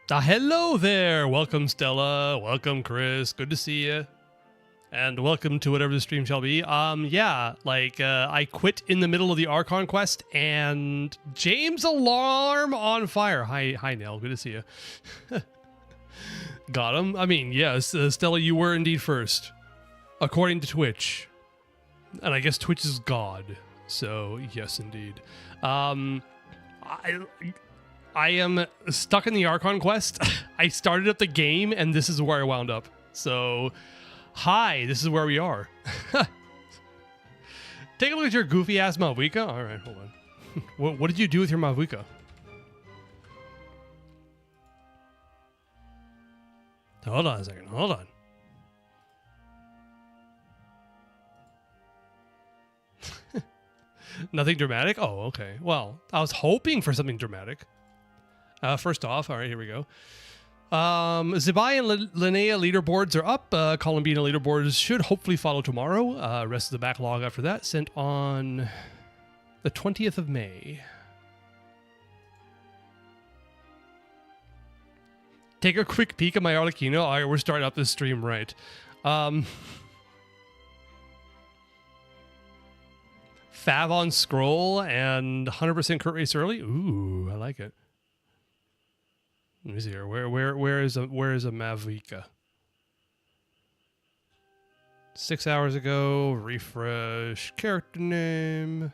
Hello there. Welcome, Stella. Welcome, Chris. Good to see you. And welcome to whatever the stream shall be. I quit in the middle of the Archon quest and James alarm on fire. Hi, Nell. Good to see you. Got him. I mean, yes, Stella, you were indeed first, according to Twitch. And I guess Twitch is God. So, yes, indeed. I am stuck in the Archon quest. I started up the game, and this is where I wound up. So, hi, this is where we are. Take a look at your goofy-ass Malvika. All right, hold on. What did you do with your Malvika? Hold on a second. Hold on. Nothing dramatic? Oh, okay. Well, I was hoping for something dramatic. First off, all right, here we go. Zibai and Linnea leaderboards are up. Columbina leaderboards should hopefully follow tomorrow. Rest of the backlog after that sent on the 20th of May. Take a quick peek at my Arlecchino. All right, we're starting up this stream right. Fav on scroll and 100% crit race early. Ooh, I like it. Let me see here. Where is a Mavika? 6 hours ago. Refresh. Character name.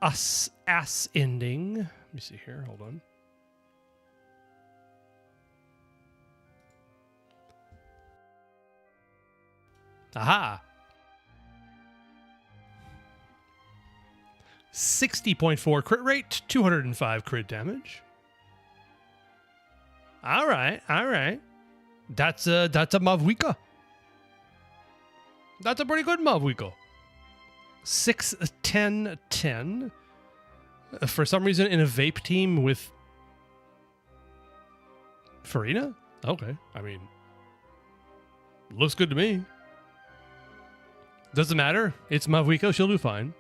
Ass ending. Let me see here. Hold on. Aha. 60.4 crit rate, 205 crit damage. All right. That's a Mavwika. That's a pretty good Mavwika. 6, 10, 10. For some reason, in a vape team with Farina? Okay. I mean, looks good to me. Doesn't matter. It's Mavwika. She'll do fine.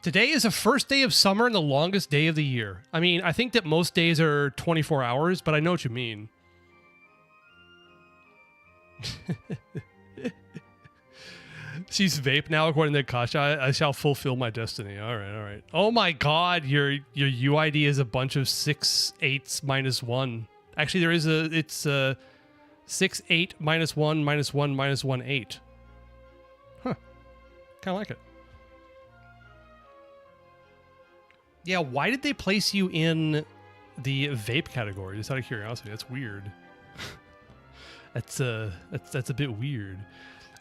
Today is the first day of summer and the longest day of the year. I mean, I think that most days are 24 hours, but I know what you mean. She's vape now, according to Kasha. I shall fulfill my destiny. All right. Oh my god, your UID is a bunch of 6 8s minus 1. Actually, it's 6 8 minus 1 minus 1 minus 1 8. Huh. Kind of like it. Yeah, why did they place you in the vape category? Just out of curiosity, that's weird. that's a bit weird.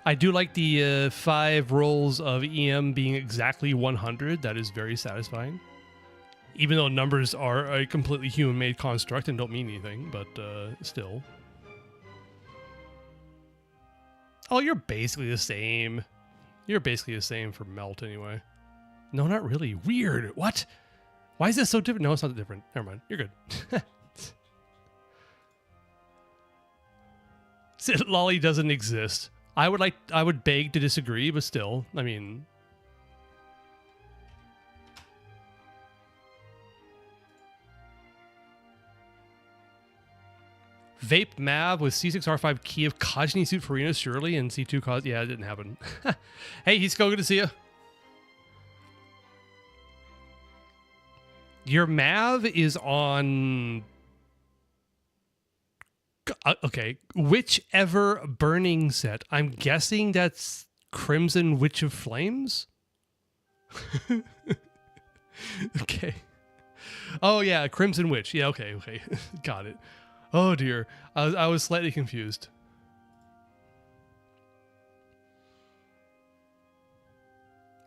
I do like the 5 rolls of EM being exactly 100. That is very satisfying. Even though numbers are a completely human-made construct and don't mean anything, but still. Oh, you're basically the same. You're basically the same for Melt anyway. No, not really. Weird. What? Why is this so different? No, it's not different. Never mind. You're good. Lolly doesn't exist. I would beg to disagree, but still, I mean. Vape Mav with C6R5 key of Kajni suit Farina surely and C2 cause. Yeah, it didn't happen. Hey, he's good to see you. Your Mav is on. Okay, whichever burning set. I'm guessing that's Crimson Witch of Flames? Okay. Oh, yeah, Crimson Witch. Yeah, okay. Got it. Oh, dear. I was slightly confused.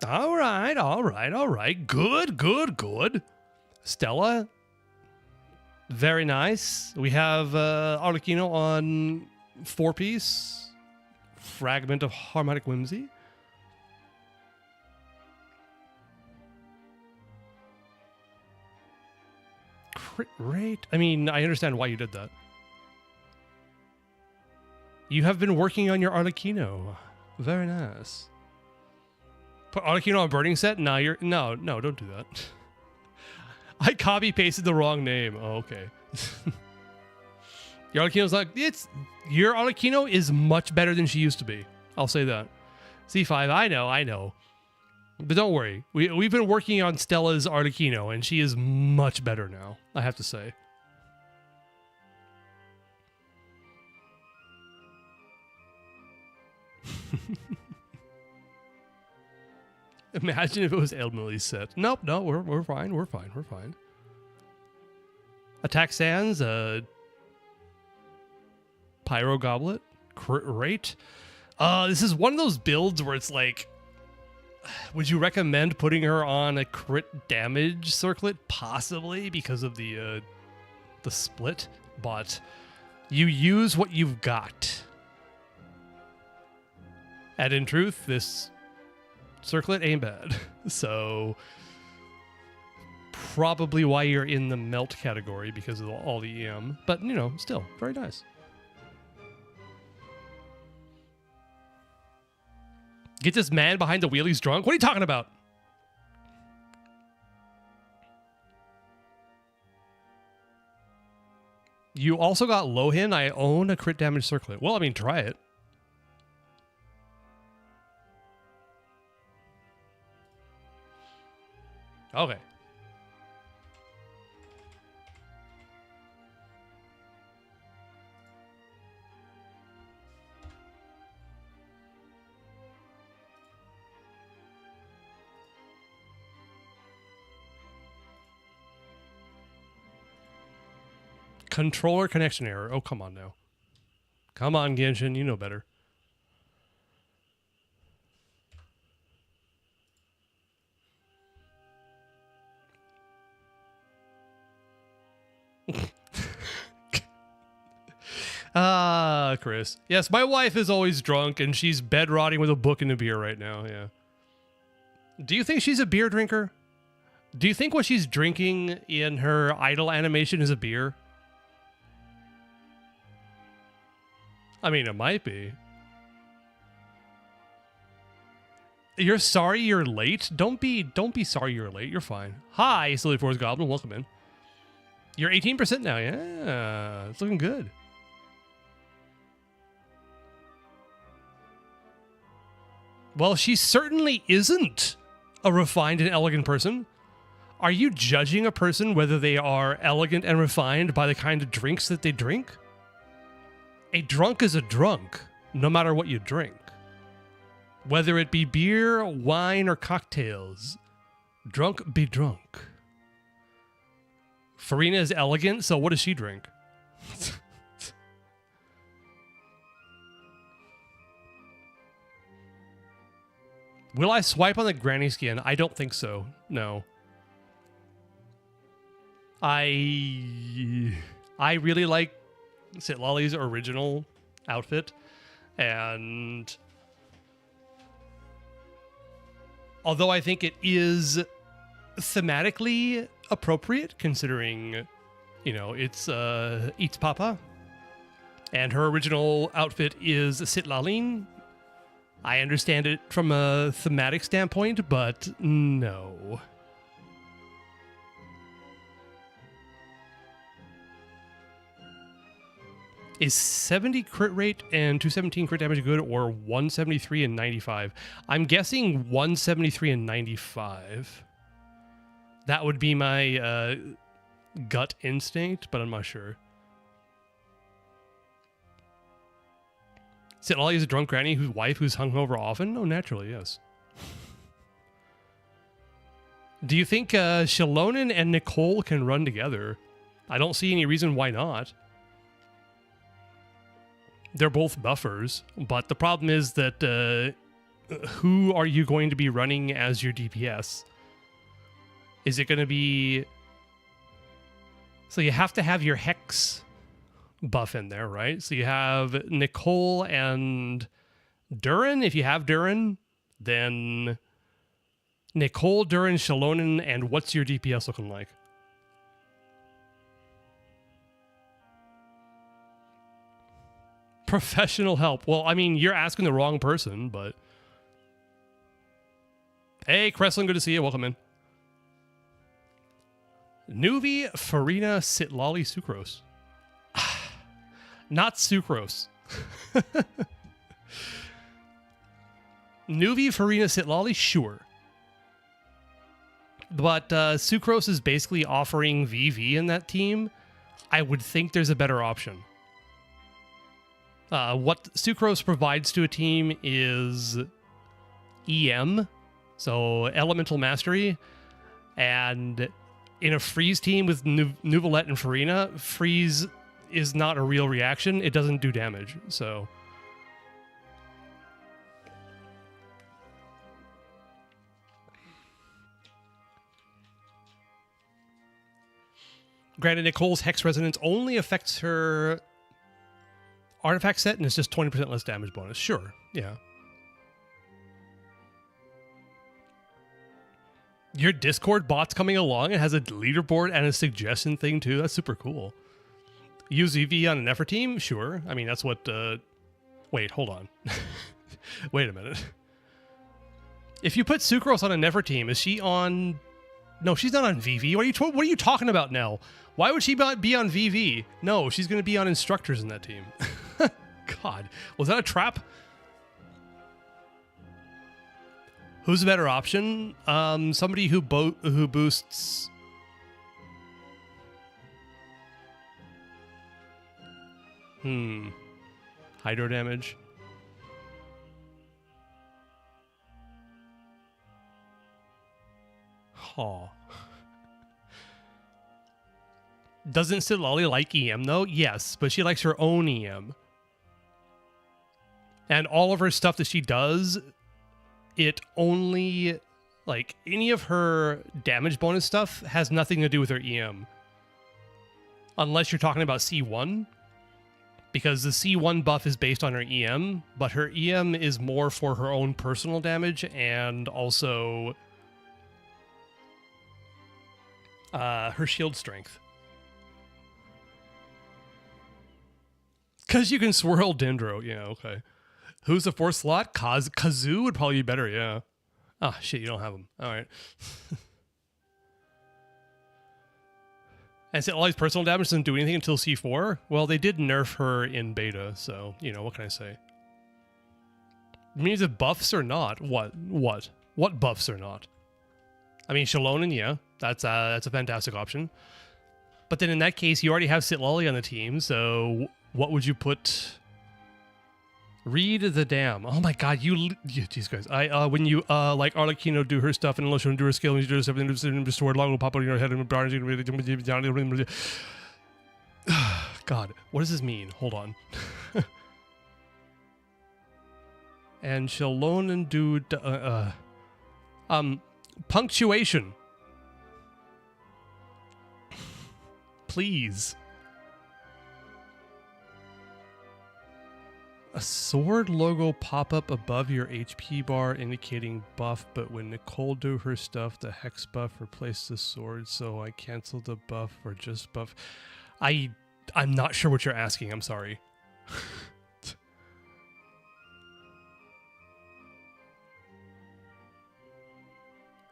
All right. Good. Stella, very nice. We have Arlecchino on 4-piece. Fragment of Harmonic Whimsy. Crit rate? I mean, I understand why you did that. You have been working on your Arlecchino. Very nice. Put Arlecchino on burning set? No, don't do that. I copy pasted the wrong name. Oh, okay. Your Arlecchino's like, your Arlecchino is much better than she used to be. I'll say that. C5, I know. But don't worry. We've been working on Stella's Arlecchino, and she is much better now, I have to say. Imagine if it was Elmili's set. Nope, no, we're fine. We're fine. Attack Sands, Pyro Goblet, crit rate. This is one of those builds where it's like, would you recommend putting her on a crit damage circlet? Possibly, because of the split, but you use what you've got. And in truth, this circlet ain't bad. So probably why you're in the melt category, because of all the EM. But, still, very nice. Get this man behind the wheel, he's drunk? What are you talking about? You also got Lohin. I own a crit damage circlet. Well, I mean, try it. Okay. Controller connection error. Oh, come on now. Come on, Genshin. You know better. Chris. Yes, my wife is always drunk, and she's bed rotting with a book and a beer right now. Yeah. Do you think she's a beer drinker? Do you think what she's drinking in her idle animation is a beer? I mean, it might be. You're sorry you're late? Don't be sorry you're late. You're fine. Hi, Silly Force Goblin. Welcome in. You're 18% now. Yeah, it's looking good. Well, she certainly isn't a refined and elegant person. Are you judging a person whether they are elegant and refined by the kind of drinks that they drink? A drunk is a drunk, no matter what you drink. Whether it be beer, wine, or cocktails, drunk be drunk. Farina is elegant, so what does she drink? Will I swipe on the granny skin? I don't think so. No. I really like Sitlali's original outfit, and although I think it is thematically appropriate, considering, it's Eats Papa, and her original outfit is Sitlalin. I understand it from a thematic standpoint, but no. Is 70 crit rate and 217 crit damage good, or 173 and 95? I'm guessing 173 and 95. That would be my gut instinct, but I'm not sure. Sitlali is a drunk granny whose wife who's hungover often? Oh, naturally, yes. Do you think Shalonen and Nicole can run together? I don't see any reason why not. They're both buffers, but the problem is that who are you going to be running as your DPS? Is it going to be... So you have to have your Hex buff in there, right? So you have Nicole and Durin. If you have Durin, then Nicole, Durin, Shalonen, and what's your DPS looking like? Professional help. Well, I mean, you're asking the wrong person, but... Hey, Kreslin, good to see you. Welcome in. Nuvi, Farina, Sitlali, Sucrose. Not Sucrose. Nuvi, Farina, Sitlali, sure. But Sucrose is basically offering VV in that team. I would think there's a better option. What Sucrose provides to a team is EM, so Elemental Mastery, and in a freeze team with Nuvolette and Farina, freeze is not a real reaction. It doesn't do damage, so... Granted, Nicole's Hex Resonance only affects her artifact set, and it's just 20% less damage bonus. Sure, yeah. Your Discord bot's coming along. It has a leaderboard and a suggestion thing, too. That's super cool. Use EV on an effort team? Sure. I mean, that's what... Wait, hold on. Wait a minute. If you put Sucrose on a Never team, is she on... No, she's not on VV. What are you talking about now? Why would she be on VV? No, she's going to be on instructors in that team. God, was that a trap? Who's a better option? Somebody who boosts... Hydro damage. Huh. Doesn't Sitlali like EM though? Yes, but she likes her own EM. And all of her stuff that she does, it only, like, any of her damage bonus stuff has nothing to do with her EM. Unless you're talking about C1. Because the C1 buff is based on her EM, but her EM is more for her own personal damage and also her shield strength. Because you can swirl Dendro. Yeah, okay. Who's the fourth slot? Kazoo would probably be better, yeah. Ah, shit, you don't have him. All right. And so all these personal damage doesn't do anything until C4? Well, they did nerf her in beta, so, you know, what can I say? Means it buffs or not? What? What buffs or not? I mean, Shalonen, yeah. That's a fantastic option. But then in that case, you already have Sitlali on the team, so what would you put... Read the Dam. Oh my god, these guys. When you like Arlecchino do her stuff and Lotion do her skill, and you do everything, restore long will pop out in your head and God, what does this mean? Hold on. And Shalonen do punctuation. Please. A sword logo pop up above your HP bar indicating buff, but when Nicole do her stuff, the hex buff replaced the sword, so I canceled the buff or just buff. I'm not sure what you're asking, I'm sorry.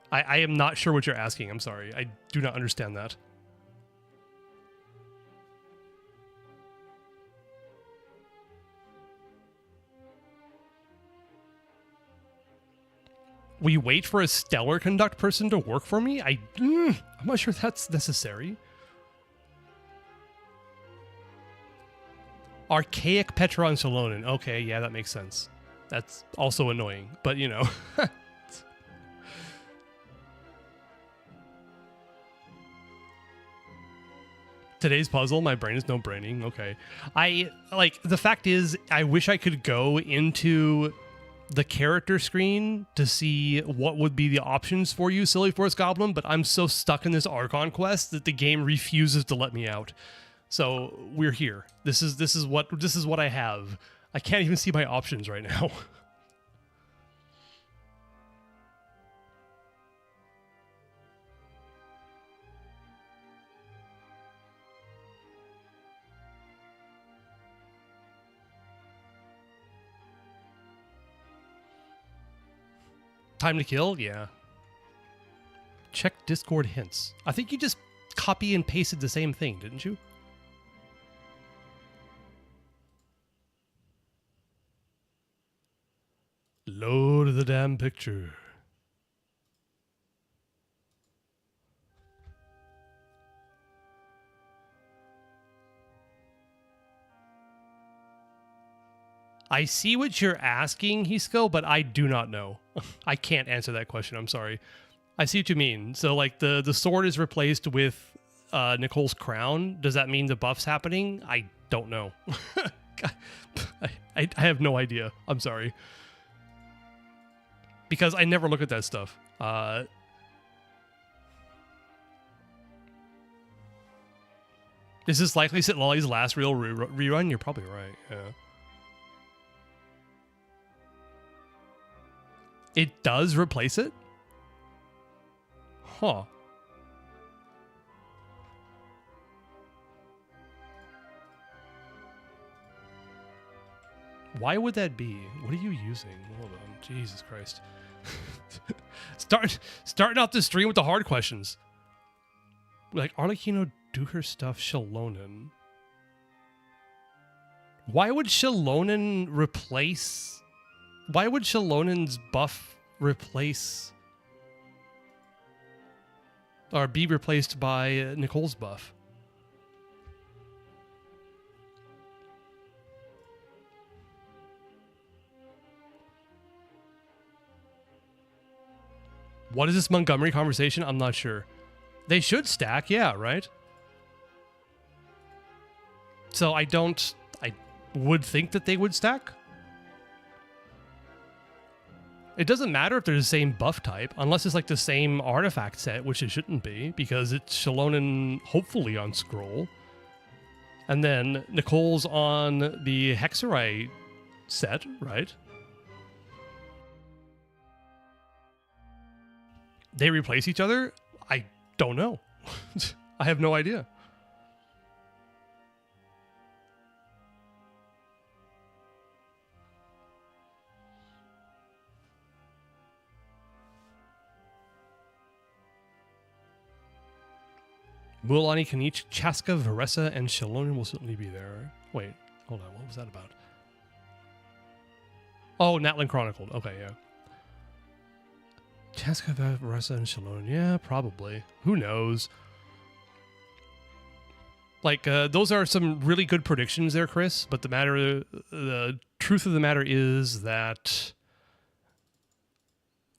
I am not sure what you're asking, I'm sorry. I do not understand that. We wait for a stellar conduct person to work for me? I'm not sure that's necessary. Archaic Petron Salonen. Okay, yeah, that makes sense. That's also annoying, but you know. Today's puzzle, my brain is no braining. Okay. The fact is, I wish I could go into the character screen to see what would be the options for you, Silly Force Goblin, but I'm so stuck in this Archon quest that the game refuses to let me out. So we're here. This is what I have. I can't even see my options right now. Time to kill? Yeah. Check Discord hints. I think you just copy and pasted the same thing, didn't you? Load the damn picture. I see what you're asking, Hisco, but I do not know. I can't answer that question. I'm sorry. I see what you mean. So, like, the sword is replaced with Nicole's crown. Does that mean the buff's happening? I don't know. I have no idea. I'm sorry. Because I never look at that stuff. Is this likely Lolly's last real rerun? You're probably right. Yeah. It does replace it? Huh. Why would that be? What are you using? Hold on. Jesus Christ. Starting off the stream with the hard questions. Like, Arlecchino do her stuff Shallonen. Why would Shallonen replace... Why would Shallonen's buff replace... or be replaced by Nicole's buff? What is this Montgomery conversation? I'm not sure. They should stack, yeah, right? So I would think that they would stack. It doesn't matter if they're the same buff type, unless it's like the same artifact set, which it shouldn't be, because it's Shallonen hopefully on scroll. And then Nicole's on the Hexerite set, right? They replace each other? I don't know. I have no idea. Mualani, Kanich, Chaska, Varesa, and Shallonen will certainly be there. Wait, hold on. What was that about? Oh, Natlan Chronicled. Okay, yeah. Chaska, Varesa, and Shallonen. Yeah, probably. Who knows? Like, those are some really good predictions there, Chris. But the truth of the matter is that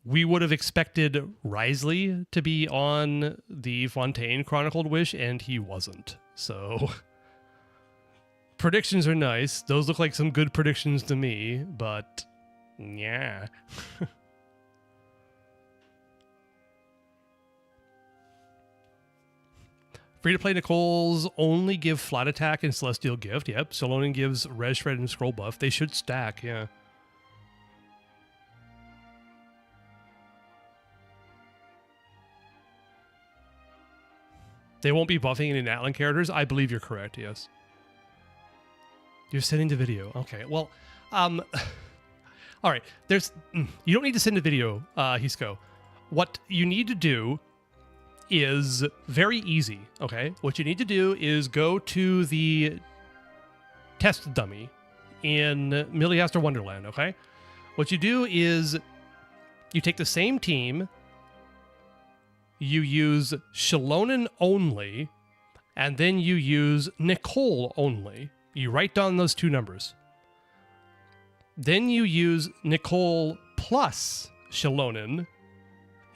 we would have expected Risley to be on the Fontaine Chronicled Wish, and he wasn't. So, predictions are nice. Those look like some good predictions to me, but yeah. Free-to-play Nicole's only give Flat Attack and Celestial Gift. Yep, Shallonen gives Res Shred and Scroll Buff. They should stack, yeah. They won't be buffing any Natlan characters? I believe you're correct, yes. You're sending the video. Okay, well, all right. You don't need to send a video, Hisco. What you need to do is very easy, okay? What you need to do is go to the test dummy in Milliaster Wonderland, okay? What you do is you take the same team, you use Shallonen only, and then you use Nicole only. You write down those two numbers. Then you use Nicole plus Shallonen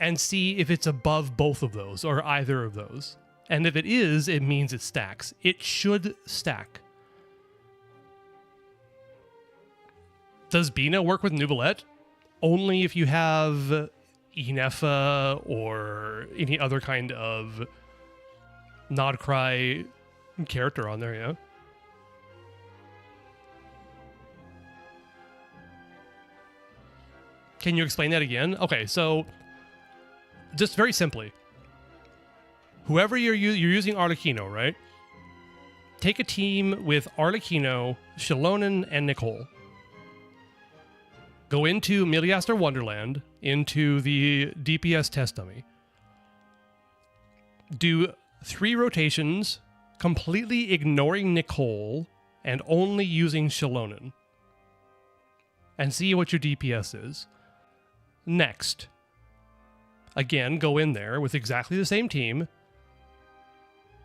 and see if it's above both of those or either of those. And if it is, it means it stacks. It should stack. Does Bina work with Nuvolette? Only if you have Inefa or any other kind of Nodcry character on there, yeah? Can you explain that again? Okay, so just very simply, whoever you're using Arlecchino, right? Take a team with Arlecchino, Shallonen, and Nicole. Go into Miliaster Wonderland, into the DPS test dummy. Do 3 rotations, completely ignoring Nicole and only using Shallonen. And see what your DPS is. Next. Again, go in there with exactly the same team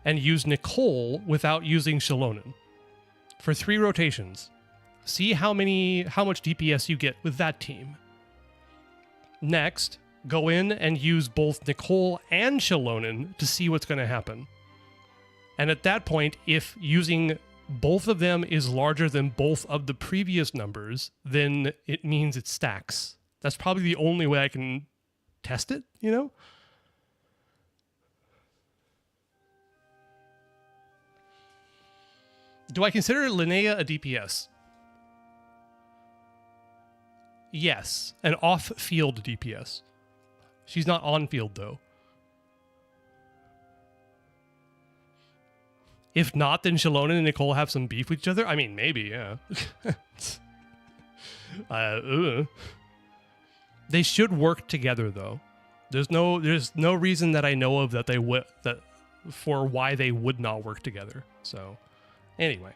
and use Nicole without using Shallonen for 3 rotations. See how much DPS you get with that team. Next, go in and use both Nicole and Shallonen to see what's going to happen. And at that point, if using both of them is larger than both of the previous numbers, then it means it stacks. That's probably the only way I can test it, you know? Do I consider Linnea a DPS? Yes, an off-field DPS. She's not on-field, though. If not, then Shallonen and Nicole have some beef with each other? I mean, maybe, yeah. They should work together, though. There's no reason that I know of that they would for why they would not work together. So, anyway.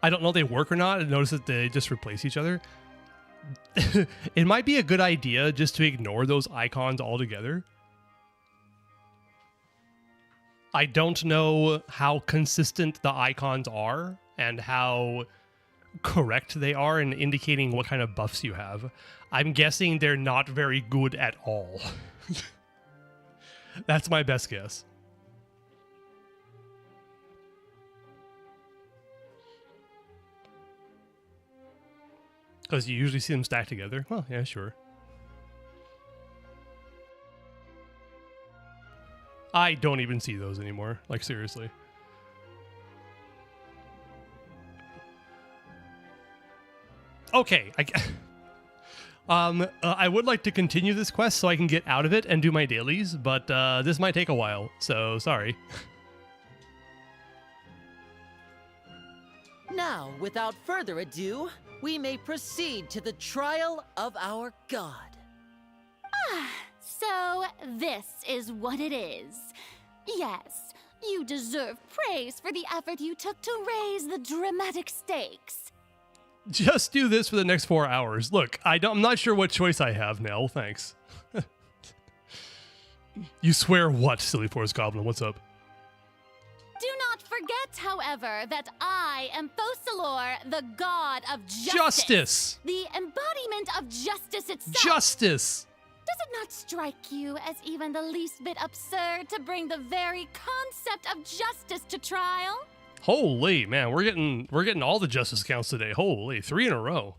I don't know if they work or not. I noticed that they just replace each other. It might be a good idea just to ignore those icons altogether. I don't know how consistent the icons are and how correct they are in indicating what kind of buffs you have. I'm guessing they're not very good at all. That's my best guess. Because you usually see them stacked together. Well, yeah, sure. I don't even see those anymore. Like, seriously. Okay. I would like to continue this quest so I can get out of it and do my dailies, but this might take a while, so sorry. Now, without further ado, we may proceed to the trial of our god. So this is what it is. Yes, you deserve praise for the effort you took to raise the dramatic stakes. Just do this for the next 4 hours. Look, I'm not sure what choice I have, Nell. Thanks. You swear what, Silly Forest Goblin? What's up? Do not forget, however, that I am Focalor, the god of justice. Justice! The embodiment of justice itself. Justice! Does it not strike you as even the least bit absurd to bring the very concept of justice to trial? Holy man, we're getting all the justice counts today. Holy, 3 in a row.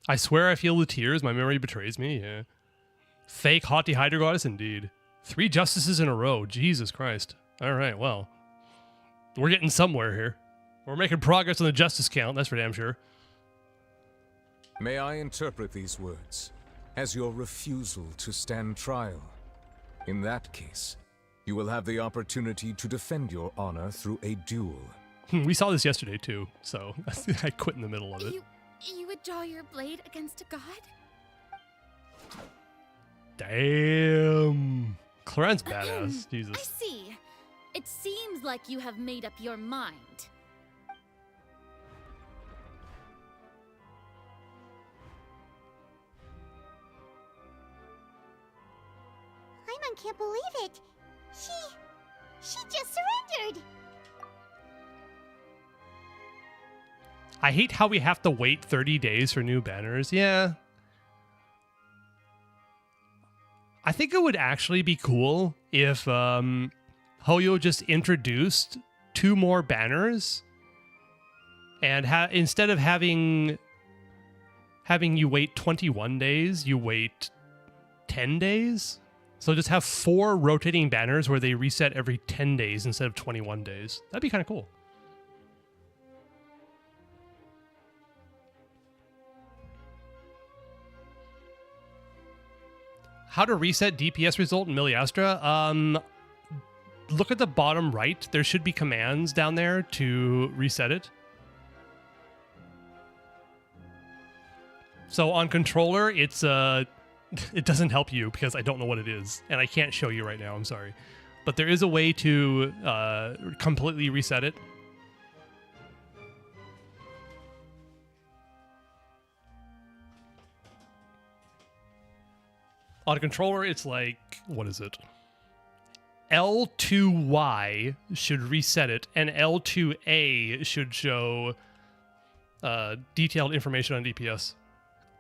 I swear I feel the tears. My memory betrays me. Yeah. Fake haughty Hydra Goddess, indeed. 3 justices in a row. Jesus Christ. All right, well, we're getting somewhere here. We're making progress on the justice count. That's for damn sure. May I interpret these words as your refusal to stand trial? In that case, you will have the opportunity to defend your honor through a duel. We saw this yesterday too, so I quit in the middle of it. You would draw your blade against a god? Damn. Claren's badass. Jesus. I see. It seems like you have made up your mind. Paimon can't believe it. She just surrendered. I hate how we have to wait 30 days for new banners. Yeah. I think it would actually be cool if Hoyo just introduced 2 more banners and instead of having you wait 21 days, you wait 10 days. So just have 4 rotating banners where they reset every 10 days instead of 21 days. That'd be kind of cool. How to reset DPS result in Miliastra? Look at the bottom right. There should be commands down there to reset it. So on controller, it's it doesn't help you because I don't know what it is, and I can't show you right now. I'm sorry, but there is a way to completely reset it. On a controller, it's like, what is it? L2Y should reset it, and L2A should show detailed information on DPS.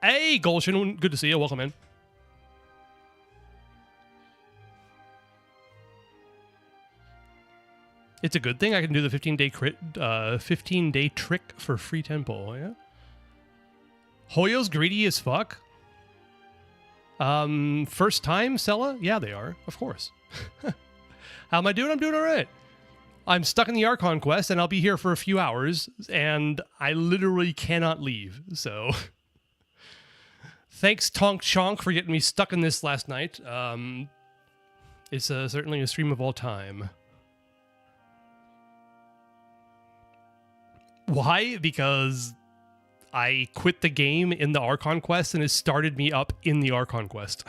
Hey, Genshin, good to see you. Welcome in. It's a good thing I can do the 15-day 15-day trick for free temple. Yeah. Hoyo's greedy as fuck. First time, Sella? Yeah, they are, of course. How am I doing? I'm doing all right. I'm stuck in the Archon quest, and I'll be here for a few hours, and I literally cannot leave. So, thanks, Tonk Chonk, for getting me stuck in this last night. It's certainly a stream of all time. Why? Because I quit the game in the Archon quest, and it started me up in the Archon quest.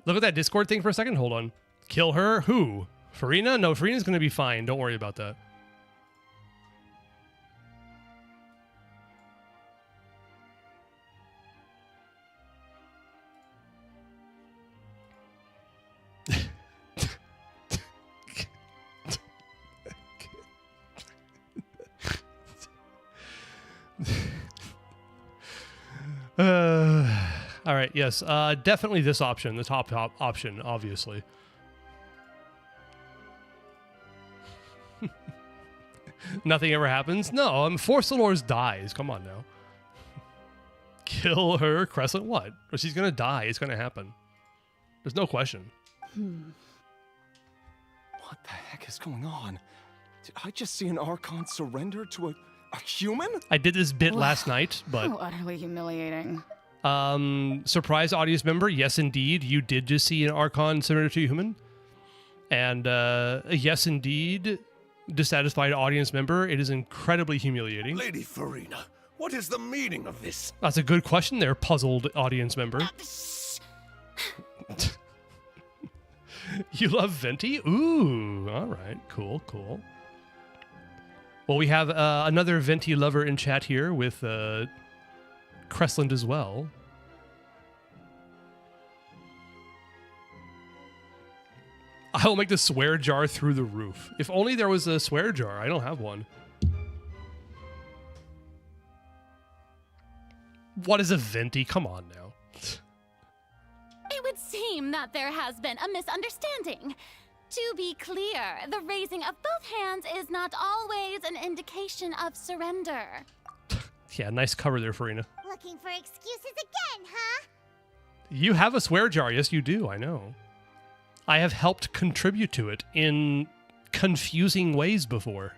Look at that Discord thing for a second. Hold on. Kill her? Who? Farina? No, Farina's going to be fine. Don't worry about that. All right, yes, definitely this option, the top option, obviously. Nothing ever happens? No, Forcelors dies. Come on now. Kill her, Crescent, what? Well, she's gonna die. It's gonna happen. There's no question. What the heck is going on? Did I just see an Archon surrender to a human? I did this bit last night, but... How utterly humiliating. Surprise audience member, yes indeed, you did just see an Archon surrender to a human. And yes indeed, dissatisfied audience member, it is incredibly humiliating. Lady Farina, what is the meaning of this? That's a good question there, puzzled audience member. You love Venti? Ooh, all right, cool, cool. Well, we have another Venti lover in chat here with Cressland as well. I'll make the swear jar through the roof. If only there was a swear jar. I don't have one. What is a Venti? Come on now. It would seem that there has been a misunderstanding. To be clear, the raising of both hands is not always an indication of surrender. Yeah, nice cover there, Farina. Looking for excuses again, huh? You have a swear jar. Yes, you do. I know. I have helped contribute to it in confusing ways before.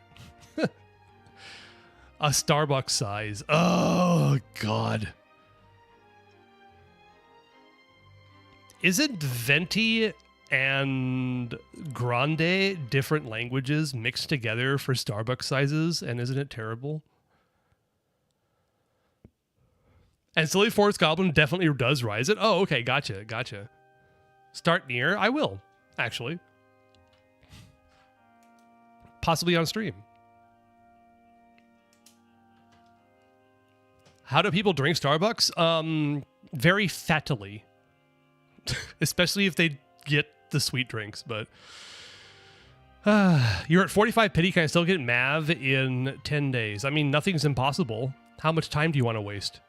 A Starbucks size. Oh, God. Isn't Venti and Grande different languages mixed together for Starbucks sizes? And isn't it terrible? And Silly Forest Goblin definitely does rise it. Oh, okay. Gotcha. Gotcha. Start near. I will, actually. Possibly on stream. How do people drink Starbucks? Very fattily. Especially if they get the sweet drinks, but... you're at 45 pity. Can I still get Mav in 10 days? I mean, nothing's impossible. How much time do you want to waste?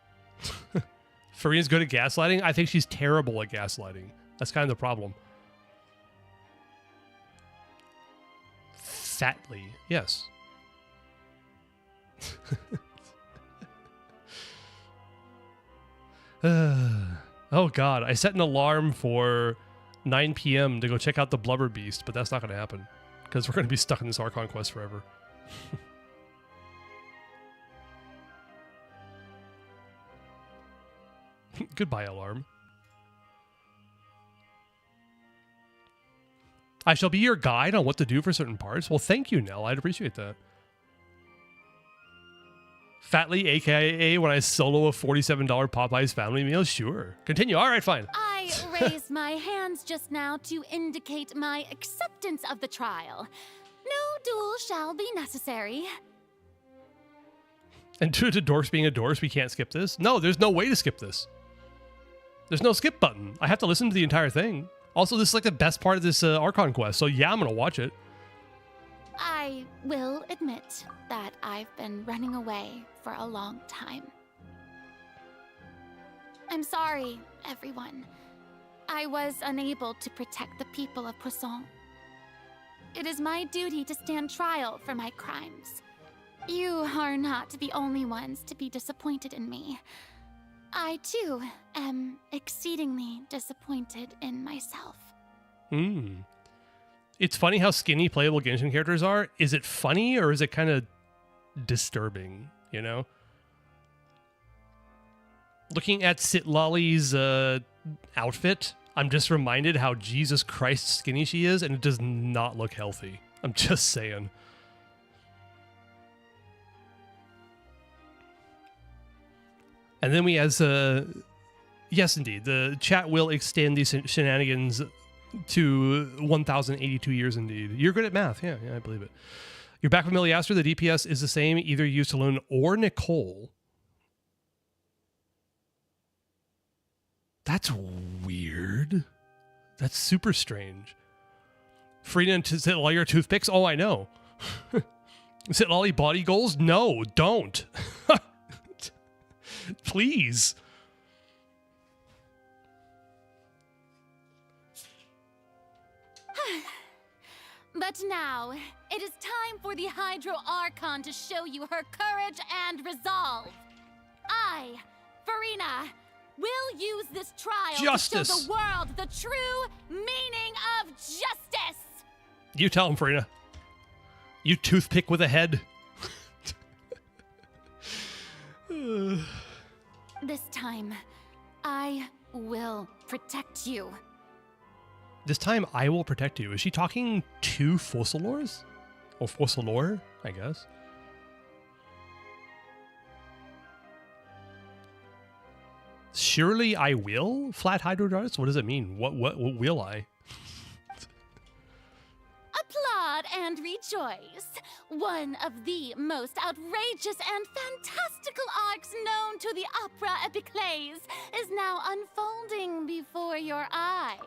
Farina's good at gaslighting? I think she's terrible at gaslighting. That's kind of the problem. Fatly, yes. Oh god, I set an alarm for 9 p.m. to go check out the Blubber Beast, but that's not going to happen because we're going to be stuck in this Archon quest forever. Goodbye, alarm. I shall be your guide on what to do for certain parts. Well, thank you, Nell. I'd appreciate that. Fatly, aka when I solo a $47 Popeyes family meal? Sure. Continue. All right, fine. I raised my hands just now to indicate my acceptance of the trial. No duel shall be necessary. And due to Dorks being a Dorks, we can't skip this? No, there's no way to skip this. There's no skip button. I have to listen to the entire thing. Also, this is like the best part of this Archon quest, so yeah, I'm going to watch it. I will admit that I've been running away for a long time. I'm sorry, everyone. I was unable to protect the people of Poisson. It is my duty to stand trial for my crimes. You are not the only ones to be disappointed in me. I, too, am exceedingly disappointed in myself. It's funny how skinny playable Genshin characters are. Is it funny or is it kind of disturbing, you know? Looking at Sitlali's outfit, I'm just reminded how Jesus Christ skinny she is, and it does not look healthy. I'm just saying. And then we has, yes, indeed, the chat will extend these shenanigans to 1,082 years, indeed. You're good at math. Yeah, I believe it. You're back from Iliaster. The DPS is the same, either used to Lune or Nicole. That's weird. That's super strange. Frida and Sitlali are toothpicks? Oh, I know. Sitlali body goals? No, don't. Please. But now, it is time for the Hydro Archon to show you her courage and resolve. I, Farina, will use this trial to show the world the true meaning of justice. You tell him, Farina. You toothpick with a head. This time, I will protect you. This time, I will protect you. Is she talking to Fossilors? Or Fossilor, I guess. Surely I will? Flat Hydrodrotus? What does it mean? What will I? Applaud and rejoice. One of the most outrageous and fantastical arcs known to the opera epiclese is now unfolding before your eyes.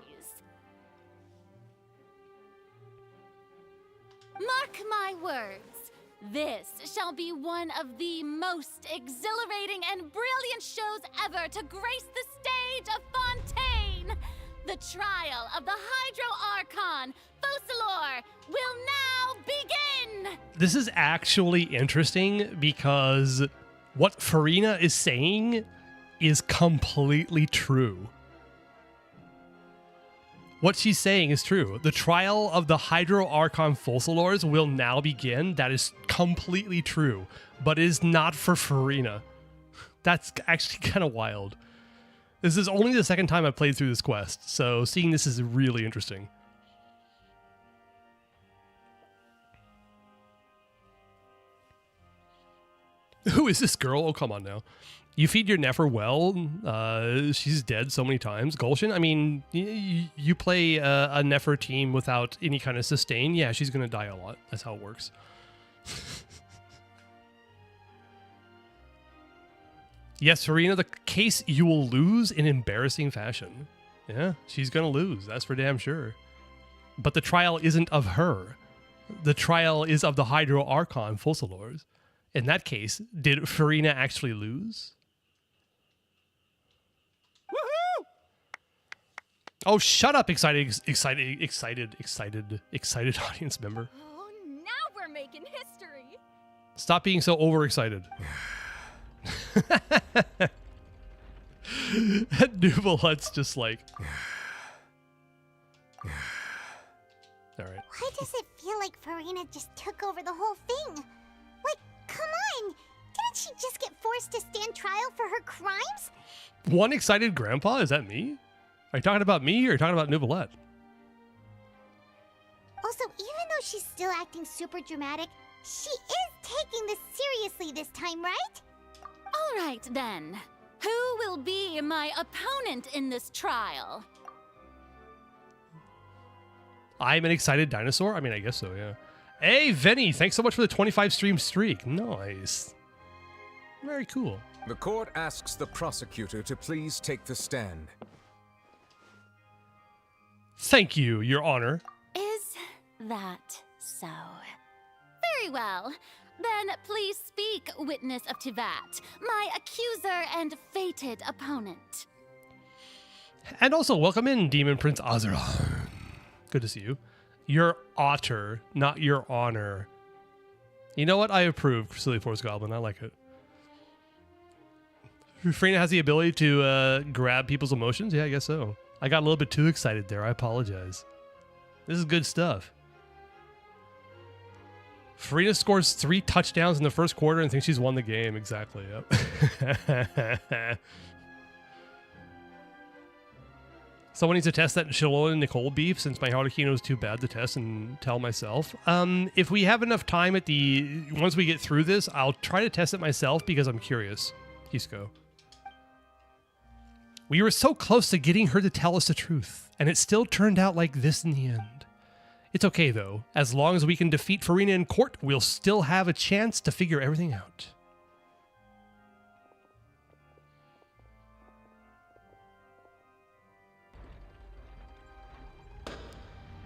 Mark my words, this shall be one of the most exhilarating and brilliant shows ever to grace the stage of Fontaine. The trial of the Hydro Archon, Fossilor, will now begin! This is actually interesting because what Farina is saying is completely true. What she's saying is true. The trial of the Hydro Archon Fossilors will now begin. That is completely true, but it is not for Farina. That's actually kind of wild. This is only the second time I've played through this quest, so seeing this is really interesting. Who is this girl? Oh, come on now. You feed your Nefer well. She's dead so many times. Genshin, I mean, you play a Nefer team without any kind of sustain. Yeah, she's going to die a lot. That's how it works. Yes, Farina, the case you will lose in embarrassing fashion. Yeah, she's going to lose. That's for damn sure. But the trial isn't of her. The trial is of the Hydro Archon Fossilors. In that case, did Farina actually lose? Woohoo! Oh, shut up, excited audience member. Oh, now we're making history. Stop being so overexcited. Nuvalet's just like... All right. Why does it feel like Farina just took over the whole thing? Like, come on! Didn't she just get forced to stand trial for her crimes? One excited grandpa? Is that me? Are you talking about me or are you talking about Nuvalet? Also, even though she's still acting super dramatic, she is taking this seriously this time, right? All right, then. Who will be my opponent in this trial? I'm an excited dinosaur? I mean, I guess so, yeah. Hey, Venny, thanks so much for the 25 stream streak. Nice. Very cool. The court asks the prosecutor to please take the stand. Thank you, Your Honor. Is that so? Very well. Then please speak, witness of Tivat, my accuser and fated opponent. And also, welcome in, Demon Prince Azeron. Good to see you. Your otter, not your honor. You know what? I approve, Silly Force Goblin. I like it. Frina has the ability to grab people's emotions? Yeah, I guess so. I got a little bit too excited there. I apologize. This is good stuff. Farina scores 3 touchdowns in the first quarter and thinks she's won the game. Exactly, yep. Someone needs to test that Shallow and Nicole beef since my Harlequino is too bad to test and tell myself. If we have enough time once we get through this, I'll try to test it myself because I'm curious. Hisco. We were so close to getting her to tell us the truth, and it still turned out like this in the end. It's okay, though. As long as we can defeat Farina in court, we'll still have a chance to figure everything out.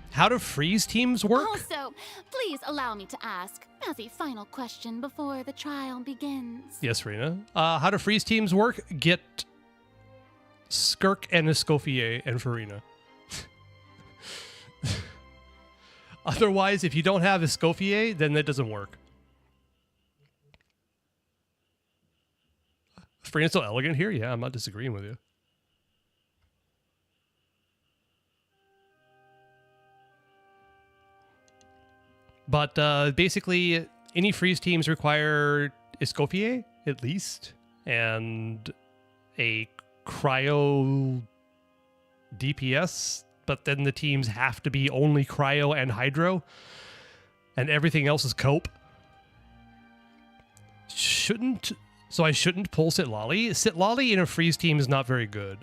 How do freeze teams work? Also, please allow me to ask, as a final question before the trial begins. Yes, Farina. How do freeze teams work? Get Skirk and Escoffier and Farina. Otherwise, if you don't have Escoffier, then that doesn't work. Farina's so elegant here? Yeah, I'm not disagreeing with you. But basically, any freeze teams require Escoffier, at least, and a cryo DPS, but then the teams have to be only cryo and hydro, and everything else is cope. So I shouldn't pull Sitlali? Sitlali in a freeze team is not very good.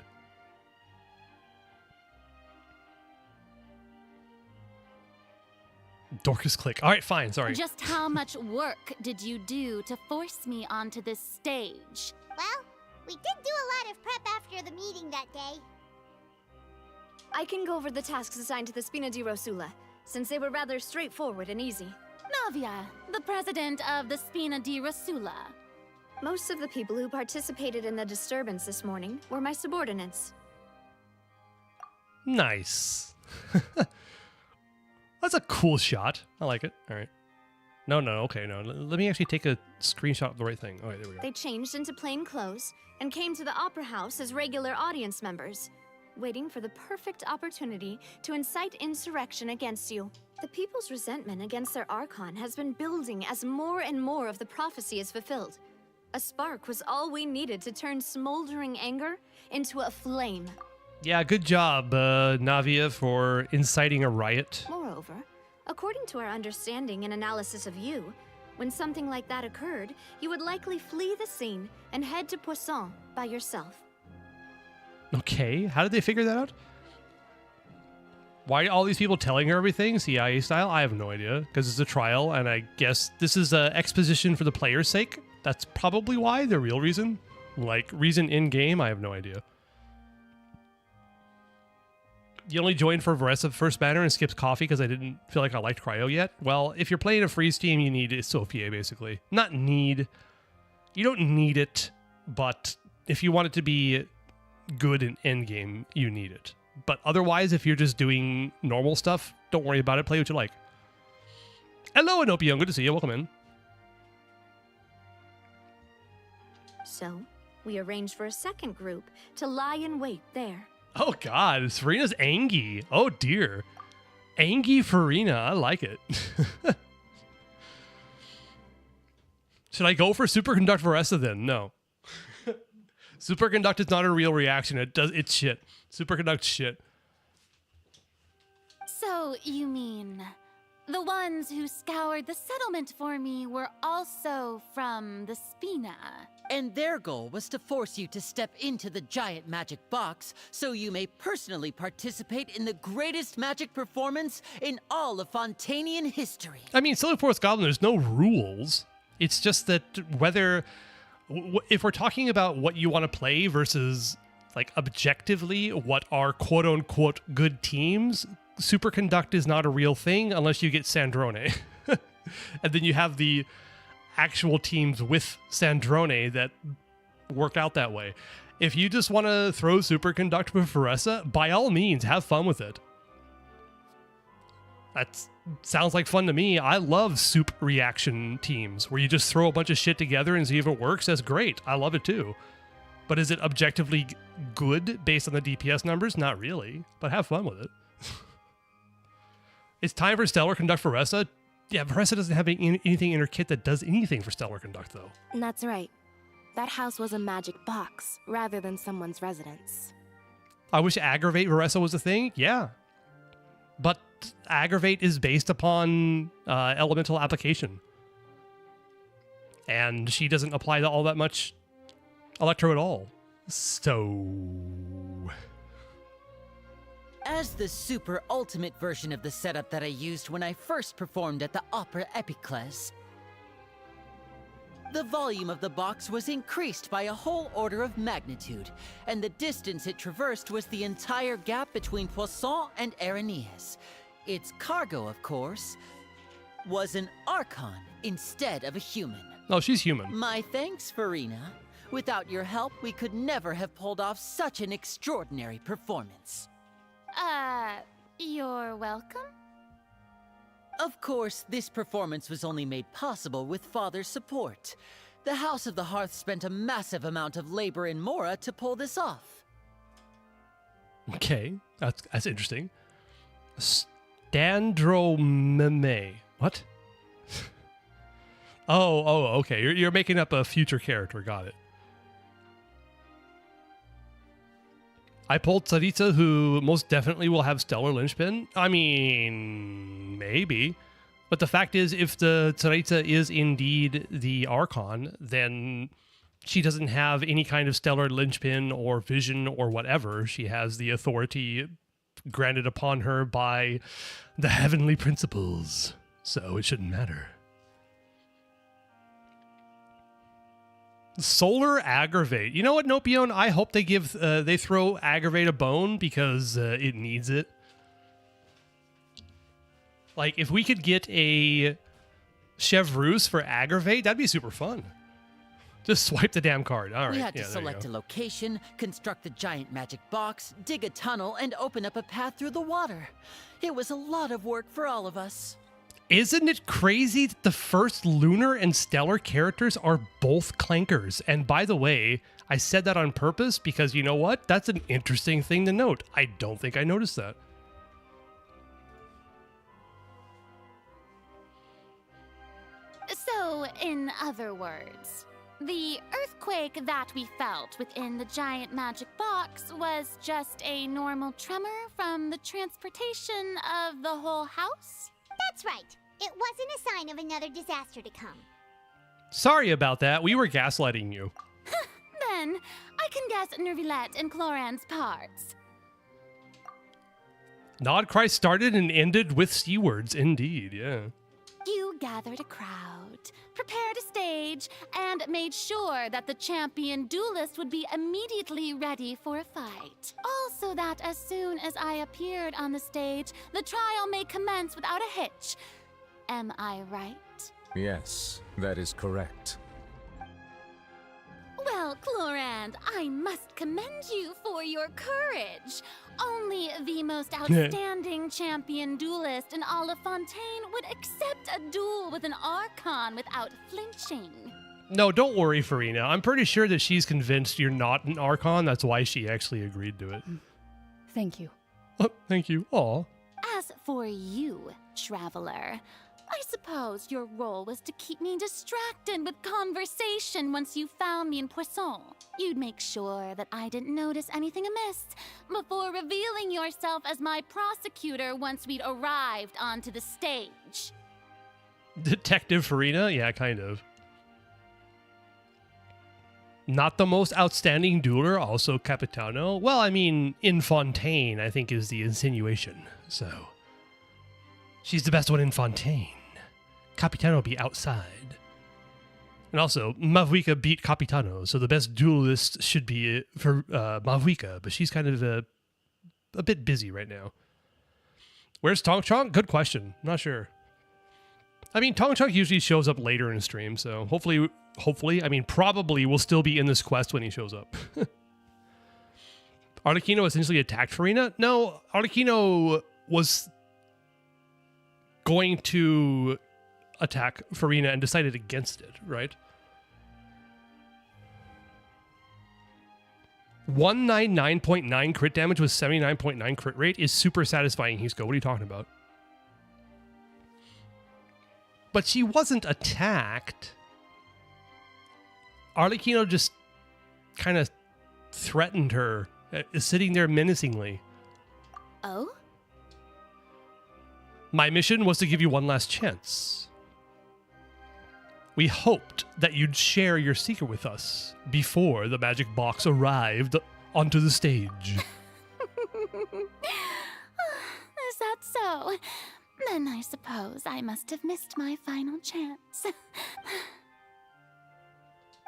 Dorcas click. All right, fine, sorry. Just how much work did you do to force me onto this stage? Well, we did do a lot of prep after the meeting that day. I can go over the tasks assigned to the Spina di Rosula, since they were rather straightforward and easy. Navia, the president of the Spina di Rosula. Most of the people who participated in the disturbance this morning were my subordinates. Nice. That's a cool shot. I like it. All right. No, okay, no. Let me actually take a screenshot of the right thing. All right, there we go. They changed into plain clothes and came to the Opera House as regular audience members, waiting for the perfect opportunity to incite insurrection against you. The people's resentment against their Archon has been building as more and more of the prophecy is fulfilled. A spark was all we needed to turn smoldering anger into a flame. Yeah, good job, Navia, for inciting a riot. Moreover, according to our understanding and analysis of you, when something like that occurred, you would likely flee the scene and head to Poisson by yourself. Okay, how did they figure that out? Why are all these people telling her everything, CIA style? I have no idea, because it's a trial, and I guess this is exposition for the player's sake. That's probably why, the real reason. Like, reason in-game, I have no idea. You only joined for Varesa first banner and skipped coffee because I didn't feel like I liked cryo yet? Well, if you're playing a freeze team, you need Sophia, basically. Not need. You don't need it, but if you want it to be good in endgame, you need it. But otherwise, if you're just doing normal stuff, don't worry about it. Play what you like. Hello, Inopion. Good to see you. Welcome in. So, we arranged for a second group to lie in wait there. Oh, God. Farina's Angie. Oh, dear. Angie Farina. I like it. Should I go for Superconduct Varesa then? No. Superconduct is not a real reaction. It's shit. Superconduct shit. So, you mean The ones who scoured the settlement for me were also from the Spina. And their goal was to force you to step into the giant magic box so you may personally participate in the greatest magic performance in all of Fontanian history. I mean, Silver Forest Goblin, there's no rules. It's just that whether, if we're talking about what you want to play versus, like, objectively what are quote-unquote good teams, Superconduct is not a real thing unless you get Sandrone. And then you have the actual teams with Sandrone that work out that way. If you just want to throw Superconduct with Veressa, by all means, have fun with it. That sounds like fun to me. I love soup reaction teams where you just throw a bunch of shit together and see if it works. That's great. I love it too. But is it objectively good based on the DPS numbers? Not really, but have fun with it. It's time for Stellar Conduct Veressa. Yeah, Veressa doesn't have anything in her kit that does anything for Stellar Conduct, though. That's right. That house was a magic box rather than someone's residence. I wish Aggravate Veressa was a thing. Yeah. But Aggravate is based upon elemental application. And she doesn't apply to all that much Electro at all. So... As the super ultimate version of the setup that I used when I first performed at the Opera Epiclese, the volume of the box was increased by a whole order of magnitude, and the distance it traversed was the entire gap between Poisson and Aranias. Its cargo, of course, was an Archon instead of a human. Oh, she's human. My thanks, Farina. Without your help, we could never have pulled off such an extraordinary performance. You're welcome? Of course, this performance was only made possible with Father's support. The House of the Hearth spent a massive amount of labor in Mora to pull this off. Okay, that's interesting. Standromeme. What? oh, okay. You're making up a future character. Got it. I pulled Tsaritsa, who most definitely will have Stellar Linchpin. I mean, maybe. But the fact is, if the Tsaritsa is indeed the Archon, then she doesn't have any kind of Stellar Linchpin or vision or whatever. She has the authority granted upon her by the heavenly principles. So it shouldn't matter. Solar Aggravate. You know what, Nopion? I hope they give they throw Aggravate a bone because it needs it. Like, if we could get a Chevreuse for Aggravate, that'd be super fun. Just swipe the damn card. All right. We had to select a location, construct the giant magic box, dig a tunnel, and open up a path through the water. It was a lot of work for all of us. Isn't it crazy that the first lunar and stellar characters are both clankers? And by the way, I said that on purpose because you know what? That's an interesting thing to note. I don't think I noticed that. So, in other words, the earthquake that we felt within the giant magic box was just a normal tremor from the transportation of the whole house? That's right. It wasn't a sign of another disaster to come. Sorry about that. We were gaslighting you. Then, I can guess Nervilette and Cloran's parts. Nod Christ started and ended with C words, indeed, yeah. You gathered a crowd, prepared a stage, and made sure that the champion duelist would be immediately ready for a fight. Also that as soon as I appeared on the stage, the trial may commence without a hitch. Am I right? Yes, that is correct. Well, Clorand, I must commend you for your courage. Only the most outstanding champion duelist in all of Fontaine would accept a duel with an Archon without flinching. No, don't worry, Farina. I'm pretty sure that she's convinced you're not an Archon. That's why she actually agreed to it. Thank you. Oh, thank you. Aw. As for you, Traveler, I suppose your role was to keep me distracted with conversation once you found me in Poisson. You'd make sure that I didn't notice anything amiss before revealing yourself as my prosecutor once we'd arrived onto the stage. Detective Farina? Yeah, kind of. Not the most outstanding dueler, also Capitano? Well, I mean, in Fontaine, I think is the insinuation, so... She's the best one in Fontaine. Capitano will be outside. And also, Mavuika beat Capitano, so the best duelist should be for Mavuika, but she's kind of a bit busy right now. Where's Tong Chong? Good question. Not sure. I mean, Tong Chong usually shows up later in stream, so hopefully, I mean, probably will still be in this quest when he shows up. Arlecchino essentially attacked Farina? No, Arlecchino was going to attack Farina and decided against it, right? 199.9 crit damage with 79.9 crit rate is super satisfying, Hisco. What are you talking about? But she wasn't attacked. Arlecchino just kind of threatened her, sitting there menacingly. Oh? My mission was to give you one last chance. We hoped that you'd share your secret with us before the magic box arrived onto the stage. Is that so? Then I suppose I must have missed my final chance.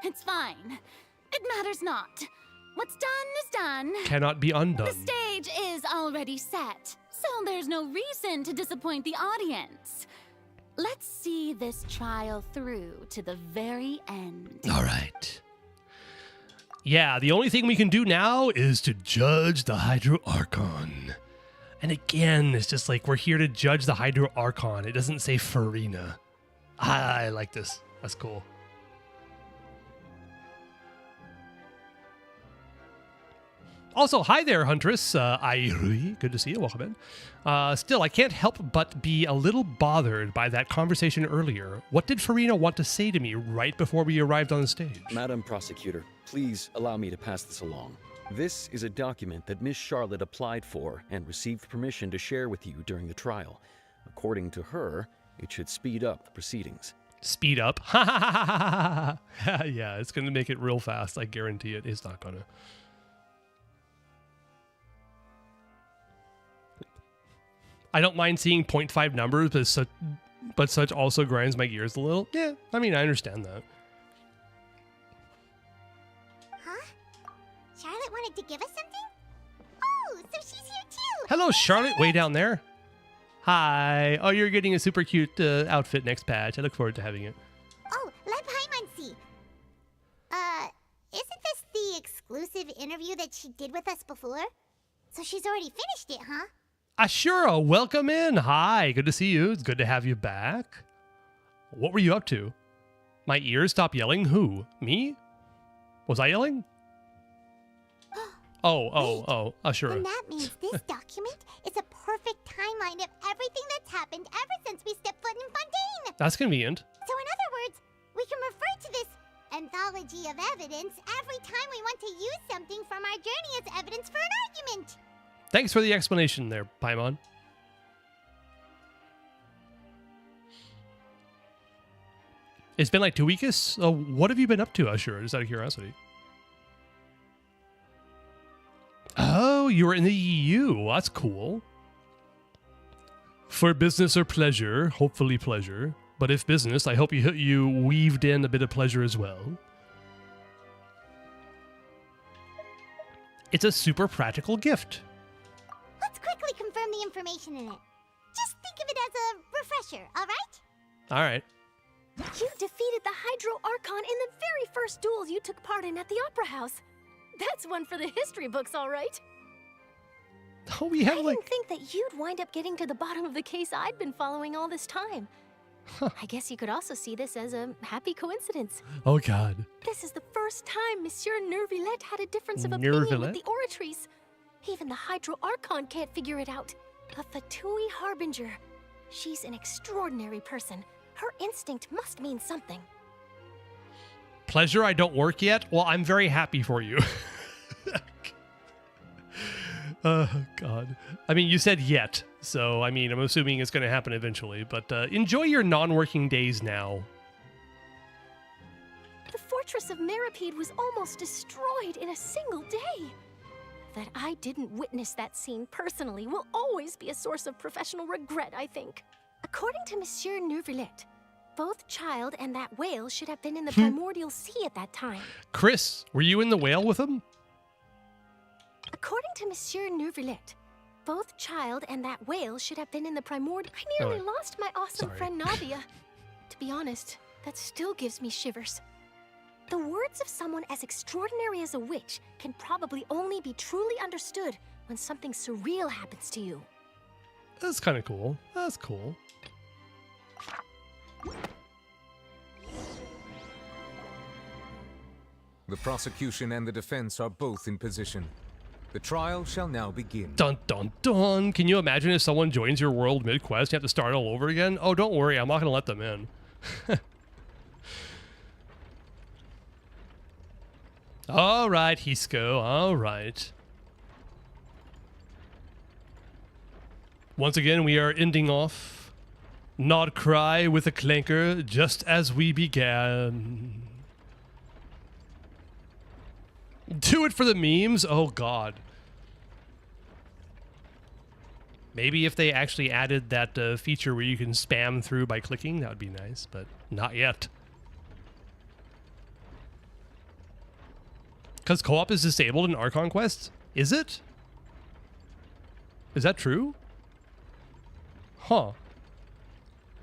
It's fine. It matters not. What's done is done. Cannot be undone. The stage is already set, so there's no reason to disappoint the audience. Let's see this trial through to the very end. All right. Yeah, the only thing we can do now is to judge the Hydro Archon. And again, it's just like we're here to judge the Hydro Archon. It doesn't say Farina. I like this. That's cool. Also, hi there, Huntress. Airui. Good to see you. Welcome in. Still, I can't help but be a little bothered by that conversation earlier. What did Farina want to say to me right before we arrived on the stage? Madam Prosecutor, please allow me to pass this along. This is a document that Miss Charlotte applied for and received permission to share with you during the trial. According to her, it should speed up the proceedings. Speed up? Ha ha ha ha ha! Yeah, it's going to make it real fast. I guarantee it. It's not going to. I don't mind seeing 0.5 numbers, but such also grinds my gears a little. Yeah, I mean, I understand that. Huh? Charlotte wanted to give us something? Oh, so she's here too! Hello, Charlotte, way down there. Hi. Oh, you're getting a super cute outfit next patch. I look forward to having it. Oh, let Paimon see. Isn't this the exclusive interview that she did with us before? So she's already finished it, huh? Ashura, welcome in. Hi, good to see you. It's good to have you back. What were you up to? My ears stopped yelling? Who? Me? Was I yelling? Oh, Ashura. And that means this document is a perfect timeline of everything that's happened ever since we stepped foot in Fontaine. That's convenient. So in other words, we can refer to this anthology of evidence every time we want to use something from our journey as evidence for an argument. Thanks for the explanation there, Paimon. It's been like 2 weeks. What have you been up to, Ashura? Just out of curiosity. Oh, you were in the EU. That's cool. For business or pleasure, hopefully pleasure. But if business, I hope you weaved in a bit of pleasure as well. It's a super practical gift. Let's quickly confirm the information in it. Just think of it as a refresher, all right? All right. You defeated the Hydro Archon in the very first duel you took part in at the Opera House. That's one for the history books, all right. Oh, we have I didn't think that you'd wind up getting to the bottom of the case I'd been following all this time. Huh. I guess you could also see this as a happy coincidence. Oh, God. This is the first time Monsieur Nervillette had a difference of opinion with the oratories. Even the Hydro Archon can't figure it out. A Fatui Harbinger. She's an extraordinary person. Her instinct must mean something. Pleasure I don't work yet? Well, I'm very happy for you. Oh, God. I mean, you said yet, so, I mean, I'm assuming it's going to happen eventually, but enjoy your non-working days now. The fortress of Meripede was almost destroyed in a single day. That I didn't witness that scene personally will always be a source of professional regret, I think. According to Monsieur Neuvillette, both Child and that whale should have been in the primordial sea at that time. Chris, were you in the whale with him? According to Monsieur Neuvillette, both Child and that whale should have been in the primordial... I nearly lost my awesome friend Navia. To be honest, that still gives me shivers. The words of someone as extraordinary as a witch can probably only be truly understood when something surreal happens to you. That's kind of cool. That's cool. The prosecution and the defense are both in position. The trial shall now begin. Dun dun dun! Can you imagine if someone joins your world mid-quest, you have to start all over again? Oh, don't worry, I'm not going to let them in. All right, Hisco, all right. Once again, we are ending off Nod Cry with a clanker, just as we began. Do it for the memes? Oh, God. Maybe if they actually added that feature where you can spam through by clicking, that would be nice, but not yet. Because co-op is disabled in Archon quests? Is it? Is that true? Huh.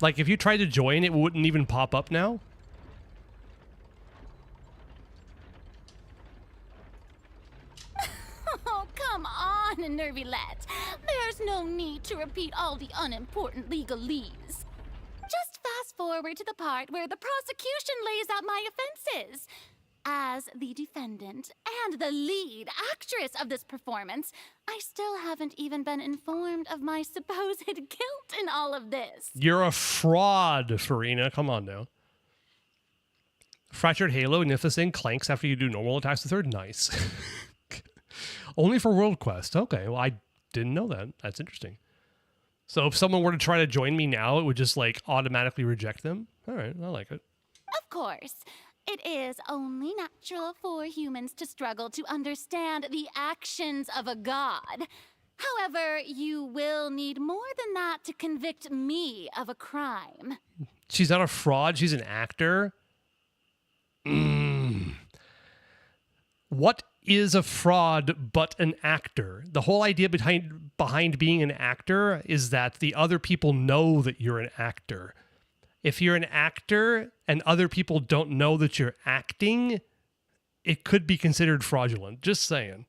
Like, if you tried to join, it wouldn't even pop up now? Oh, come on, Neuvillette. There's no need to repeat all the unimportant legalese. Just fast forward to the part where the prosecution lays out my offenses. As the defendant and the lead actress of this performance, I still haven't even been informed of my supposed guilt in all of this. You're a fraud, Farina. Come on now. Fractured Halo, Niflithing clanks after you do normal attacks with her. Nice. Only for World Quest. Okay, well, I didn't know that. That's interesting. So if someone were to try to join me now, it would just, like, automatically reject them? All right, I like it. Of course. It is only natural for humans to struggle to understand the actions of a god. However, you will need more than that to convict me of a crime. She's not a fraud. She's an actor. What is a fraud but an actor? The whole idea behind being an actor is that the other people know that you're an actor. If you're an actor and other people don't know that you're acting, it could be considered fraudulent. Just saying.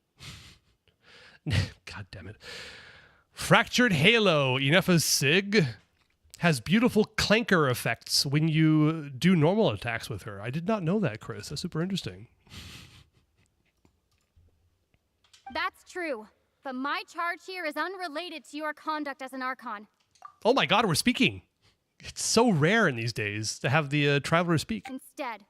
God damn it. Fractured Halo, Inefa's Sig, has beautiful clanker effects when you do normal attacks with her. I did not know that, Chris. That's super interesting. That's true, but my charge here is unrelated to your conduct as an Archon. Oh my God, we're speaking. It's so rare in these days to have the Traveler speak. Instead,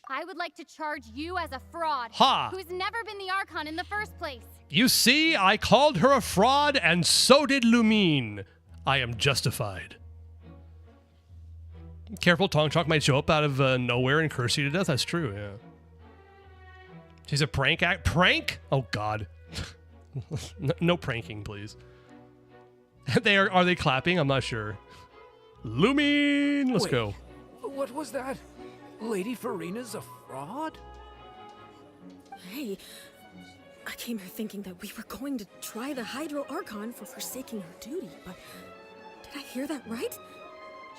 I would like to charge you as a fraud who's never been the Archon in the first place. You see, I called her a fraud, and so did Lumine. I am justified. Careful, Tongchok might show up out of nowhere and curse you to death. That's true, yeah. She's a prank act. Prank? Oh, God. No pranking, please. Are they clapping? I'm not sure. Lumine! Let's go. What was that? Lady Farina's a fraud? Hey, I came here thinking that we were going to try the Hydro Archon for forsaking her duty, but did I hear that right?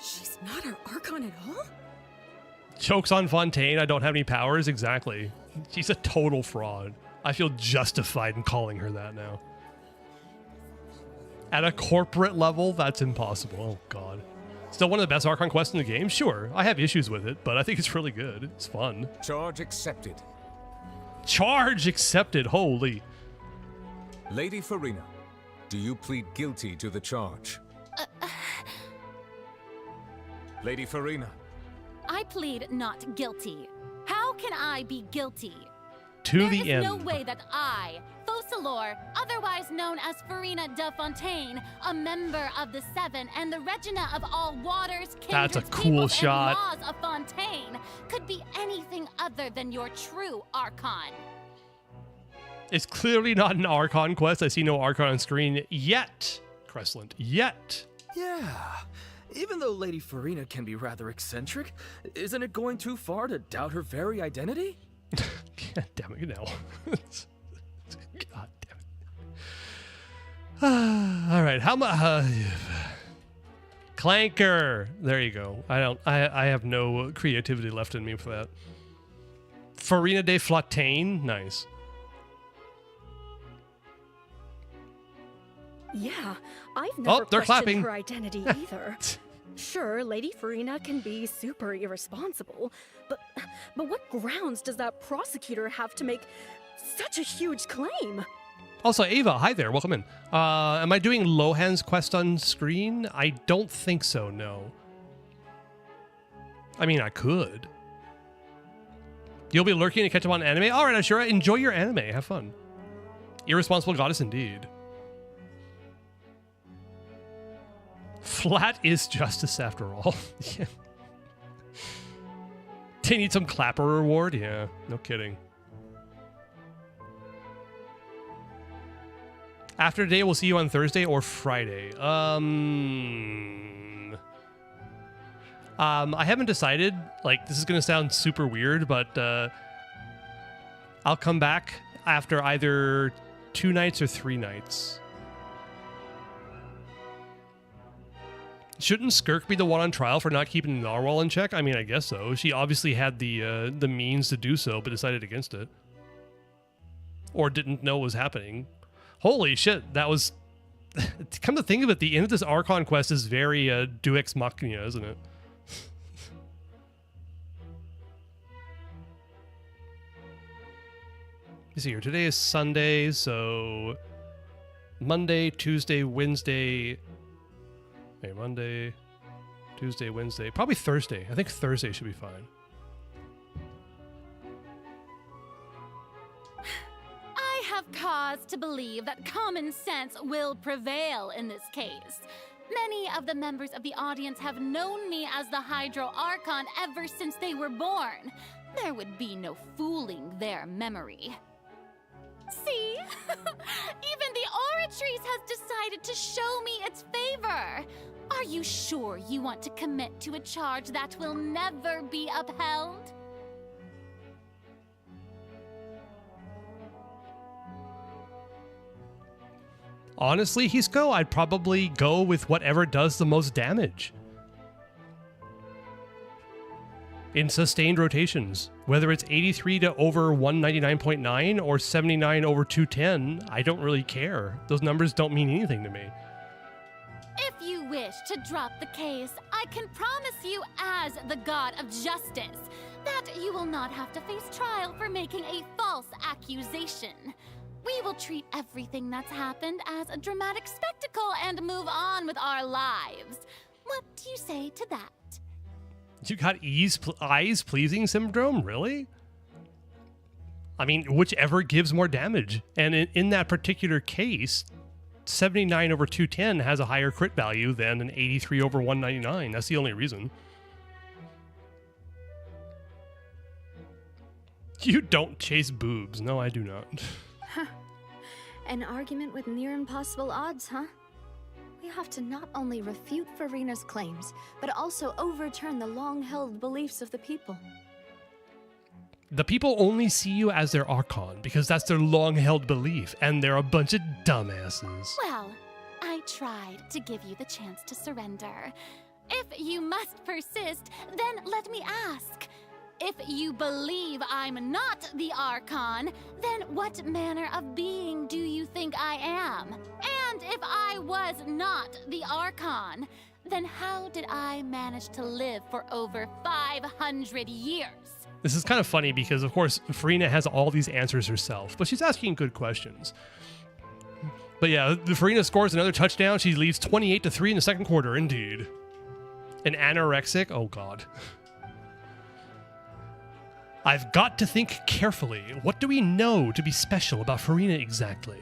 She's not our Archon at all? Jokes on Fontaine, I don't have any powers. Exactly. She's a total fraud. I feel justified in calling her that now. At a corporate level, that's impossible. Oh, God. Still one of the best Archon quests in the game? Sure. I have issues with it, but I think it's really good. It's fun. Charge accepted. Charge accepted. Holy. Lady Farina, do you plead guilty to the charge? Lady Farina. I plead not guilty. How can I be guilty? To the There is end. no way that I, Focalor, otherwise known as Farina de Fontaine, a member of the Seven and the Regina of all waters, That's a kindreds, cool peoples, shot. and laws of Fontaine, could be anything other than your true Archon. It's clearly not an Archon quest. I see no Archon on screen yet, Cressland. Yet. Yeah. Even though Lady Farina can be rather eccentric, isn't it going too far to doubt her very identity? God damn it, no. God damn it. All right, how much? Clanker. There you go. I have no creativity left in me for that. Farina de Fontaine. Nice. Yeah, I've never they're questioned clapping. her identity either. Sure, Lady Farina can be super irresponsible, but what grounds does that prosecutor have to make such a huge claim? Also, Ava, hi there. Welcome in. Am I doing Lohan's quest on screen? I don't think so, no. I mean, I could. You'll be lurking to catch up on anime? All right, Ashura, enjoy your anime. Have fun. Irresponsible goddess indeed. Flat is justice after all. Yeah. They need some clapper reward? Yeah, no kidding. After today, we'll see you on Thursday or Friday. I haven't decided. Like, this is going to sound super weird, but I'll come back after either 2 nights or 3 nights. Shouldn't Skirk be the one on trial for not keeping Narwhal in check? I mean, I guess so. She obviously had the means to do so, but decided against it. Or didn't know what was happening. Holy shit, that was... Come to think of it, the end of this Archon quest is very Deus Ex Machina, isn't it? You see here, today is Sunday, so... Monday, Tuesday, Wednesday... Okay, Monday, Tuesday, Wednesday, probably Thursday. I think Thursday should be fine. I have cause to believe that common sense will prevail in this case. Many of the members of the audience have known me as the Hydro Archon ever since they were born. There would be no fooling their memory. See? Even the Oratrice has decided to show me its favor. Are you sure you want to commit to a charge that will never be upheld? Honestly, Hisco, I'd probably go with whatever does the most damage. In sustained rotations, whether it's 83 to over 199.9 or 79 over 210, I don't really care. Those numbers don't mean anything to me. If you wish to drop the case, I can promise you as the god of justice that you will not have to face trial for making a false accusation. We will treat everything that's happened as a dramatic spectacle and move on with our lives. What do you say to that? You got eyes pleasing syndrome? Really? I mean, whichever gives more damage. And in that particular case, 79 over 210 has a higher crit value than an 83 over 199. That's the only reason. You don't chase boobs. No, I do not. An argument with near impossible odds, huh? We have to not only refute Farina's claims, but also overturn the long-held beliefs of the people. The people only see you as their Archon because that's their long-held belief, and they're a bunch of dumbasses. Well, I tried to give you the chance to surrender. If you must persist, then let me ask. If you believe I'm not the Archon, then what manner of being do you think I am? And if I was not the Archon, then how did I manage to live for over 500 years? This is kind of funny because, of course, Farina has all these answers herself, but she's asking good questions. But yeah, Farina scores another touchdown. She leads 28-3 in the second quarter, indeed. An anorexic? Oh, God. I've got to think carefully. What do we know to be special about Farina exactly?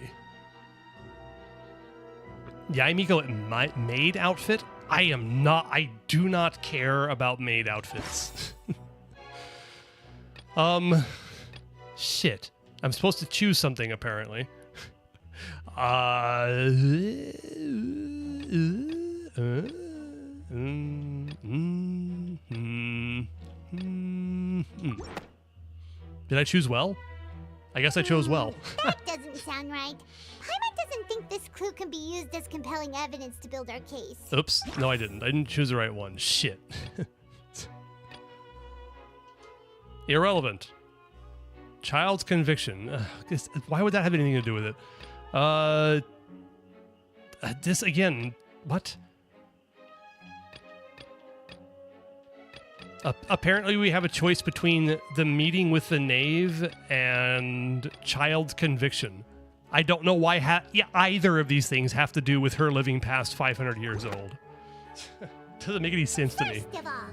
Yaimiko maid outfit? I do not care about maid outfits. Shit. I'm supposed to choose something, apparently. Did I choose well? I guess I chose well. That doesn't sound right. Paimon doesn't think this clue can be used as compelling evidence to build our case. Oops. No, I didn't. I didn't choose the right one. Shit. Irrelevant. Child's conviction. Why would that have anything to do with it? This again. What? Apparently we have a choice between the meeting with the knave and child's conviction. I don't know why either of these things have to do with her living past 500 years old. Doesn't make any sense to me. First of all,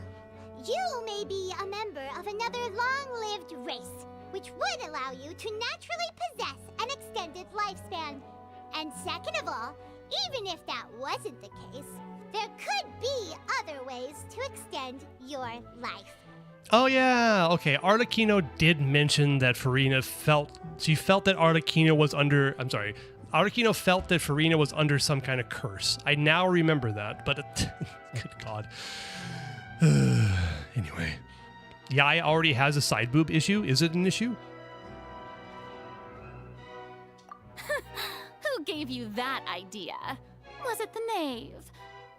you may be a member of another long-lived race, which would allow you to naturally possess an extended lifespan. And second of all, even if that wasn't the case, there could be other ways to extend your life. Oh yeah, okay. Arlecchino did mention that Farina felt that Arlecchino was under. I'm sorry. Arlecchino felt that Farina was under some kind of curse. I now remember that, but good God. Anyway, Yai already has a side boob issue. Is it an issue? Who gave you that idea? Was it the knave?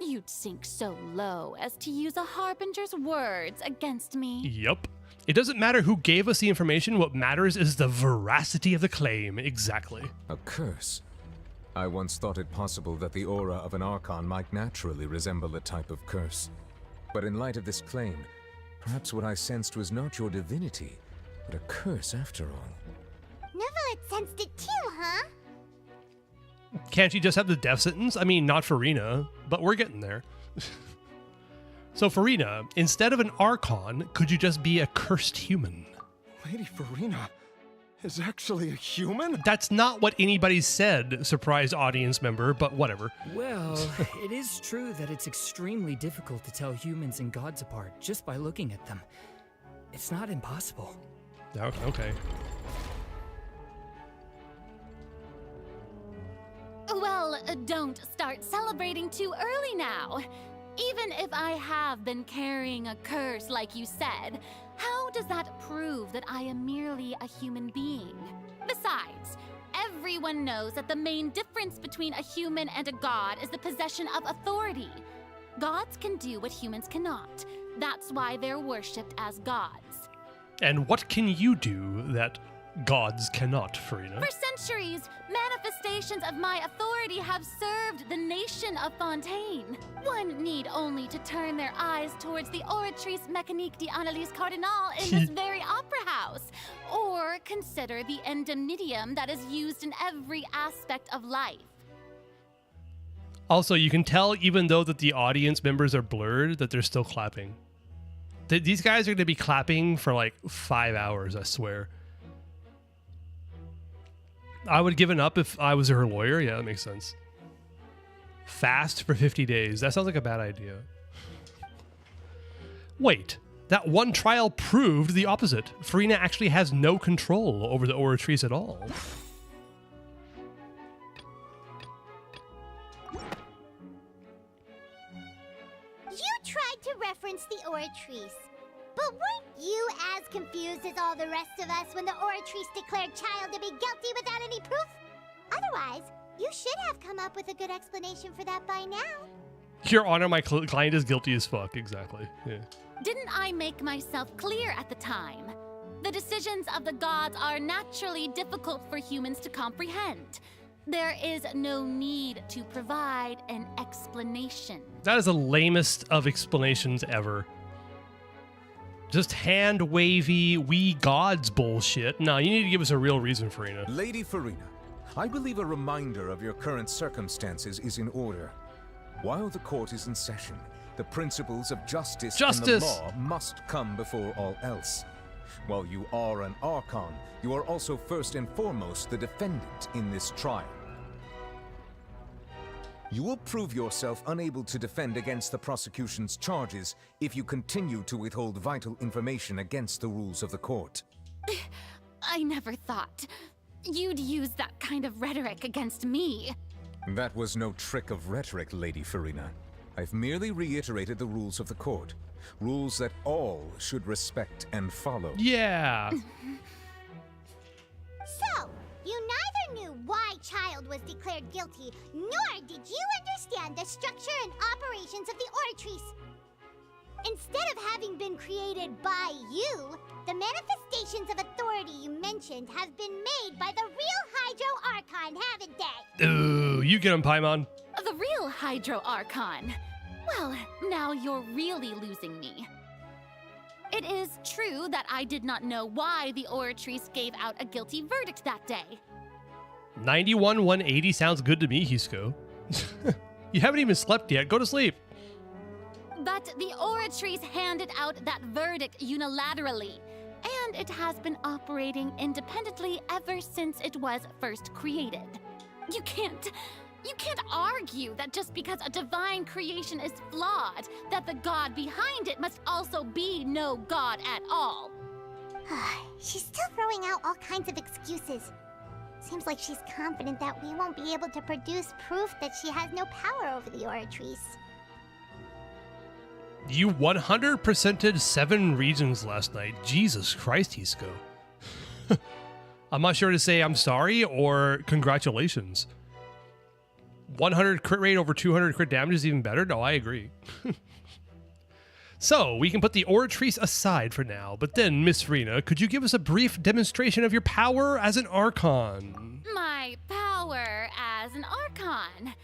You'd sink so low as to use a harbinger's words against me. Yup. It doesn't matter who gave us the information. What matters is the veracity of the claim. Exactly. A curse? I once thought it possible that the aura of an Archon might naturally resemble a type of curse. But in light of this claim, perhaps what I sensed was not your divinity, but a curse after all. Neverlet sensed it too, huh? Can't she just have the death sentence? I mean, not Farina, but we're getting there. So Farina, instead of an Archon, could you just be a cursed human? Lady Farina is actually a human? That's not what anybody said, surprised audience member, but whatever. Well, it is true that it's extremely difficult to tell humans and gods apart just by looking at them. It's not impossible. Okay. Well, don't start celebrating too early now. Even if I have been carrying a curse like you said, how does that prove that I am merely a human being? Besides, everyone knows that the main difference between a human and a god is the possession of authority. Gods can do what humans cannot. That's why they're worshipped as gods. And what can you do that gods cannot, Farina? For centuries, manifestations of my authority have served the nation of Fontaine. One need only to turn their eyes towards the Oratrice Mécanique d'Analyse Cardinal in this very opera house, or consider the indemnitium that is used in every aspect of life. Also, you can tell, even though that the audience members are blurred, that they're still clapping. These guys are going to be clapping for like 5 hours, I swear. I would have given up if I was her lawyer. Yeah, that makes sense. Fast for 50 days. That sounds like a bad idea. Wait, that one trial proved the opposite. Farina actually has no control over the Oratrice at all. You tried to reference the Oratrice. But weren't you as confused as all the rest of us when the Oratrice declared Child to be guilty without any proof? Otherwise, you should have come up with a good explanation for that by now. Your Honor, my client is guilty as fuck. Exactly. Yeah. Didn't I make myself clear at the time? The decisions of the gods are naturally difficult for humans to comprehend. There is no need to provide an explanation. That is the lamest of explanations ever. Just hand-wavy, we gods bullshit. No, you need to give us a real reason, Farina. Lady Farina, I believe a reminder of your current circumstances is in order. While the court is in session, The principles of justice and Justice! the law must come before all else. While you are an Archon, you are also first and foremost the defendant in this trial. You will prove yourself unable to defend against the prosecution's charges if you continue to withhold vital information against the rules of the court. I never thought you'd use that kind of rhetoric against me. That was no trick of rhetoric, Lady Farina. I've merely reiterated the rules of the court. Rules that all should respect and follow. Yeah. So, you neither knew why Child was declared guilty, nor did you understand the structure and operations of the Oratrice. Instead of having been created by you, the manifestations of authority you mentioned have been made by the real Hydro Archon, haven't they? Ooh, you get him, Paimon. The real Hydro Archon. Well, now you're really losing me. It is true that I did not know why the Oratrice gave out a guilty verdict that day. 91-180 sounds good to me, Hisco. You haven't even slept yet. Go to sleep. But the Oratrice handed out that verdict unilaterally, and it has been operating independently ever since it was first created. You can't argue that just because a divine creation is flawed, that the god behind it must also be no god at all. She's still throwing out all kinds of excuses. Seems like she's confident that we won't be able to produce proof that she has no power over the Oratrice. You 100%ed 7 regions last night. Jesus Christ, Hisco. I'm not sure to say I'm sorry or congratulations. 100 crit rate over 200 crit damage is even better? No, I agree. So, we can put the Oratrice aside for now, but then, Miss Farina, could you give us a brief demonstration of your power as an Archon? My power as an Archon.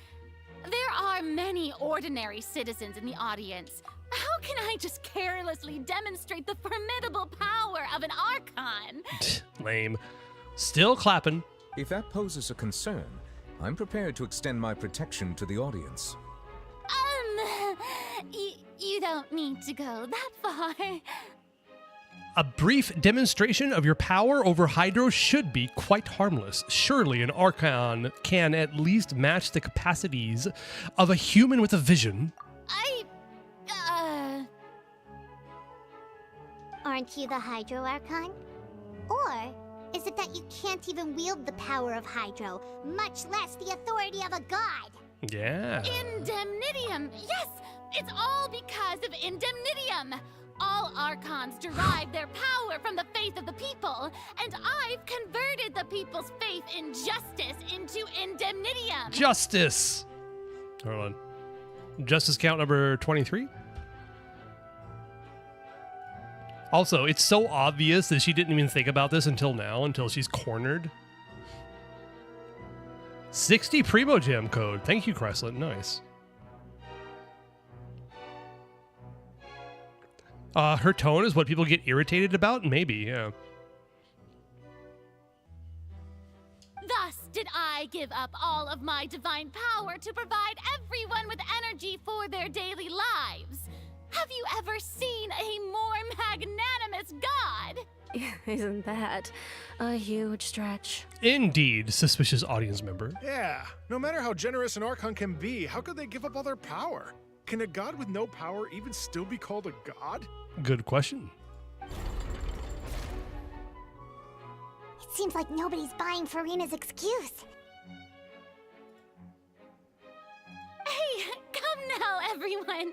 There are many ordinary citizens in the audience. How can I just carelessly demonstrate the formidable power of an Archon? Lame. Still clapping. If that poses a concern, I'm prepared to extend my protection to the audience. You don't need to go that far. A brief demonstration of your power over Hydro should be quite harmless. Surely an Archon can at least match the capacities of a human with a vision. Aren't you the Hydro Archon? Or is it that you can't even wield the power of Hydro, much less the authority of a god? Yeah. Indemnitium! Yes! It's all because of Indemnitium! All Archons derive their power from the faith of the people, and I've converted the people's faith in justice into Indemnitium! Justice! Hold on. Justice count number 23? Also, it's so obvious that she didn't even think about this until now, until she's cornered. 60 Primo Gem code. Thank you, Crescent. Nice. Her tone is what people get irritated about? Maybe, yeah. Thus did I give up all of my divine power to provide everyone with energy for their daily lives. Have you ever seen a more magnanimous god? Isn't that a huge stretch? Indeed, suspicious audience member. Yeah, no matter how generous an Archon can be, how could they give up all their power? Can a god with no power even still be called a god? Good question. It seems like nobody's buying Farina's excuse. Hey, come now, everyone.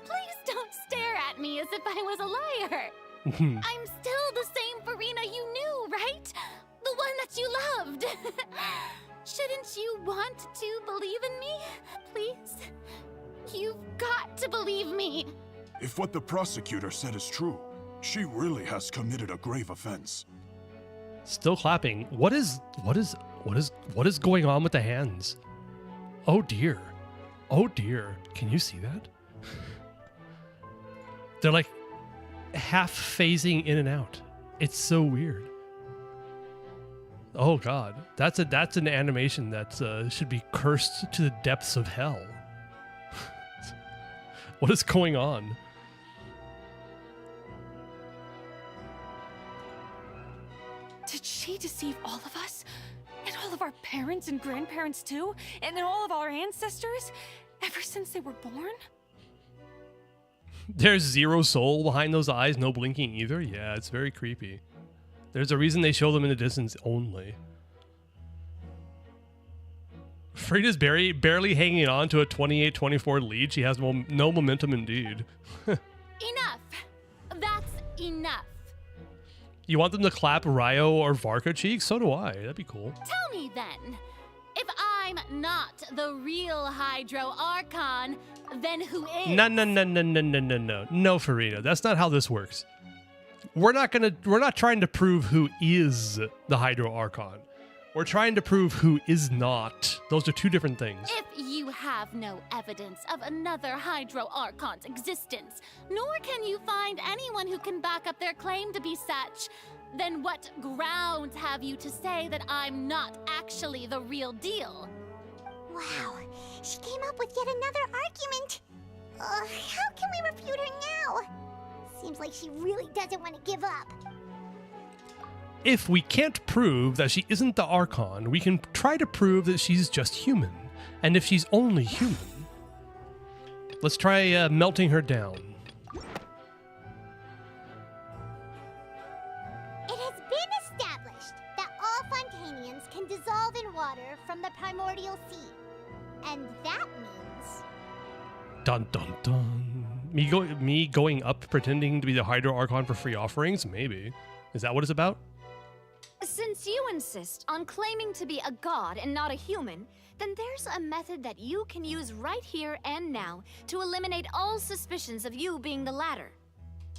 Please don't stare at me as if I was a liar. I'm still the same Farina you knew, right? The one that you loved. Shouldn't you want to believe in me? Please? You've got to believe me. If what the prosecutor said is true, she really has committed a grave offense. Still clapping. What is going on with the hands? Oh dear. Oh dear. Can you see that? They're like half phasing in and out. It's so weird. Oh god. That's an animation that should be cursed to the depths of hell. What is going on? Did she deceive all of us? And all of our parents and grandparents too? And all of our ancestors? Ever since they were born? There's zero soul behind those eyes, no blinking either. Yeah, it's very creepy. There's a reason they show them in the distance only. Frida's barely hanging on to a 28-24 lead. She has no momentum indeed. Enough! That's enough. You want them to clap Ryo or Varka cheeks? So do I. That'd be cool. Tell me then, if I'm not the real Hydro Archon, then who is? No, Farina. That's not how this works. We're not trying to prove who is the Hydro Archon. We're trying to prove who is not. Those are two different things. If you have no evidence of another Hydro Archon's existence, nor can you find anyone who can back up their claim to be such, then what grounds have you to say that I'm not actually the real deal? Wow, she came up with yet another argument. How can we refute her now? Seems like she really doesn't want to give up. If we can't prove that she isn't the Archon, we can try to prove that she's just human. And if she's only human, let's try melting her down. It has been established that all Fontanians can dissolve in water from the primordial sea. And that means... Dun dun dun. Me going up pretending to be the Hydro Archon for free offerings? Maybe. Is that what it's about? Since you insist on claiming to be a god and not a human, then there's a method that you can use right here and now to eliminate all suspicions of you being the latter.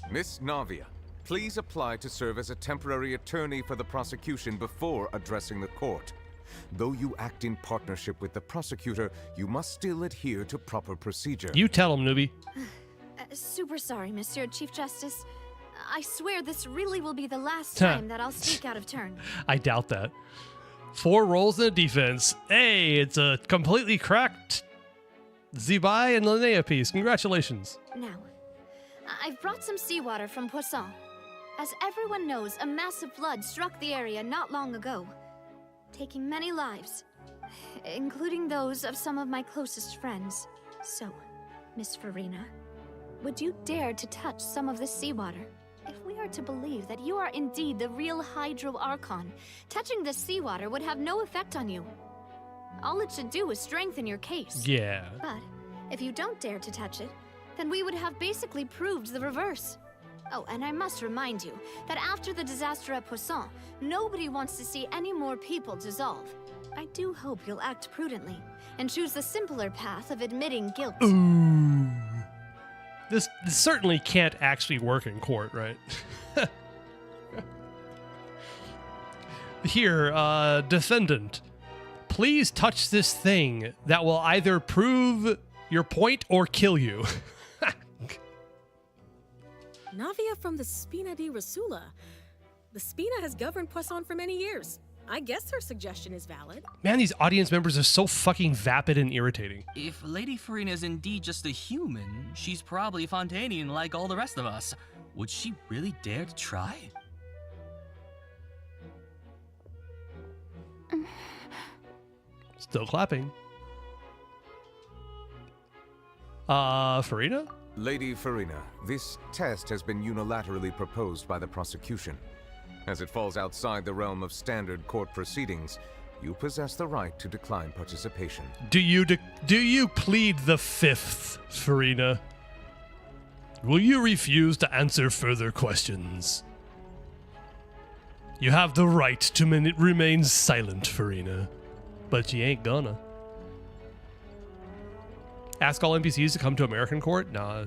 Miss Navia, please apply to serve as a temporary attorney for the prosecution before addressing the court. Though you act in partnership with the prosecutor, you must still adhere to proper procedure. You tell him, newbie. Super sorry, Monsieur Chief Justice. I swear this really will be the last time that I'll speak out of turn. I doubt that. 4 rolls in the defense. Hey, it's a completely cracked Zibai and Linnea piece. Congratulations. Now, I've brought some seawater from Poisson. As everyone knows, a massive flood struck the area not long ago, taking many lives, including those of some of my closest friends. So, Miss Farina, would you dare to touch some of this seawater? If we are to believe that you are indeed the real Hydro Archon, touching this seawater would have no effect on you. All it should do is strengthen your case. Yeah. But if you don't dare to touch it, then we would have basically proved the reverse. Oh, and I must remind you that after the disaster at Poisson, nobody wants to see any more people dissolve. I do hope you'll act prudently and choose the simpler path of admitting guilt. Ooh. This certainly can't actually work in court, right? Here, defendant, please touch this thing that will either prove your point or kill you. Navia from the Spina di Rasula. The Spina has governed Poisson for many years. I guess her suggestion is valid. Man, these audience members are so fucking vapid and irritating. If Lady Farina is indeed just a human, she's probably Fontanian like all the rest of us. Would she really dare to try? Still clapping. Farina? Lady Farina, this test has been unilaterally proposed by the prosecution. As it falls outside the realm of standard court proceedings, you possess the right to decline participation. Do you plead the 5th, Farina? Will you refuse to answer further questions? You have the right to remain silent, Farina, but you ain't gonna. Ask all NPCs to come to American court? Nah,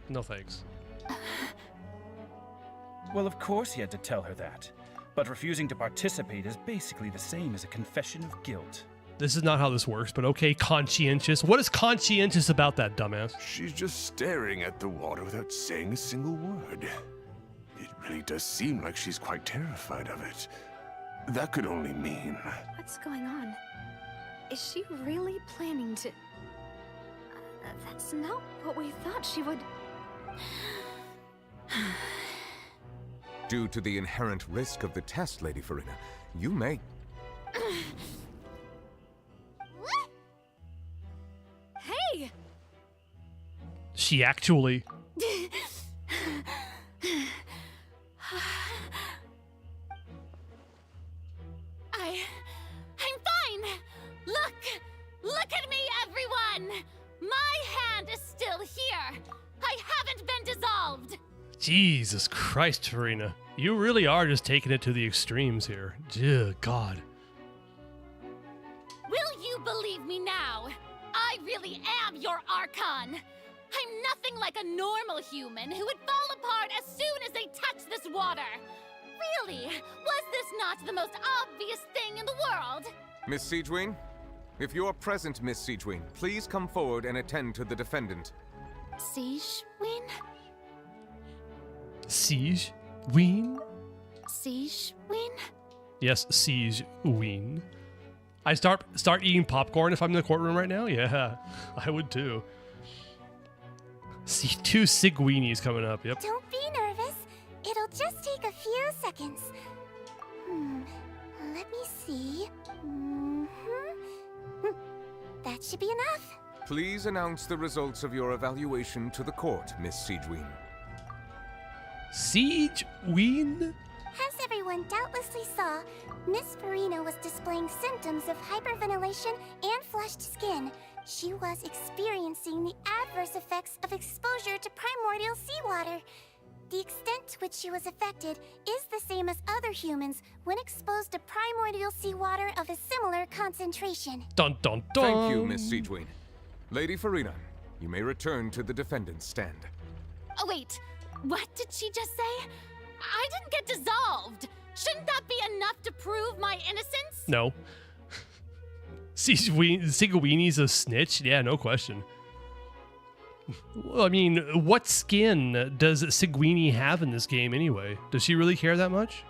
no thanks. Well, of course he had to tell her that. But refusing to participate is basically the same as a confession of guilt. This is not how this works, but okay, conscientious. What is conscientious about that, dumbass? She's just staring at the water without saying a single word. It really does seem like she's quite terrified of it. That could only mean... What's going on? Is she really planning to... That's not what we thought she would... Due to the inherent risk of the test, Lady Farina, you may... Hey! She actually... I'm fine! Look at me, everyone! My hand is still here! I haven't been dissolved! Jesus Christ, Farina. You really are just taking it to the extremes here. Dear God. Will you believe me now? I really am your Archon! I'm nothing like a normal human who would fall apart as soon as they touch this water! Really? Was this not the most obvious thing in the world? Miss Siegeween? If you're present, Miss Siegeween, please come forward and attend to the defendant. Siegeween? Siegeween? Siegeween? Yes, Siegeween. I start eating popcorn if I'm in the courtroom right now? Yeah, I would too. See, 2 Sigweenies coming up, yep. Don't be nervous. It'll just take a few seconds. Let me see. That should be enough. Please announce the results of your evaluation to the court, Miss Siegeween. Siegeween? As everyone doubtlessly saw, Miss Farina was displaying symptoms of hyperventilation and flushed skin. She was experiencing the adverse effects of exposure to primordial seawater. The extent to which she was affected is the same as other humans when exposed to primordial seawater of a similar concentration. Dun dun dun! Thank you, Miss Siegeween. Lady Farina, you may return to the defendant's stand. Oh wait, what did she just say? I didn't get dissolved! Shouldn't that be enough to prove my innocence? No. Sigeweenie's a snitch? Yeah, no question. Well, I mean, what skin does Sigweenie have in this game anyway? Does she really care that much?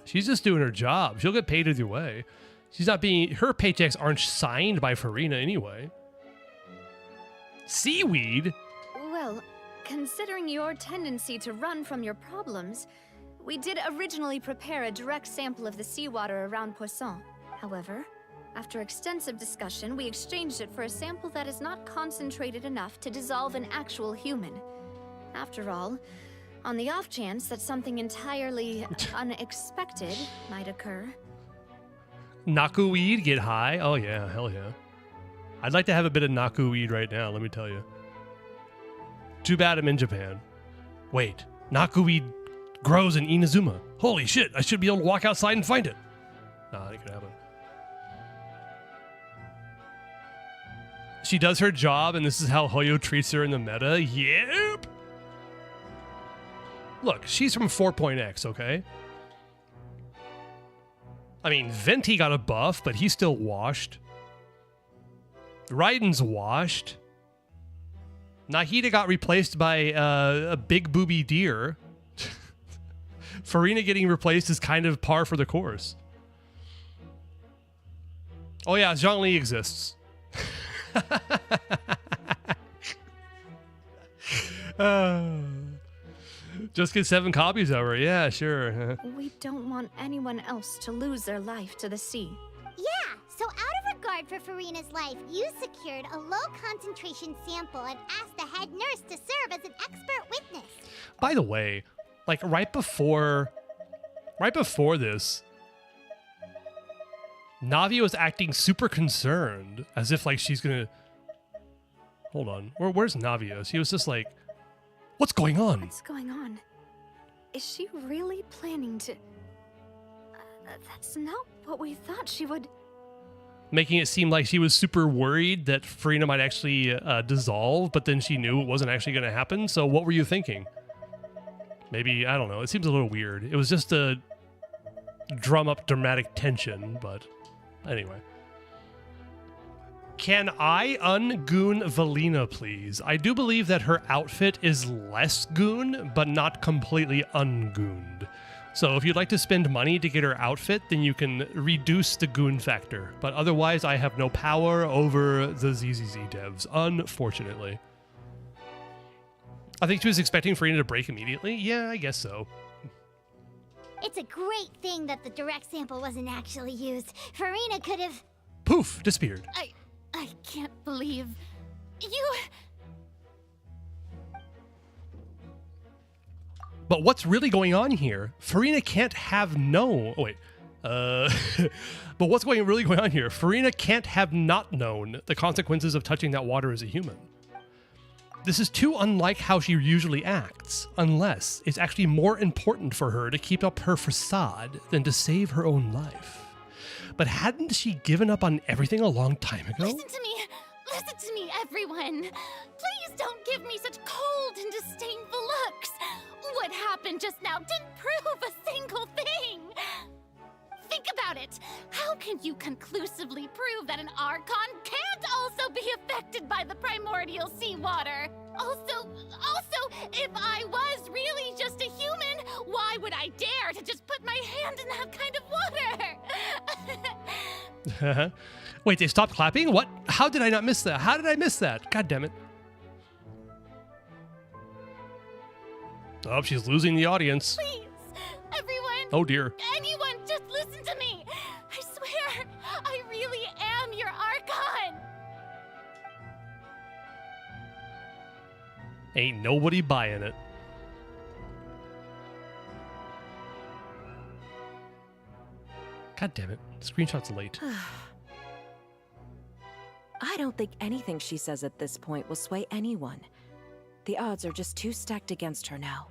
She's just doing her job. She'll get paid either way. She's not being... Her paychecks aren't signed by Farina anyway. Seaweed? Well, considering your tendency to run from your problems, we did originally prepare a direct sample of the seawater around Poisson. However, after extensive discussion, we exchanged it for a sample that is not concentrated enough to dissolve an actual human. After all, on the off chance that something entirely unexpected might occur. Naku weed, get high? Oh yeah, hell yeah. I'd like to have a bit of Naku weed right now, let me tell you. Too bad I'm in Japan. Wait, Naku weed grows in Inazuma. Holy shit, I should be able to walk outside and find it. Nah, that ain't gonna happen. She does her job, and this is how Hoyo treats her in the meta. Yep. Look, she's from 4.x, okay? I mean, Venti got a buff, but he's still washed. Raiden's washed. Nahida got replaced by a big booby deer. Farina getting replaced is kind of par for the course. Oh yeah, Zhongli exists. Just get 7 copies of her. Yeah, sure. We don't want anyone else to lose their life to the sea. Yeah, so out of regard for Farina's life, you secured a low-concentration sample and asked the head nurse to serve as an expert witness. By the way, like right before this, Navi was acting super concerned, as if like she's gonna... Hold on, where's Navia? She was just like, what's going on? What's going on? Is she really planning to... that's not what we thought she would... Making it seem like she was super worried that Farina might actually dissolve, but then she knew it wasn't actually going to happen. So what were you thinking? Maybe, I don't know. It seems a little weird. It was just to drum up dramatic tension, but anyway. Can I ungoon Valina, please? I do believe that her outfit is less goon, but not completely ungooned. So if you'd like to spend money to get her outfit, then you can reduce the goon factor. But otherwise, I have no power over the ZZZ devs, unfortunately. I think she was expecting Farina to break immediately. Yeah, I guess so. It's a great thing that the direct sample wasn't actually used. Farina could have... Poof! Disappeared. I can't believe... you... But what's really going on here? Farina can't have known... Oh, wait. But what's really going on here? Farina can't have not known the consequences of touching that water as a human. This is too unlike how she usually acts, unless it's actually more important for her to keep up her facade than to save her own life. But hadn't she given up on everything a long time ago? Listen to me, everyone. Please don't give me such cold and disdainful looks. What happened just now didn't prove a single thing. Think about it. How can you conclusively prove that an Archon can't also be affected by the primordial seawater? Also, if I was really just a human, why would I dare to just put my hand in that kind of water? Wait, they stopped clapping? What? How did I not miss that? How did I miss that? God damn it. Oh, she's losing the audience. Please, everyone. Oh dear. Anyone, just listen to me. I swear, I really am your Archon. Ain't nobody buying it. God damn it. Screenshot's late. I don't think anything she says at this point will sway anyone. The odds are just too stacked against her now.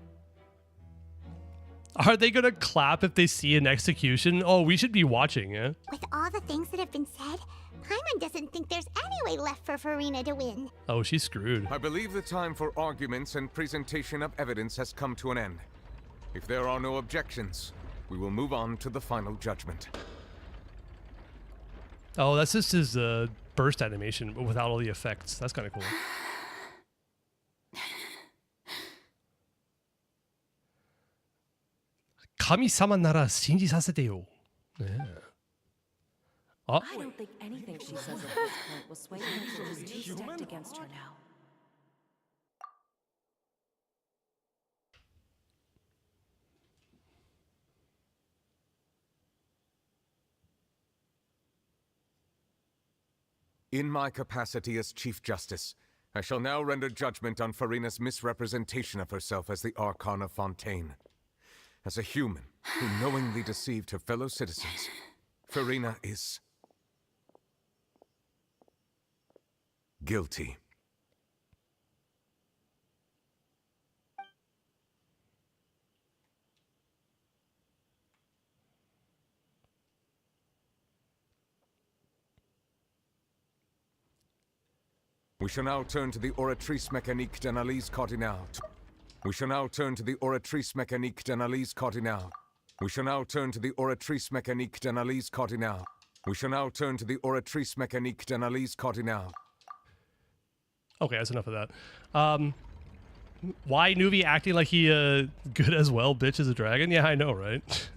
Are they gonna clap if they see an execution? Oh, we should be watching, yeah? With all the things that have been said, Paimon doesn't think there's any way left for Farina to win. Oh, she's screwed. I believe the time for arguments and presentation of evidence has come to an end. If there are no objections, we will move on to the final judgment. Oh, that's just his burst animation, but without all the effects. That's kind of cool. Kami-sama nara shinji sasete yo. Yeah. Oh. I don't think anything she says at this point will sway anyone. She's too stacked against her now. In my capacity as Chief Justice, I shall now render judgment on Farina's misrepresentation of herself as the Archon of Fontaine. As a human who knowingly deceived her fellow citizens, Farina is guilty. We shall now turn to the oratrice mécanique d'analyse cardinale. We shall now turn to the oratrice mécanique d'analyse cardinale. We shall now turn to the oratrice mécanique d'analyse cardinale. We shall now turn to the oratrice mécanique d'analyse cardinale. Okay, that's enough of that. Why Nuvi acting like he good as well, bitch, as a dragon? Yeah, I know, right?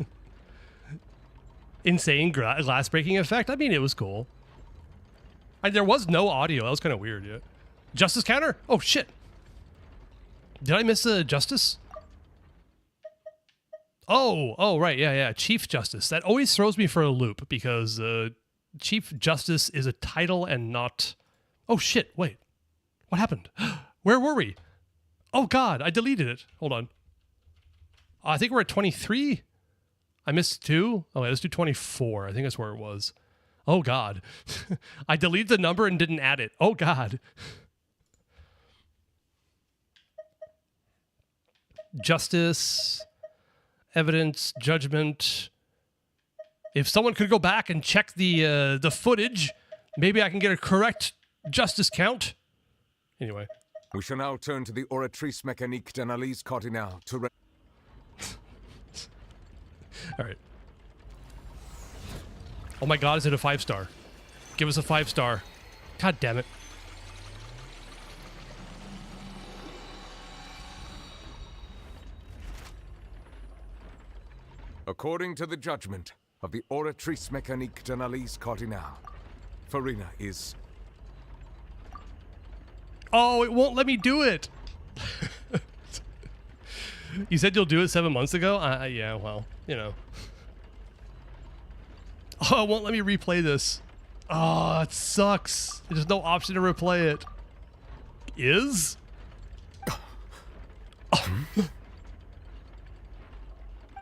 Insane glass breaking effect. I mean, it was cool. There was no audio. That was kind of weird, yeah. Justice counter? Oh, shit. Did I miss Justice? Oh, right, yeah. Chief Justice. That always throws me for a loop because Chief Justice is a title and not... Oh, shit, wait. What happened? Where were we? Oh, God, I deleted it. Hold on. I think we're at 23. I missed 2. Oh, wait, let's do 24. I think that's where it was. Oh, God. I deleted the number and didn't add it. Oh, God. Justice, evidence, judgment. If someone could go back and check the footage, maybe I can get a correct justice count. Anyway. We shall now turn to the oratrice mécanique d'analyse cardinale to... All right. Oh my God, is it a 5-star? Give us a 5-star. God damn it. According to the judgment of the Oratrice Mécanique d'Analyse Cardinale, Farina is... Oh, it won't let me do it! You said you'll do it 7 months ago? Yeah, well, you know. Oh, it won't let me replay this. Oh, it sucks. There's no option to replay it. Is?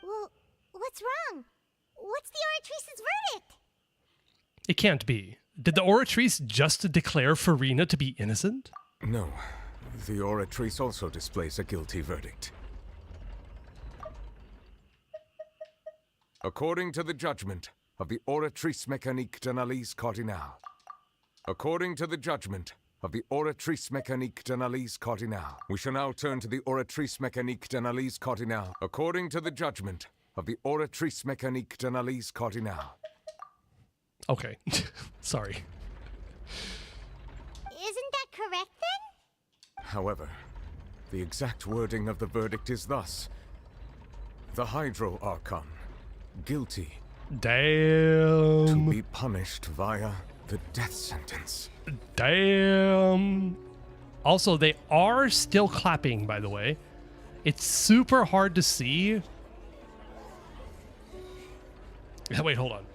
Well, what's wrong? What's the Oratrice's verdict? It can't be. Did the Oratrice just declare Farina to be innocent? No. The Oratrice also displays a guilty verdict. According to the judgment of the Oratrice Mécanique d'Analyse Cardinale. According to the judgment of the Oratrice Mécanique d'Analyse Cardinale. We shall now turn to the Oratrice Mécanique d'Analyse Cardinale. According to the judgment of the Oratrice Mécanique d'Analyse Cardinale. Okay. Sorry. Isn't that correct then? However, the exact wording of the verdict is thus. The Hydro Archon, guilty. Damn. To be punished via the death sentence. Damn. Also, they are still clapping, by the way. It's super hard to see. Wait, hold on.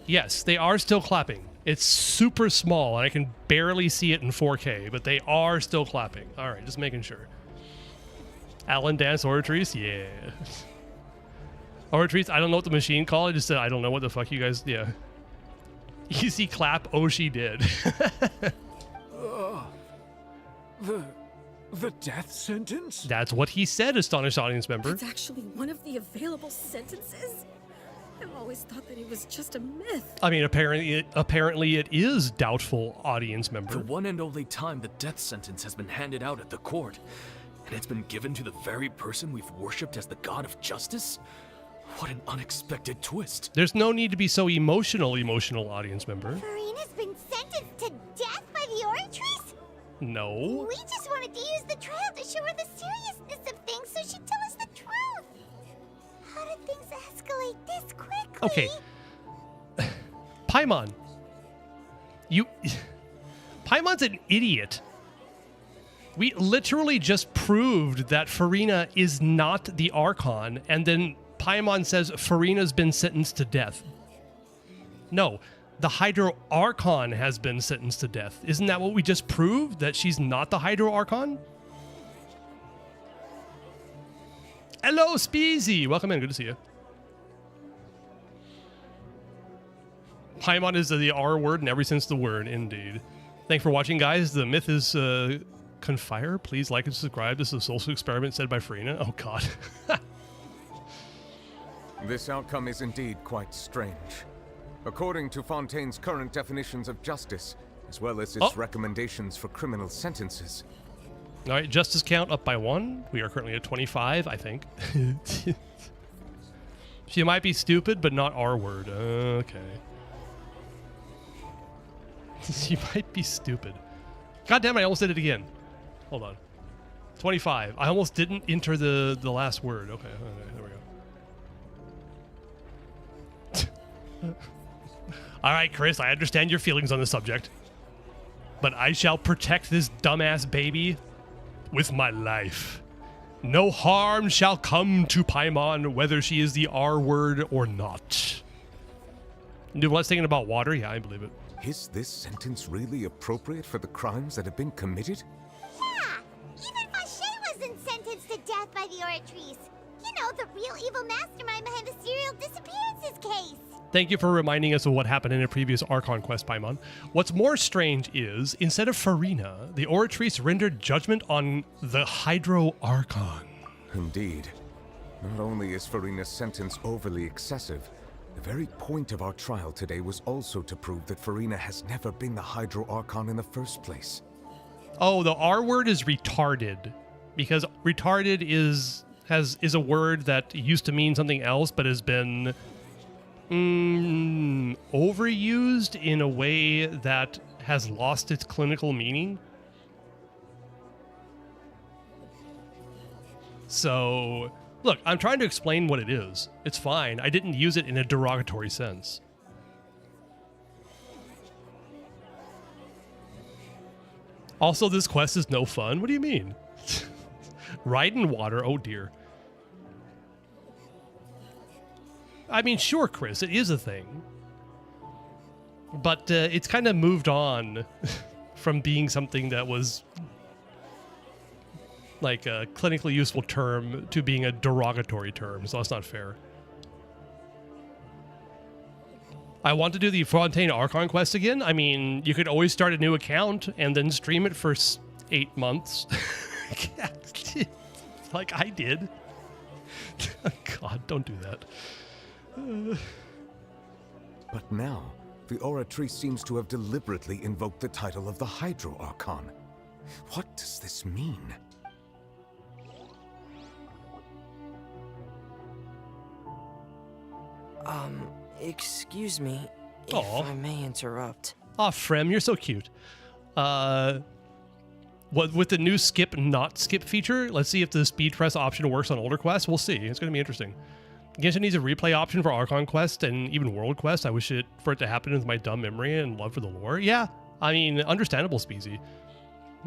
Yes, they are still clapping. It's super small, and I can barely see it in 4K, but they are still clapping. All right, just making sure. Alan Dance Oratrice? Yeah. Oratrice, I don't know what the machine called. I just said, I don't know what the fuck you guys... Yeah. Easy clap. Oh, she did. The death sentence? That's what he said, astonished audience member. It's actually one of the available sentences? I've always thought that it was just a myth. I mean, apparently it is doubtful, audience member. The one and only time the death sentence has been handed out at the court, and it's been given to the very person we've worshipped as the god of justice? What an unexpected twist. There's no need to be so emotional, audience member. Farina's been sentenced to death by the Oratrice? No. We just wanted to use the trial to show her the seriousness of things so she'd tell us the truth. How did things escalate this quickly? Okay. Paimon. Paimon's an idiot. We literally just proved that Farina is not the Archon, and then Paimon says Farina's been sentenced to death. No, the Hydro Archon has been sentenced to death. Isn't that what we just proved? That she's not the Hydro Archon? Hello, Speezy! Welcome in, good to see you. Paimon is the R word in every sense of the word, indeed. Thanks for watching, guys. The myth is Confire. Please like and subscribe. This is a social experiment said by Farina. Oh, God. This outcome is indeed quite strange. According to Fontaine's current definitions of justice, as well as its recommendations for criminal sentences. All right, justice count up by 1. We are currently at 25, I think. She might be stupid, but not R word. Okay. She might be stupid. God damn it, I almost did it again. Hold on. 25. I almost didn't enter the last word. Okay, there we go. All right, Chris, I understand your feelings on the subject. But I shall protect this dumbass baby with my life. No harm shall come to Paimon, whether she is the R word or not. Dude, what's thinking about water? Yeah, I believe it. Is this sentence really appropriate for the crimes that have been committed? Yeah, even Fache wasn't sentenced to death by the Oratrice. You know, the real evil mastermind behind the serial disappearances case. Thank you for reminding us of what happened in a previous Archon quest, Paimon. What's more strange is, instead of Farina, the Oratrice rendered judgment on the Hydro Archon. Indeed. Not only is Farina's sentence overly excessive, the very point of our trial today was also to prove that Farina has never been the Hydro Archon in the first place. Oh, the R word is retarded. Because retarded is a word that used to mean something else, but has been overused in a way that has lost its clinical meaning. So, look, I'm trying to explain what it is. It's fine. I didn't use it in a derogatory sense. Also, this quest is no fun. What do you mean? Ride in water. Oh, dear. I mean, sure, Chris, it is a thing. But it's kind of moved on from being something that was like a clinically useful term to being a derogatory term, so that's not fair. I want to do the Fontaine Archon quest again. I mean, you could always start a new account and then stream it for 8 months. Like I did. God, don't do that. But now, the Oratrice seems to have deliberately invoked the title of the Hydro Archon. What does this mean? Excuse me, if I may interrupt. Aw, Frem, you're so cute. What with the new skip not skip feature, let's see if the speed press option works on older quests. We'll see. It's going to be interesting. Genshin needs a replay option for Archon Quest and even World Quest. I wish for it to happen with my dumb memory and love for the lore. Yeah, I mean, understandable, Speezy.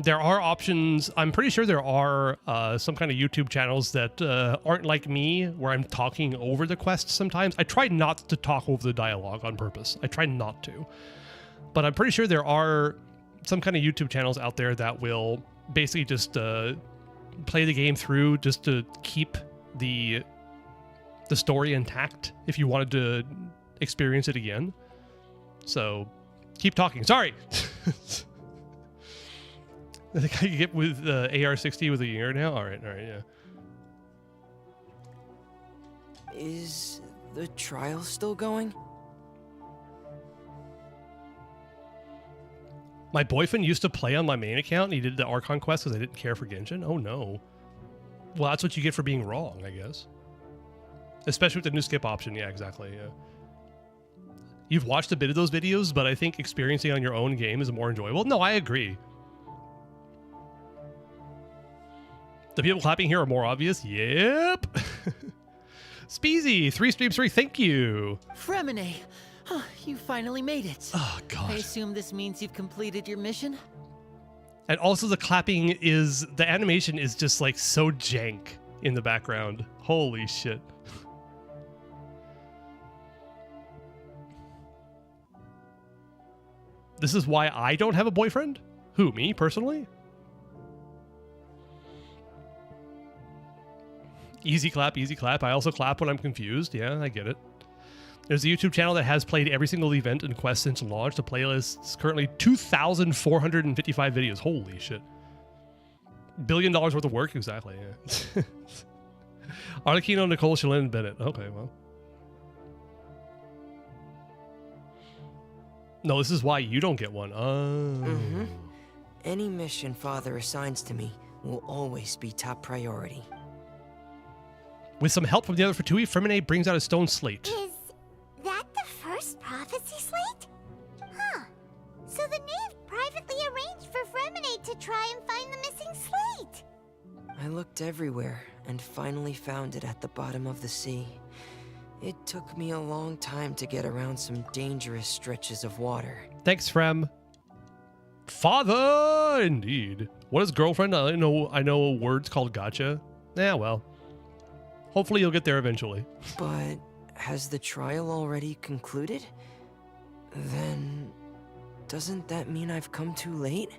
There are options. I'm pretty sure there are some kind of YouTube channels that aren't like me, where I'm talking over the quests sometimes. I try not to talk over the dialogue on purpose. I try not to. But I'm pretty sure there are some kind of YouTube channels out there that will basically just play the game through just to keep the story intact if you wanted to experience it again. So keep talking. Sorry. I think I can get with AR-60 with a year now. All right, yeah. Is the trial still going? My boyfriend used to play on my main account, and he did the Archon quest because I didn't care for Genshin. Oh no. Well, that's what you get for being wrong, I guess. Especially with the new skip option. Yeah, exactly. Yeah. You've watched a bit of those videos, but I think experiencing on your own game is more enjoyable. No, I agree. The people clapping here are more obvious. Yep. Speezy, 3 streams 3, thank you. Fremine, you finally made it. Oh, God. I assume this means you've completed your mission? And also the clapping is, the animation is just like so jank in the background. Holy shit. This is why I don't have a boyfriend? Who, me, personally? Easy clap, easy clap. I also clap when I'm confused. Yeah, I get it. There's a YouTube channel that has played every single event and quest since launch. The playlist is currently 2,455 videos. Holy shit. $1 billion worth of work? Exactly, yeah. Arlecchino, Nicole, Shalyn, Bennett. Okay, well. No, this is why you don't get one. Oh. Any mission Father assigns to me will always be top priority. With some help from the other Fatui, Fremine brings out a stone slate. Is that the first prophecy slate? Huh. So the knave privately arranged for Fremine to try and find the missing slate. I looked everywhere and finally found it at the bottom of the sea. It took me a long time to get around some dangerous stretches of water. Thanks, Frem. Father, indeed. What is girlfriend? I know words called gotcha. Yeah, well. Hopefully you'll get there eventually. But has the trial already concluded? Then doesn't that mean I've come too late?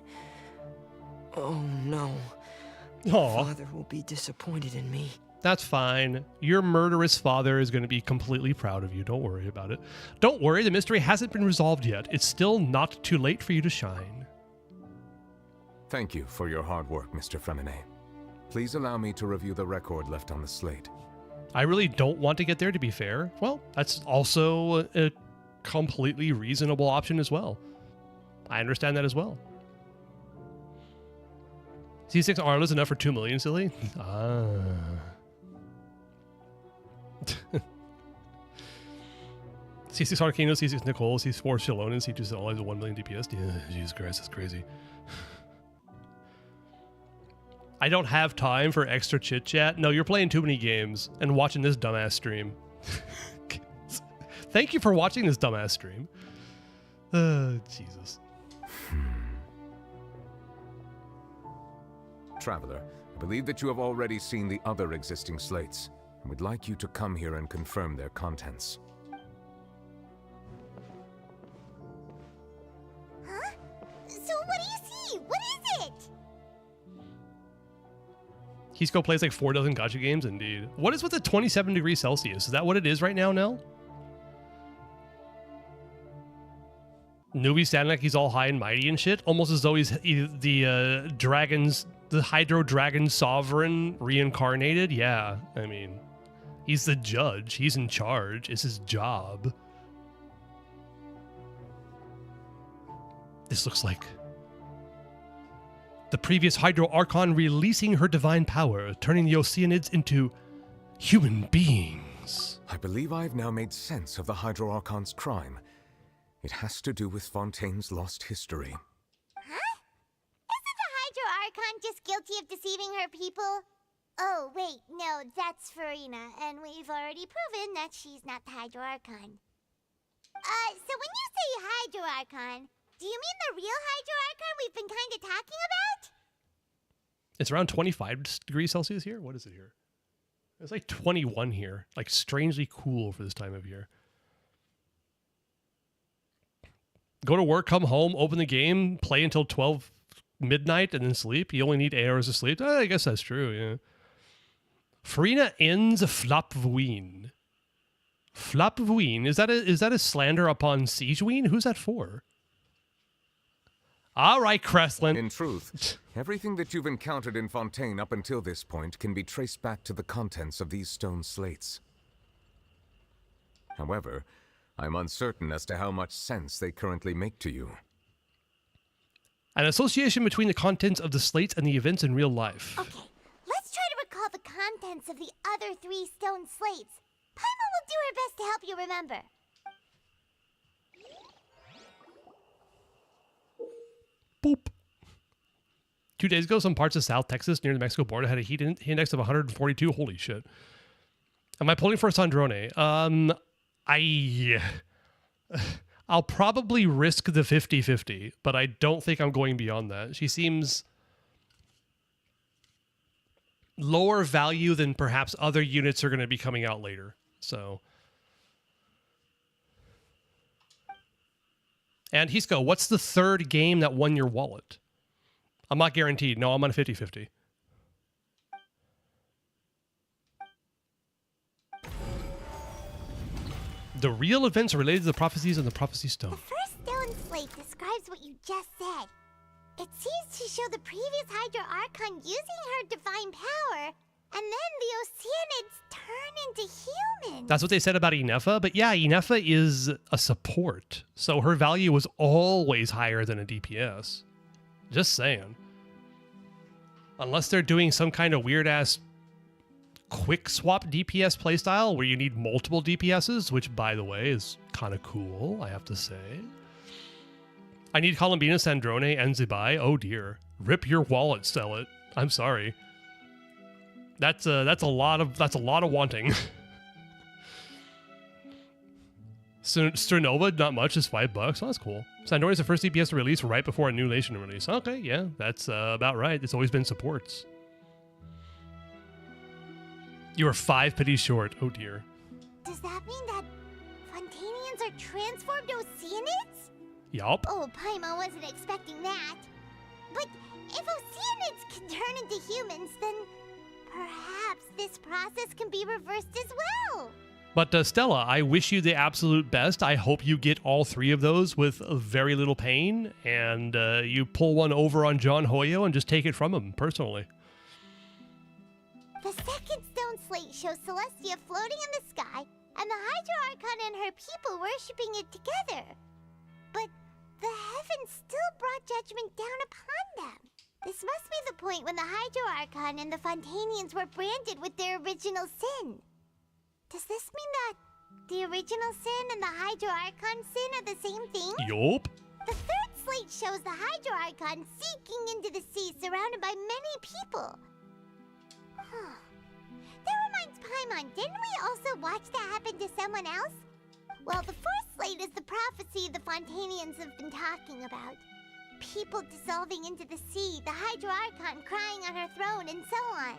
Oh no. Aww. Father will be disappointed in me. That's fine. Your murderous father is going to be completely proud of you. Don't worry about it. Don't worry, the mystery hasn't been resolved yet. It's still not too late for you to shine. Thank you for your hard work, Mr. Fremine. Please allow me to review the record left on the slate. I really don't want to get there, to be fair. Well, that's also a completely reasonable option as well. I understand that as well. C6 Arlo is enough for 2 million, silly? Ah. C6 Arcano, C6 Nicole, C4 Shalon, and C2 all has a 1 million DPS. Yeah, Jesus Christ, that's crazy. I don't have time for extra chit chat. No, you're playing too many games and watching this dumbass stream. Thank you for watching this dumbass stream. Jesus. Traveler, I believe that you have already seen the other existing slates, and would like you to come here and confirm their contents. Huh? So what do you see? What is it? Hisco plays like 4 dozen gacha games, indeed. What is with the 27 degrees Celsius? Is that what it is right now, Nell? Newbie standing like he's all high and mighty and shit, almost as though he's the Hydro Dragon Sovereign reincarnated. Yeah, I mean, he's the judge. He's in charge. It's his job. This looks like the previous Hydro Archon releasing her divine power, turning the Oceanids into human beings. I believe I've now made sense of the Hydro Archon's crime. It has to do with Fontaine's lost history. Huh? Isn't the Hydro Archon just guilty of deceiving her people? Oh, wait, no, that's Farina, and we've already proven that she's not the Hydro Archon. So when you say Hydro Archon, do you mean the real Hydro Archon we've been kind of talking about? It's around 25 degrees Celsius here? What is it here? It's like 21 here. Like strangely cool for this time of year. Go to work, come home, open the game, play until 12 midnight, and then sleep. You only need 8 hours of sleep. I guess that's true, yeah. Farina ends Flopween. Flopween? Is that a slander upon Siegeween? Who's that for? All right, Kreslin. In truth, everything that you've encountered in Fontaine up until this point can be traced back to the contents of these stone slates. However, I'm uncertain as to how much sense they currently make to you. An association between the contents of the slates and the events in real life. Okay, let's try to recall the contents of the other 3 stone slates. Paimon will do her best to help you remember. Boop. 2 days ago, some parts of South Texas near the Mexico border had a heat index of 142. Holy shit. Am I pulling for Sandrone? I'll probably risk the 50-50, but I don't think I'm going beyond that. She seems lower value than perhaps other units are going to be coming out later. So, and Hisco, what's the 3rd game that won your wallet? I'm not guaranteed. No, I'm on a 50-50. The real events related to the prophecies and the prophecy stone. The first stone slate describes what you just said. It seems to show the previous Hydro Archon using her divine power, and then the Oceanids turn into humans. That's what they said about Inefa, but yeah, Inefa is a support, so her value was always higher than a DPS. Just saying. Unless they're doing some kind of weird-ass quick swap DPS playstyle where you need multiple DPSs, which, by the way, is kind of cool, I have to say. I need Columbina, Sandrone, and Zibai. Oh dear. Rip your wallet, sell it. I'm sorry. That's a lot of wanting. Sternova, not much, is $5. Oh, that's cool. Sandrone is the first DPS to release right before a new nation release. Okay, yeah, that's about right. It's always been supports. You are 5 pities short. Oh dear. Does that mean that Fontanians are transformed Oceanids? Yup. Oh, Paimon wasn't expecting that. But if Oceanids can turn into humans, then perhaps this process can be reversed as well. But Stella, I wish you the absolute best. I hope you get all 3 of those with very little pain, and you pull one over on John Hoyo and just take it from him, personally. The second stone slate shows Celestia floating in the sky, and the Hydro Archon and her people worshipping it together. But the heavens still brought judgment down upon them. This must be the point when the Hydro Archon and the Fontanians were branded with their original sin. Does this mean that the original sin and the Hydro Archon sin are the same thing? Yup. The third slate shows the Hydro Archon sinking into the sea surrounded by many people. Paimon, didn't we also watch that happen to someone else? Well, the fourth slate is the prophecy the Fontanians have been talking about. People dissolving into the sea, the Hydro Archon crying on her throne, and so on.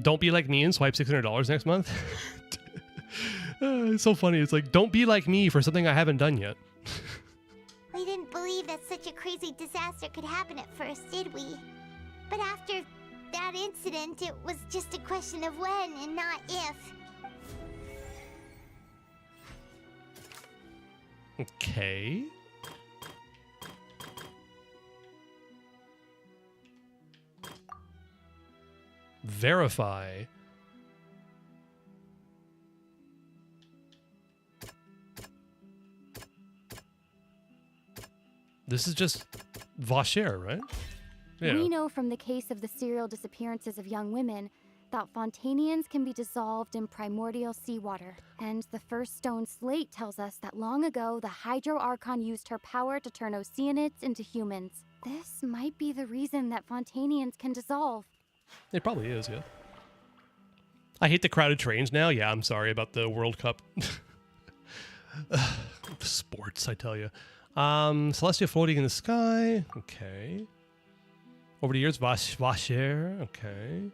Don't be like me and swipe $600 next month. It's so funny. It's like, don't be like me for something I haven't done yet. We didn't believe that such a crazy disaster could happen at first, did we? But after that incident, it was just a question of when and not if. Okay. Verify. This is just Vacher, right? Yeah. We know from the case of the serial disappearances of young women that Fontanians can be dissolved in primordial seawater. And the first stone slate tells us that long ago, the Hydro Archon used her power to turn Oceanids into humans. This might be the reason that Fontanians can dissolve. It probably is, yeah. I hate the crowded trains now. Yeah, I'm sorry about the World Cup. Sports, I tell you. Celestia floating in the sky. Okay. Over the years, Vacher. Okay.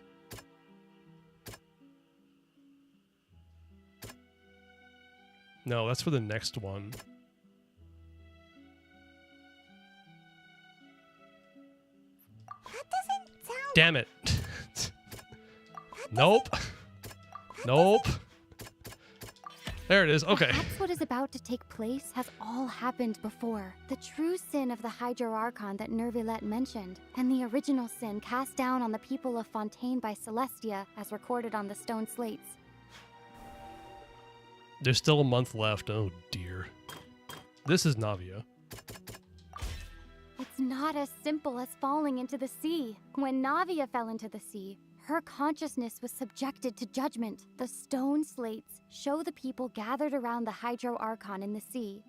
No, that's for the next one. That doesn't sound... Damn it. Nope. Nope. There it is. Okay. Perhaps what is about to take place has all happened before. The true sin of the Hydro Archon that Nervilette mentioned, and the original sin cast down on the people of Fontaine by Celestia, as recorded on the stone slates. There's still a month left. Oh dear. This is Navia. It's not as simple as falling into the sea. When Navia fell into the sea, her consciousness was subjected to judgment. The stone slates show the people gathered around the Hydro Archon in the sea.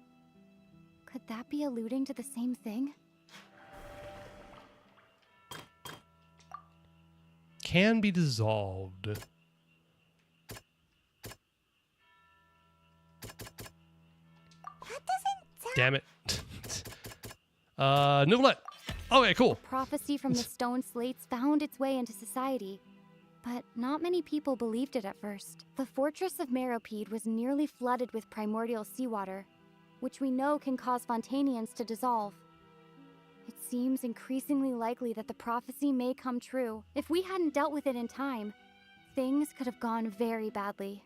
Could that be alluding to the same thing? Can be dissolved. Damn it. Nouvellette. Okay, cool. Prophecy from the stone slates found its way into society, but not many people believed it at first. The fortress of Meropide was nearly flooded with primordial seawater, which we know can cause Fontanians to dissolve. It seems increasingly likely that the prophecy may come true. If we hadn't dealt with it in time, things could have gone very badly.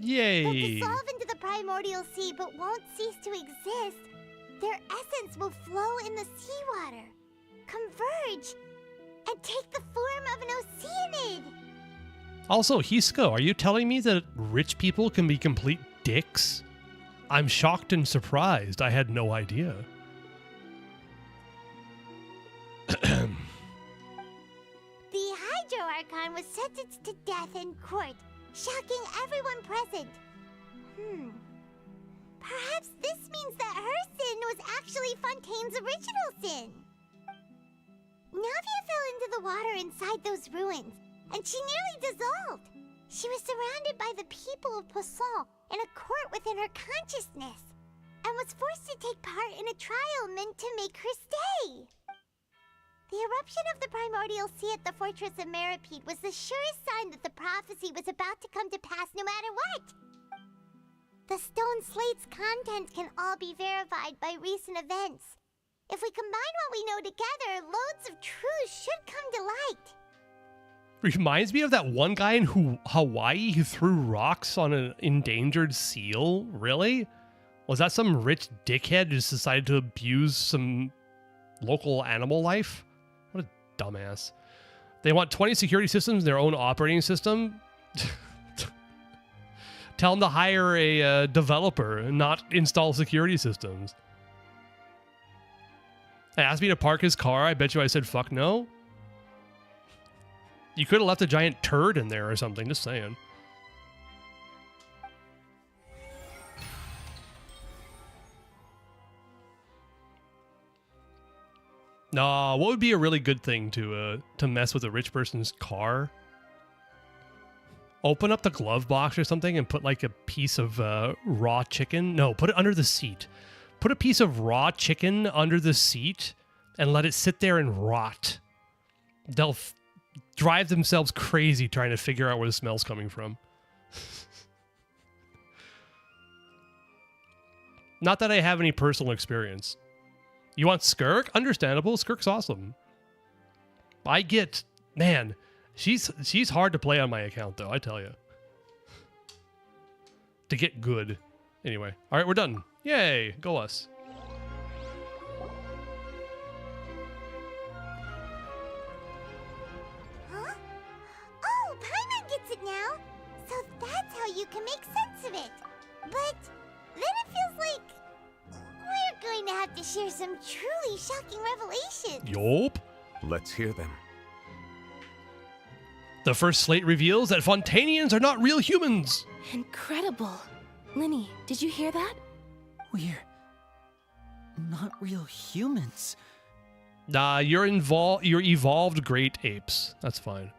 Yay! They'll dissolve into the primordial sea but won't cease to exist. Their essence will flow in the seawater, converge, and take the form of an Oceanid. Also, Hisco, are you telling me that rich people can be complete dicks? I'm shocked and surprised. I had no idea. The Hydro Archon was sentenced to death in court, shocking everyone present. Perhaps this means that her sin was actually Fontaine's original sin. Navia fell into the water inside those ruins, and she nearly dissolved. She was surrounded by the people of Poisson in a court within her consciousness, and was forced to take part in a trial meant to make her stay. The eruption of the primordial sea at the fortress of Meropide was the surest sign that the prophecy was about to come to pass no matter what. The stone slate's contents can all be verified by recent events. If we combine what we know together, loads of truths should come to light. Reminds me of that one guy in Hawaii who threw rocks on an endangered seal. Really? Was that some rich dickhead who just decided to abuse some local animal life? What a dumbass. They want 20 security systems in their own operating system? Tell them to hire a developer and not install security systems. They asked me to park his car. I bet you I said fuck no. You could have left a giant turd in there or something, just saying. No, what would be a really good thing to mess with a rich person's car? Open up the glove box or something and put like a piece of raw chicken. No, put it under the seat. Put a piece of raw chicken under the seat and let it sit there and rot. They'll drive themselves crazy trying to figure out where the smell's coming from. Not that I have any personal experience. You want Skirk? Understandable. Skirk's awesome. I get... Man, she's hard to play on my account, though, I tell you. To get good. Anyway. Alright, we're done. Yay! Go us. Huh? Oh, Paimon gets it now! So that's how you can make sense of it. But then it feels like we're going to have to share some truly shocking revelations. Yup. Let's hear them. The first slate reveals that Fontanians are not real humans. Incredible. Linny, did you hear that? We're not real humans. Nah, you're evolved great apes. That's fine.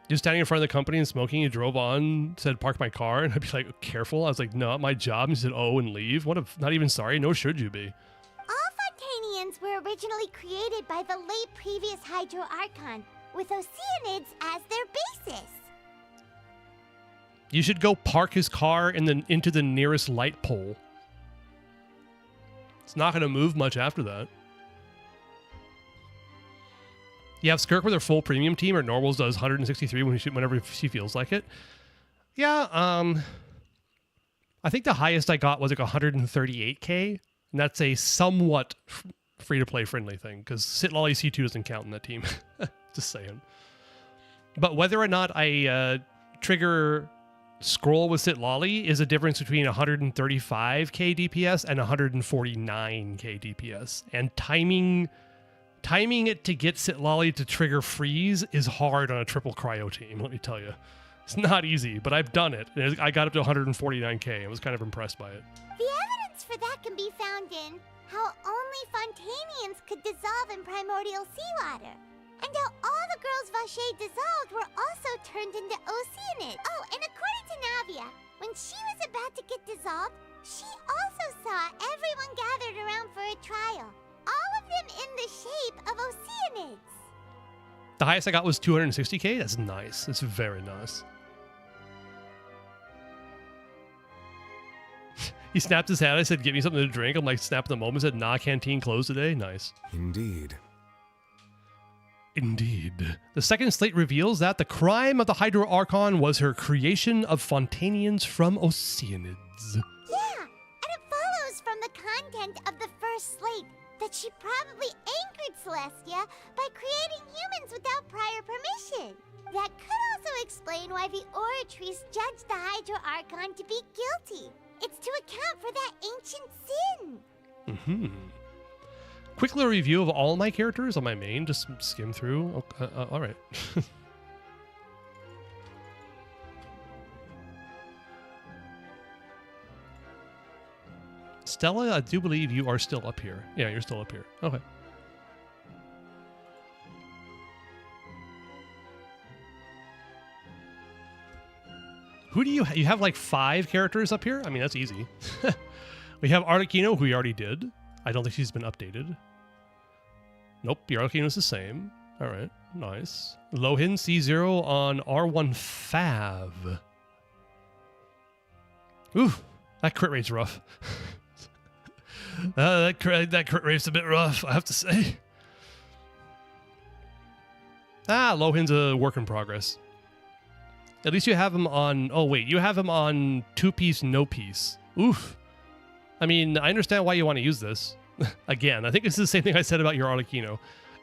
You're standing in front of the company and smoking. You drove on, said park my car, and I'd be like, careful. I was like, no, my job. And he said, oh, and leave. What if, not even sorry, nor should you be. All Fontanians were originally created by the late previous Hydro Archon, with Oceanids as their basis. You should go park his car into the nearest light pole. It's not going to move much after that. You have Skirk with her full premium team, or Normals does 163 whenever she feels like it. Yeah, I think the highest I got was like 138k, and that's a somewhat free-to-play friendly thing, because Sitlolly C2 doesn't count in that team. Just saying. But whether or not I trigger scroll with Sitlolly is a difference between 135k DPS and 149k DPS. And timing it to get Sitlolly to trigger freeze is hard on a triple cryo team, let me tell you. It's not easy, but I've done it. I got up to 149k. I was kind of impressed by it. The evidence for that can be found in how only Fontanians could dissolve in primordial seawater. And how all the girls Vacher dissolved were also turned into Oceanids. Oh, and according to Navia, when she was about to get dissolved, she also saw everyone gathered around for a trial. All of them in the shape of Oceanids. The highest I got was 260k. That's nice. That's very nice. He snapped his hat. I said, "Give me something to drink." I'm like, snapping the moment. Said, "Nah, canteen closed today." Nice. Indeed. Indeed. The second slate reveals that the crime of the Hydro Archon was her creation of Fontanians from Oceanids. Yeah, and it follows from the content of the first slate that she probably angered Celestia by creating humans without prior permission. That could also explain why the Oratrice judged the Hydro Archon to be guilty. It's to account for that ancient sin. Mm-hmm. Quick little review of all my characters on my main. Just skim through. All right. Stella, I do believe you are still up here. Yeah, you're still up here. Okay. Who do you you have like 5 characters up here? I mean, that's easy. We have Arlecchino, who we already did. I don't think she's been updated. Nope, the Arlecchino's the same. All right, nice. Lohin C0 on R1 Fav. Ooh, that crit rate's rough. that crit rate's a bit rough, I have to say. Lohin's a work in progress. At least you have him on... Oh, wait. You have him on 2-piece, no-piece. Oof. I mean, I understand why you want to use this. Again, I think this is the same thing I said about your Arlecchino.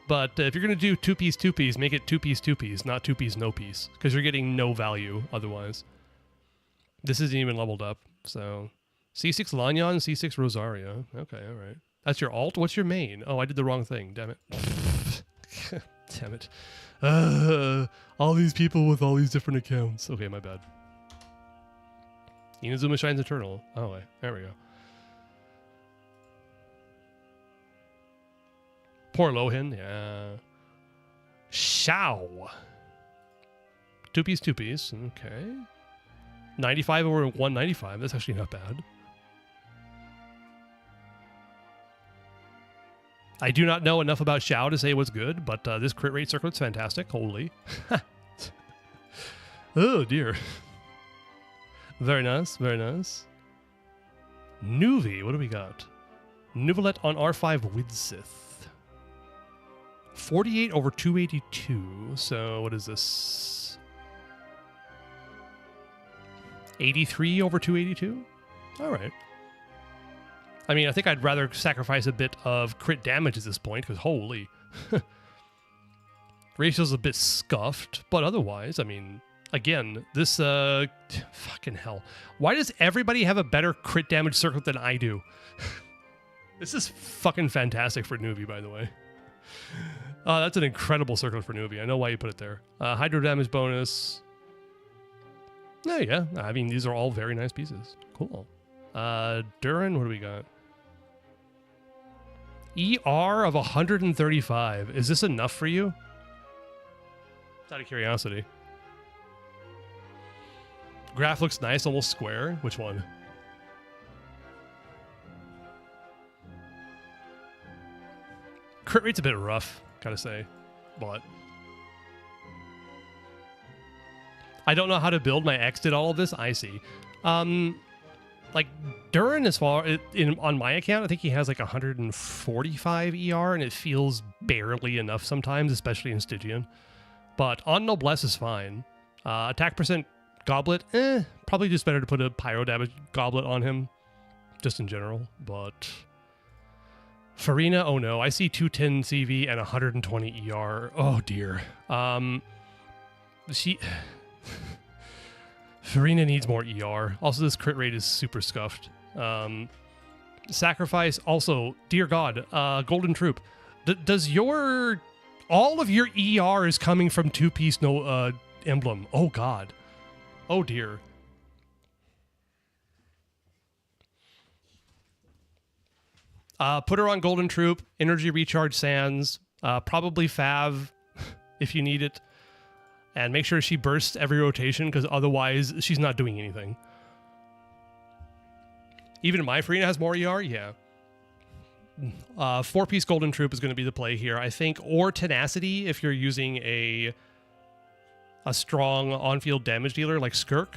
But if you're going to do 2-piece, 2-piece, make it 2-piece, 2-piece, not 2-piece, no-piece. Because you're getting no value otherwise. This isn't even leveled up, so... C6 Lanyon, C6 Rosaria. Okay, all right. That's your alt? What's your main? Oh, I did the wrong thing. Damn it. Damn it. All these people with all these different accounts. Okay, my bad. Inazuma shines eternal. Oh, wait. There we go. Poor Lohin, yeah. Shao. 2-piece, 2-piece. Okay. 95 over 195. That's actually not bad. I do not know enough about Shao to say what's good, but this crit rate circlet's fantastic. Holy. Oh, dear. Very nice, very nice. Nuvi, what do we got? Nuvalet on R5 with Sith. 48 over 282. So what is this? 83 over 282? All right. I mean, I think I'd rather sacrifice a bit of crit damage at this point, because holy. Ratio's a bit scuffed, but otherwise, I mean, again, this, fucking hell. Why does everybody have a better crit damage circlet than I do? This is fucking fantastic for Nuvi, by the way. That's an incredible circlet for Nuvi. I know why you put it there. Hydro damage bonus. Yeah. I mean, these are all very nice pieces. Cool. Durin, what do we got? ER of 135. Is this enough for you? Just out of curiosity. Graph looks nice, almost square. Which one? Crit rate's a bit rough, gotta say, but I don't know how to build. My ex did all of this. I see. Like Durin, as far on my account, I think he has like 145 ER, and it feels barely enough sometimes, especially in Stygian. But on Noblesse is fine. Attack percent goblet, probably just better to put a pyro damage goblet on him, just in general. But Farina, oh no, I see 210 CV and 120 ER. Oh dear. Farina needs more ER. Also, this crit rate is super scuffed. Sacrifice, also, dear God, Golden Troop. Does all of your ER is coming from 2-piece emblem? Oh God. Oh dear. Put her on Golden Troop, Energy Recharge Sands, probably Fav if you need it. And make sure she bursts every rotation, because otherwise she's not doing anything. Even my Farina has more ER? Yeah. 4-piece Golden Troop is going to be the play here, I think. Or Tenacity if you're using a strong on-field damage dealer like Skirk.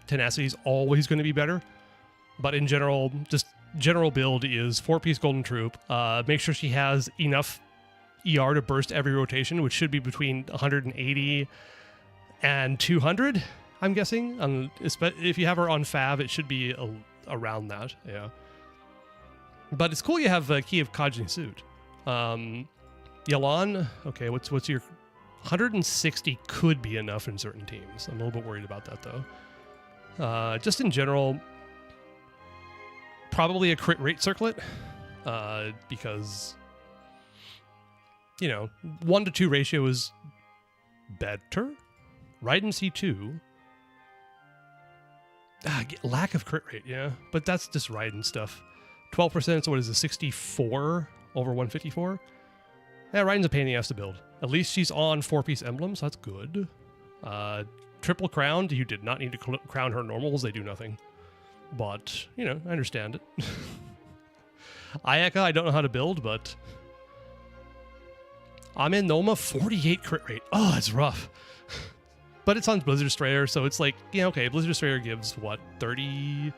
Tenacity is always going to be better. But in general, just general build is 4-piece Golden Troop. Make sure she has enough ER to burst every rotation, which should be between 180 and 200, I'm guessing. If you have her on Fav, it should be around that, yeah. But it's cool you have Key of Kajni suit. Yalan, okay, what's your 160 could be enough in certain teams. I'm a little bit worried about that though. Just in general, probably a crit rate circlet, because 1 to 2 ratio is better. Raiden C2. Lack of crit rate, yeah. But that's just Raiden stuff. 12%, so what is it, 64 over 154? Yeah, Raiden's a pain in the ass to build. At least she's on 4-piece emblems, so that's good. Triple crowned, you did not need to crown her normals, they do nothing. But, I understand it. Ayaka, I don't know how to build, but Amen Noma, 48 crit rate. Oh, it's rough. But it's on Blizzard Destroyer, so it's like, okay, Blizzard Destroyer gives, what, 30...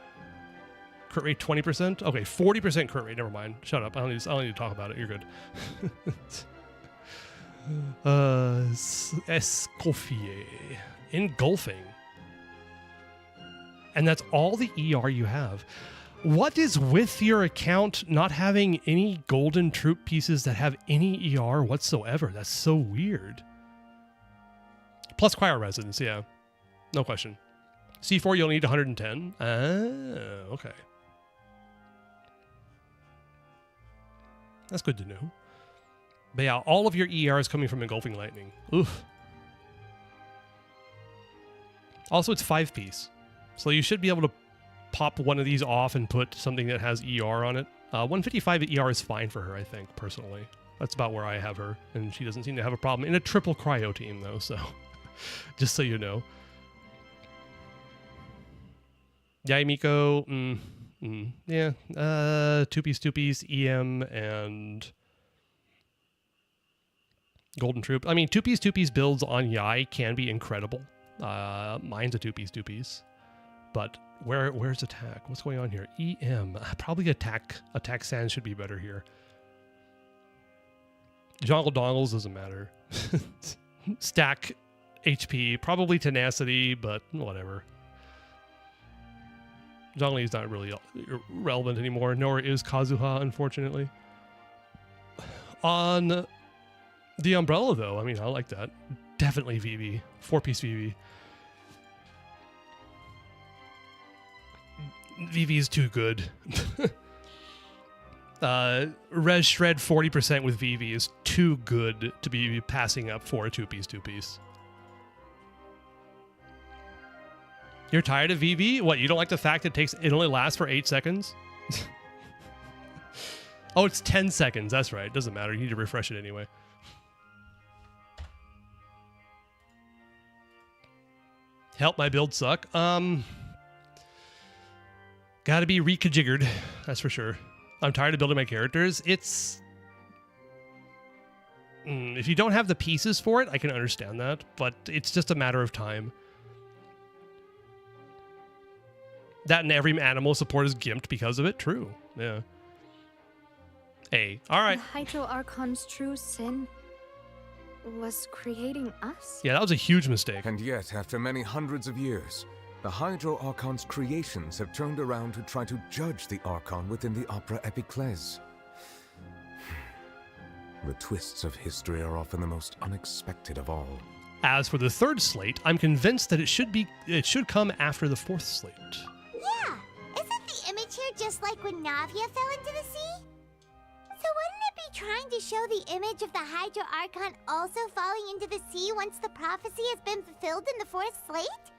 Crit rate 20%? Okay, 40% crit rate, never mind. Shut up, I don't need to talk about it, you're good. Escoffier. Engulfing. And that's all the ER you have. What is with your account not having any Golden Troop pieces that have any ER whatsoever? That's so weird. Plus Cryo Resonance, yeah. No question. C4, you'll need 110. Okay. That's good to know. But yeah, all of your ER is coming from Engulfing Lightning. Oof. Also, it's 5-piece. So you should be able to pop one of these off and put something that has ER on it. 155 ER is fine for her, I think, personally. That's about where I have her, and she doesn't seem to have a problem. In a triple cryo team, though, so just so you know. Yaimiko, yeah. 2-piece, 2-piece, EM, and Golden Troop. I mean, 2-piece, 2-piece builds on Yai can be incredible. Mine's a 2-piece, 2-piece. But where's attack? What's going on here? EM. Probably attack sans should be better here. Jongle dongles doesn't matter. Stack HP. Probably tenacity, but whatever. Zhongli is not really relevant anymore, nor is Kazuha, unfortunately. On the umbrella, though, I mean, I like that. Definitely VV. 4-piece VV. VV is too good. Res Shred 40% with VV is too good to be passing up for a 2-piece, 2-piece. You're tired of VV? What, you don't like the fact that it only lasts for 8 seconds? Oh, it's 10 seconds. That's right. It doesn't matter. You need to refresh it anyway. Help my build suck. Gotta be rekajiggered. That's for sure. I'm tired of building my characters. It's... if you don't have the pieces for it, I can understand that. But it's just a matter of time. That and every animal support is gimped because of it. True. Yeah. Hey, all right. The Hydro Archon's true sin was creating us? Yeah, that was a huge mistake. And yet, after many hundreds of years, the Hydro Archon's creations have turned around to try to judge the Archon within the Opera Epiclese. The twists of history are often the most unexpected of all. As for the third slate, I'm convinced that it should come after the fourth slate. Yeah, isn't the image here just like when Navia fell into the sea? So wouldn't it be trying to show the image of the Hydro Archon also falling into the sea once the prophecy has been fulfilled in the fourth slate?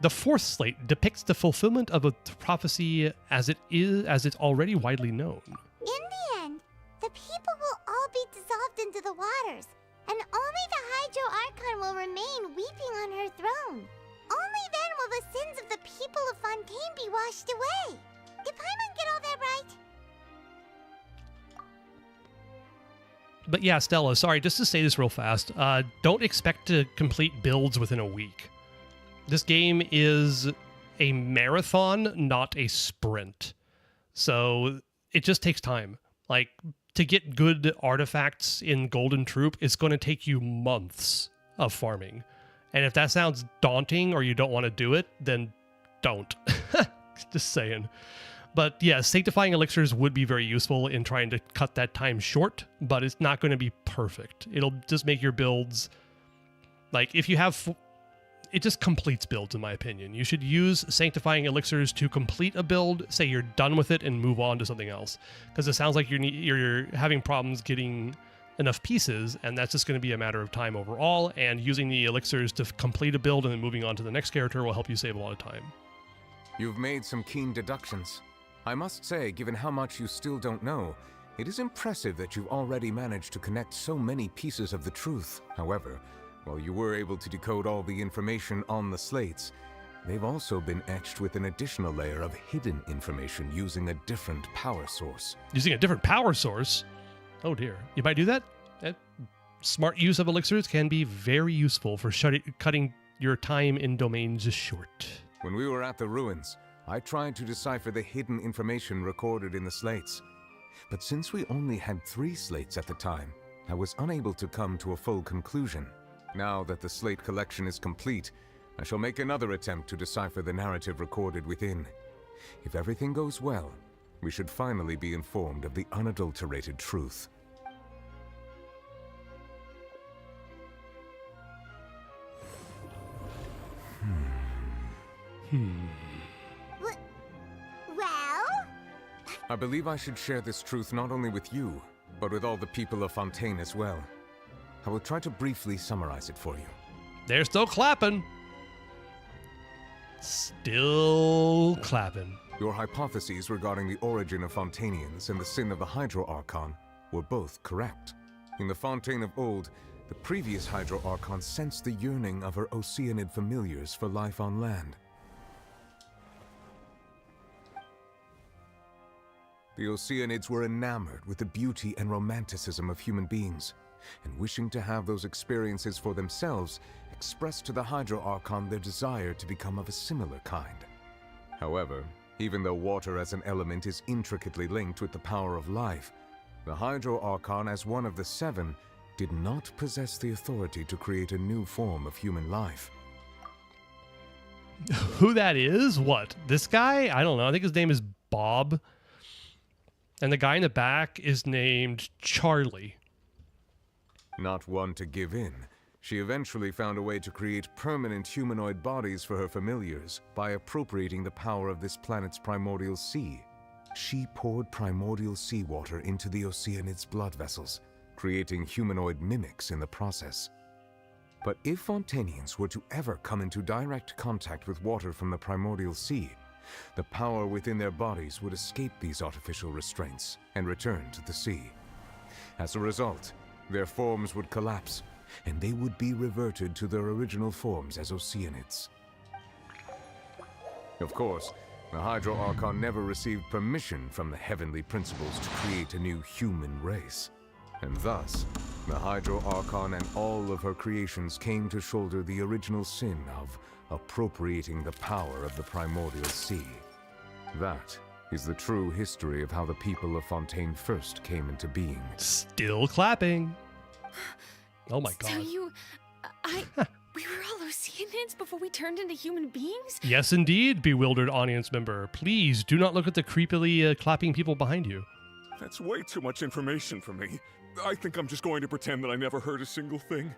The fourth slate depicts the fulfillment of a prophecy as it's already widely known. In the end, the people will all be dissolved into the waters, and only the Hydro Archon will remain weeping on her throne. Only then will the sins of the people of Fontaine be washed away. Did Paimon get all that right? But yeah, Stella, sorry, just to say this real fast, don't expect to complete builds within a week. This game is a marathon, not a sprint. So it just takes time. Like, to get good artifacts in Golden Troop, it's going to take you months of farming. And if that sounds daunting or you don't want to do it, then don't. Just saying. But yeah, sanctifying elixirs would be very useful in trying to cut that time short, but it's not going to be perfect. It'll just make your builds, like, if you have... It just completes builds, in my opinion. You should use sanctifying elixirs to complete a build, say you're done with it, and move on to something else. Because it sounds like you're having problems getting enough pieces, and that's just going to be a matter of time overall, and using the elixirs to complete a build and then moving on to the next character will help you save a lot of time. You've made some keen deductions. I must say, given how much you still don't know, it is impressive that you've already managed to connect so many pieces of the truth. However, while you were able to decode all the information on the slates, they've also been etched with an additional layer of hidden information using a different power source. Using a different power source? Oh dear. You might do that? Smart use of elixirs can be very useful for cutting your time in domains short. When we were at the ruins, I tried to decipher the hidden information recorded in the slates. But since we only had 3 slates at the time, I was unable to come to a full conclusion. Now that the slate collection is complete, I shall make another attempt to decipher the narrative recorded within. If everything goes well, we should finally be informed of the unadulterated truth. Well? I believe I should share this truth not only with you, but with all the people of Fontaine as well. I will try to briefly summarize it for you. They're still clapping. Still clapping. Your hypotheses regarding the origin of Fontainians and the sin of the Hydro Archon were both correct. In the Fontaine of old, the previous Hydro Archon sensed the yearning of her Oceanid familiars for life on land. The Oceanids were enamored with the beauty and romanticism of human beings, and wishing to have those experiences for themselves, expressed to the Hydro Archon their desire to become of a similar kind. However, even though water as an element is intricately linked with the power of life, the Hydro Archon, as one of the seven, did not possess the authority to create a new form of human life. Who that is? What? This guy? I don't know. I think his name is Bob. And the guy in the back is named Charlie. Not one to give in, she eventually found a way to create permanent humanoid bodies for her familiars by appropriating the power of this planet's primordial sea. She poured primordial seawater into the Oceanids' blood vessels, creating humanoid mimics in the process. But if Fontainians were to ever come into direct contact with water from the primordial sea, the power within their bodies would escape these artificial restraints and return to the sea. As a result, their forms would collapse, and they would be reverted to their original forms as Oceanids. Of course, the Hydro Archon never received permission from the heavenly principles to create a new human race. And thus, the Hydro Archon and all of her creations came to shoulder the original sin of appropriating the power of the primordial sea. That is the true history of how the people of Fontaine first came into being. Still clapping. Oh my god. So we were all Oceanids before we turned into human beings? Yes, indeed, bewildered audience member. Please do not look at the creepily clapping people behind you. That's way too much information for me. I think I'm just going to pretend that I never heard a single thing.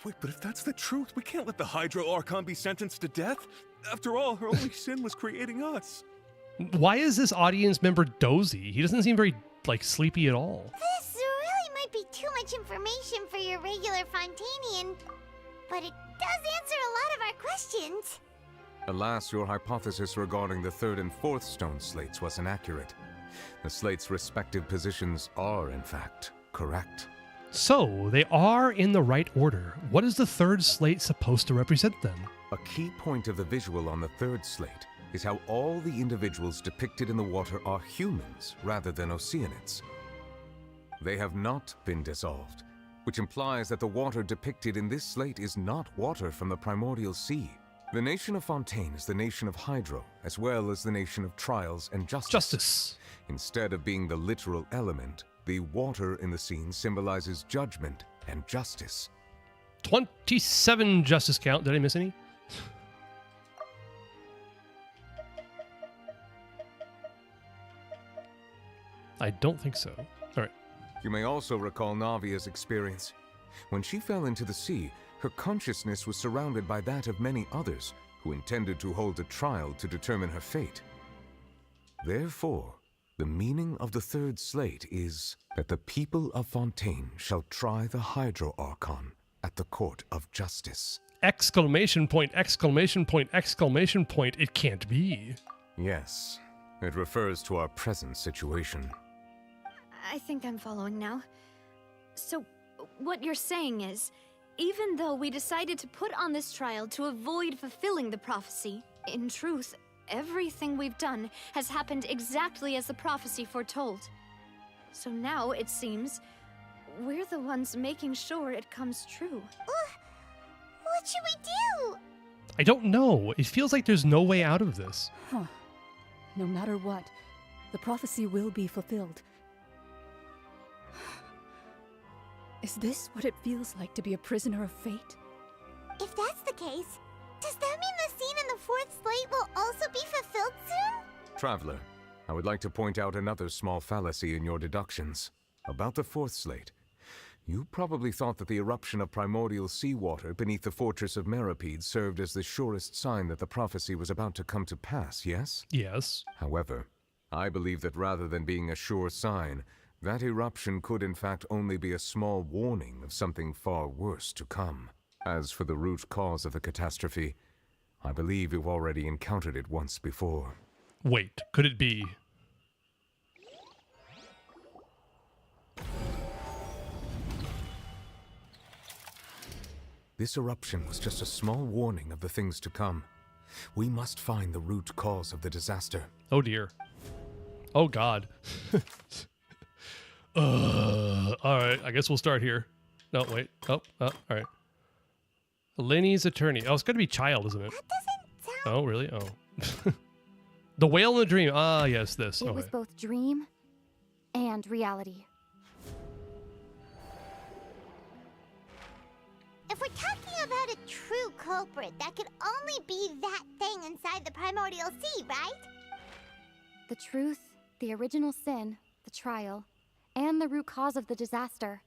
Wait, but if that's the truth, we can't let the Hydro Archon be sentenced to death. After all, her only sin was creating us. Why is this audience member dozy? He doesn't seem very, sleepy at all. This really might be too much information for your regular Fontainian, but it does answer a lot of our questions. Alas, your hypothesis regarding the third and fourth stone slates was inaccurate. The slates' respective positions are, in fact, correct. So, they are in the right order. What is the third slate supposed to represent then? A key point of the visual on the third slate is how all the individuals depicted in the water are humans rather than Oceanids. They have not been dissolved, which implies that the water depicted in this slate is not water from the primordial sea. The nation of Fontaine is the nation of Hydro, as well as the nation of Trials and Justice. Instead of being the literal element, the water in the scene symbolizes judgment and justice. 27 justice count. Did I miss any? I don't think so. All right. You may also recall Navia's experience. When she fell into the sea, her consciousness was surrounded by that of many others who intended to hold a trial to determine her fate. Therefore, the meaning of the third slate is that the people of Fontaine shall try the Hydro Archon at the court of justice. Exclamation point, exclamation point, exclamation point. It can't be. Yes, it refers to our present situation. I think I'm following now. So, what you're saying is, even though we decided to put on this trial to avoid fulfilling the prophecy, in truth, everything we've done has happened exactly as the prophecy foretold. So now, it seems, we're the ones making sure it comes true. What should we do? I don't know. It feels like there's no way out of this. Huh. No matter what, the prophecy will be fulfilled. Is this what it feels like to be a prisoner of fate? If that's the case, does that mean the scene in the fourth slate will also be fulfilled soon? Traveler, I would like to point out another small fallacy in your deductions. About the fourth slate, you probably thought that the eruption of primordial seawater beneath the fortress of Meripede served as the surest sign that the prophecy was about to come to pass, yes? Yes. However, I believe that rather than being a sure sign, that eruption could in fact only be a small warning of something far worse to come. As for the root cause of the catastrophe, I believe you've already encountered it once before. Wait, could it be? This eruption was just a small warning of the things to come. We must find the root cause of the disaster. Oh dear. Oh god. Alright, I guess we'll start here. No, wait. Oh, alright. Lenny's attorney. Oh, it's gotta be child, isn't it? That doesn't sound... Oh, really? Oh. The whale in the dream. Ah, yes, this. It was both dream and reality. If we're talking about a true culprit, that could only be that thing inside the primordial sea, right? The truth, the original sin, the trial, and the root cause of the disaster.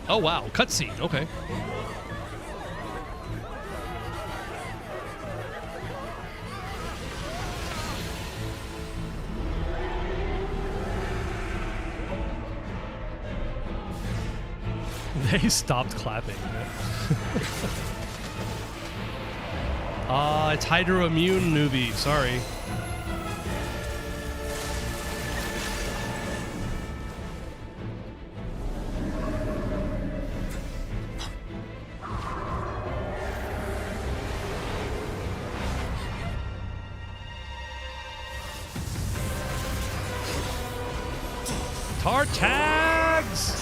Oh wow, cutscene. Okay. They stopped clapping. It's hydroimmune newbie. Sorry. Tar tags!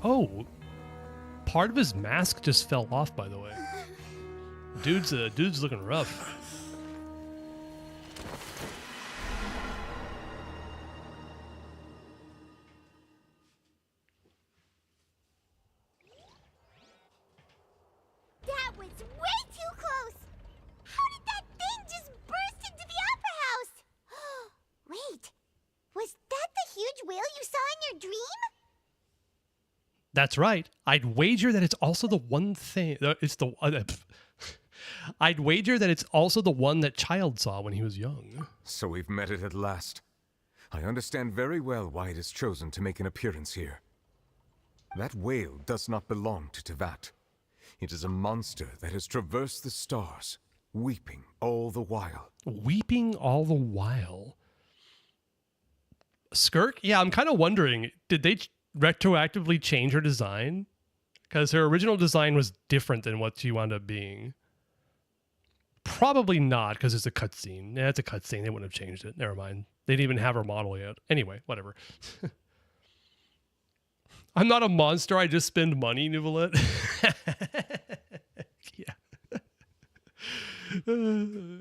Oh, part of his mask just fell off, by the way. Dude's looking rough. That was way too close! How did that thing just burst into the opera house? Wait, was that the huge whale you saw in your dream? That's right. I'd wager that it's also the one thing. I'd wager that it's also the one that Child saw when he was young. So we've met it at last. I understand very well why it has chosen to make an appearance here. That whale does not belong to Tevat. It is a monster that has traversed the stars, weeping all the while. Weeping all the while? Skirk? Yeah, I'm kind of wondering, did they retroactively change her design? Because her original design was different than what she wound up being. Probably not, because it's a cutscene. Yeah, it's a cutscene. They wouldn't have changed it. Never mind. They didn't even have her model yet. Anyway, whatever. I'm not a monster. I just spend money, Nuvalet. Yeah.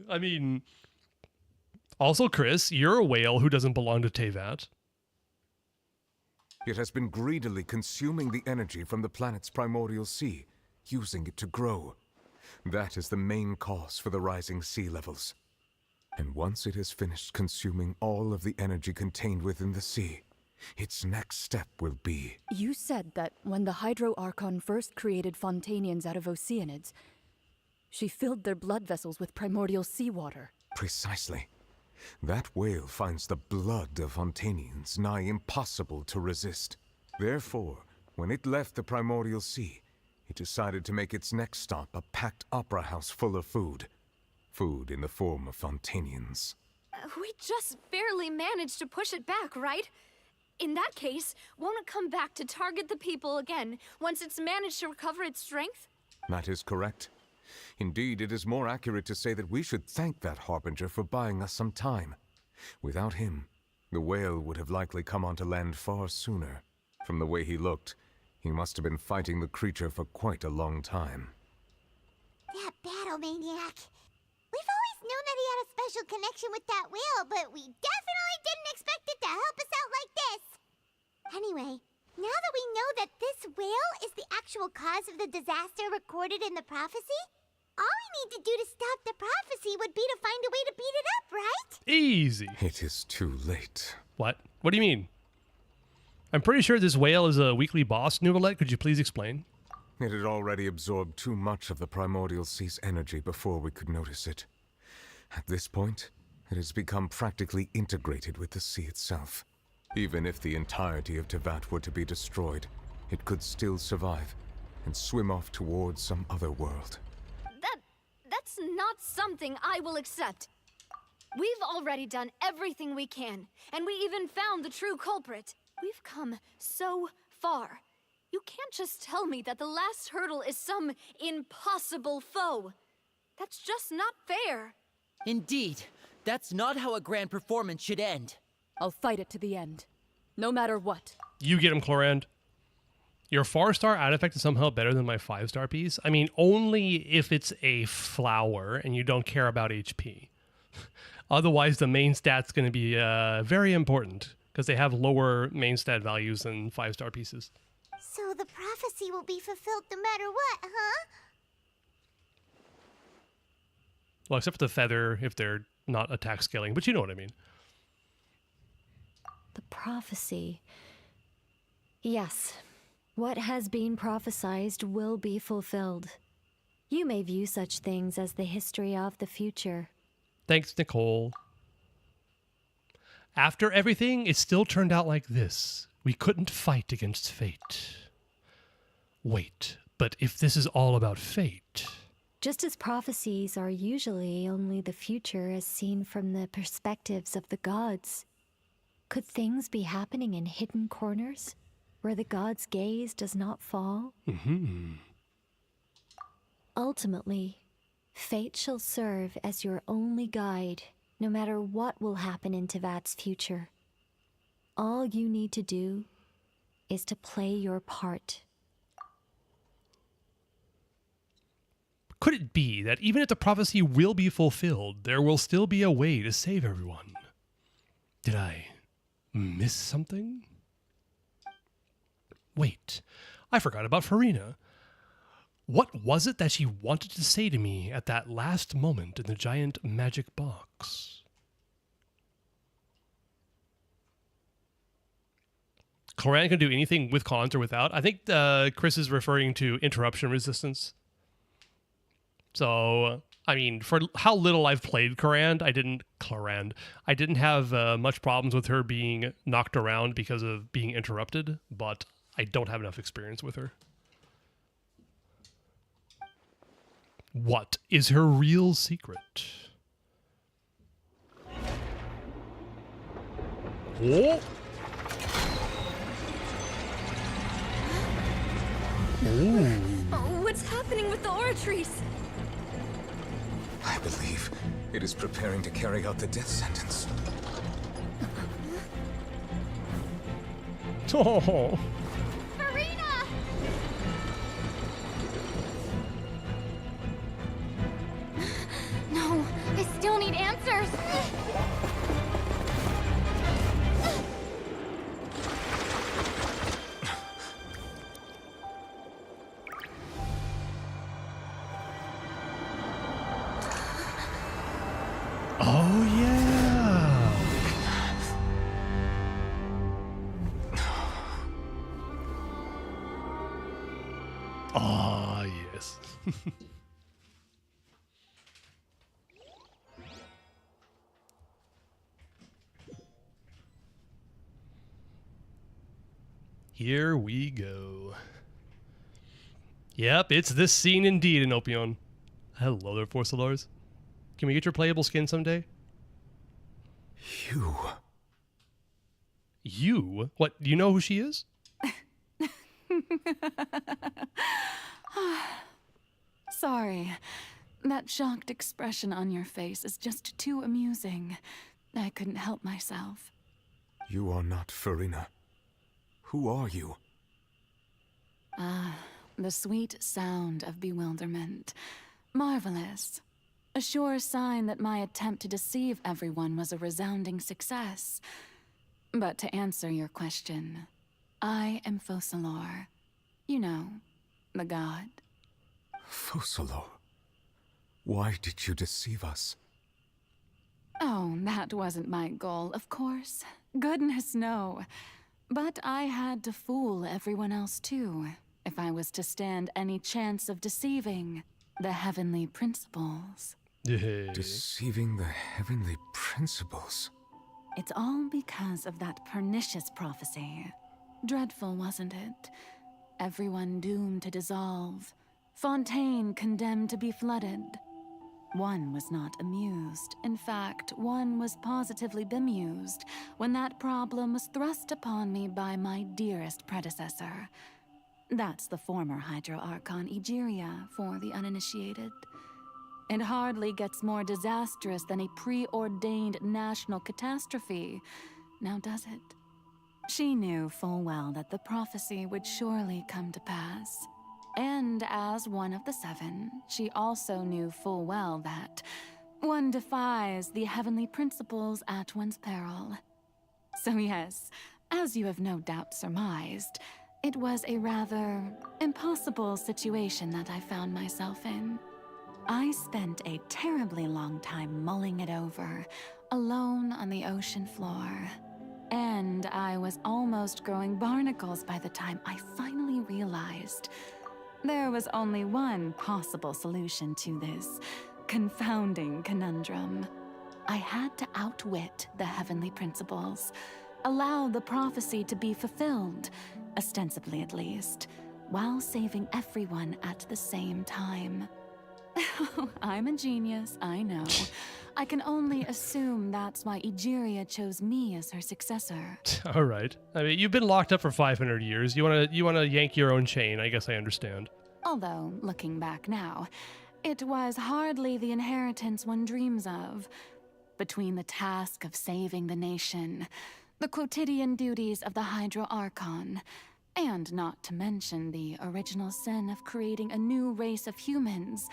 I mean, also, Chris, you're a whale who doesn't belong to Tevat. It has been greedily consuming the energy from the planet's primordial sea, using it to grow. That is the main cause for the rising sea levels. And once it has finished consuming all of the energy contained within the sea, its next step will be... You said that when the Hydro Archon first created Fontanians out of Oceanids, she filled their blood vessels with primordial seawater. Precisely. That whale finds the blood of Fontanians nigh impossible to resist. Therefore, when it left the primordial sea, it decided to make its next stop a packed opera house full of food. Food in the form of Fontanians. We just barely managed to push it back, right? In that case, won't it come back to target the people again once it's managed to recover its strength? That is correct. Indeed, it is more accurate to say that we should thank that Harbinger for buying us some time. Without him, the whale would have likely come onto land far sooner. From the way he looked, he must have been fighting the creature for quite a long time. That battle maniac. We've always known that he had a special connection with that whale, but we definitely didn't expect it to help us out like this. Anyway, now that we know that this whale is the actual cause of the disaster recorded in the prophecy, All we need to do to stop the prophecy would be to find a way to beat it up, right? Easy. It is too late. What? What do you mean? I'm pretty sure this whale is a weekly boss, Nouvellette. Could you please explain? It had already absorbed too much of the primordial sea's energy before we could notice it. At this point, it has become practically integrated with the sea itself. Even if the entirety of Teyvat were to be destroyed, it could still survive and swim off towards some other world. That's not something I will accept. We've already done everything we can, and we even found the true culprit. We've come so far. You can't just tell me that the last hurdle is some impossible foe. That's just not fair. Indeed, that's not how a grand performance should end. I'll fight it to the end, no matter what. You get him, Clorand. Your 4-star artifact is somehow better than my 5-star piece? I mean, only if it's a flower and you don't care about HP. Otherwise, the main stat's going to be very important, because they have lower main stat values than 5-star pieces. So the prophecy will be fulfilled no matter what, huh? Well, except for the feather, if they're not attack scaling, but you know what I mean. The prophecy. Yes. What has been prophesied will be fulfilled. You may view such things as the history of the future. Thanks, Nicole. After everything, it still turned out like this. We couldn't fight against fate. Wait, but if this is all about fate... Just as prophecies are usually only the future as seen from the perspectives of the gods, could things be happening in hidden corners, where the god's gaze does not fall? Ultimately, fate shall serve as your only guide, no matter what will happen in Teyvat's future. All you need to do is to play your part. Could it be that even if the prophecy will be fulfilled, there will still be a way to save everyone? Did I miss something? Wait, I forgot about Farina. What was it that she wanted to say to me at that last moment in the giant magic box? Clorand can do anything with cons or without. I think Chris is referring to interruption resistance. So, I mean, for how little I've played Clorand, I didn't have much problems with her being knocked around because of being interrupted, but I don't have enough experience with her. What is her real secret? Oh! Oh, what's happening with the oratories? I believe it is preparing to carry out the death sentence. Oh. Farina! No, I still need answers. Oh, yeah. Ah, yes. Here we go. Yep, it's this scene indeed in Opion. Hello there, Forcelars. Can we get your playable skin someday? You? You? What, do you know who she is? Sorry. That shocked expression on your face is just too amusing. I couldn't help myself. You are not Farina. Who are you? Ah, the sweet sound of bewilderment. Marvelous. A sure sign that my attempt to deceive everyone was a resounding success. But to answer your question, I am Focalor. You know, the god. Focalor? Why did you deceive us? Oh, that wasn't my goal, of course. Goodness, no. But I had to fool everyone else too, if I was to stand any chance of deceiving the heavenly principles. Deceiving the heavenly principles? It's all because of that pernicious prophecy. Dreadful, wasn't it? Everyone doomed to dissolve. Fontaine condemned to be flooded. One was not amused. In fact, one was positively bemused when that problem was thrust upon me by my dearest predecessor. That's the former Hydro Archon Egeria, for the uninitiated. It hardly gets more disastrous than a preordained national catastrophe, now does it? She knew full well that the prophecy would surely come to pass. And as one of the seven, she also knew full well that one defies the heavenly principles at one's peril. So yes, as you have no doubt surmised, it was a rather impossible situation that I found myself in. I spent a terribly long time mulling it over, alone on the ocean floor. And I was almost growing barnacles by the time I finally realized there was only one possible solution to this confounding conundrum. I had to outwit the heavenly principles, allow the prophecy to be fulfilled, ostensibly at least, while saving everyone at the same time. I'm a genius, I know. I can only assume that's why Egeria chose me as her successor. All right. I mean, you've been locked up for 500 years. You wanna yank your own chain. I guess I understand. Although, looking back now, it was hardly the inheritance one dreams of. Between the task of saving the nation, the quotidian duties of the Hydro Archon, and not to mention the original sin of creating a new race of humans,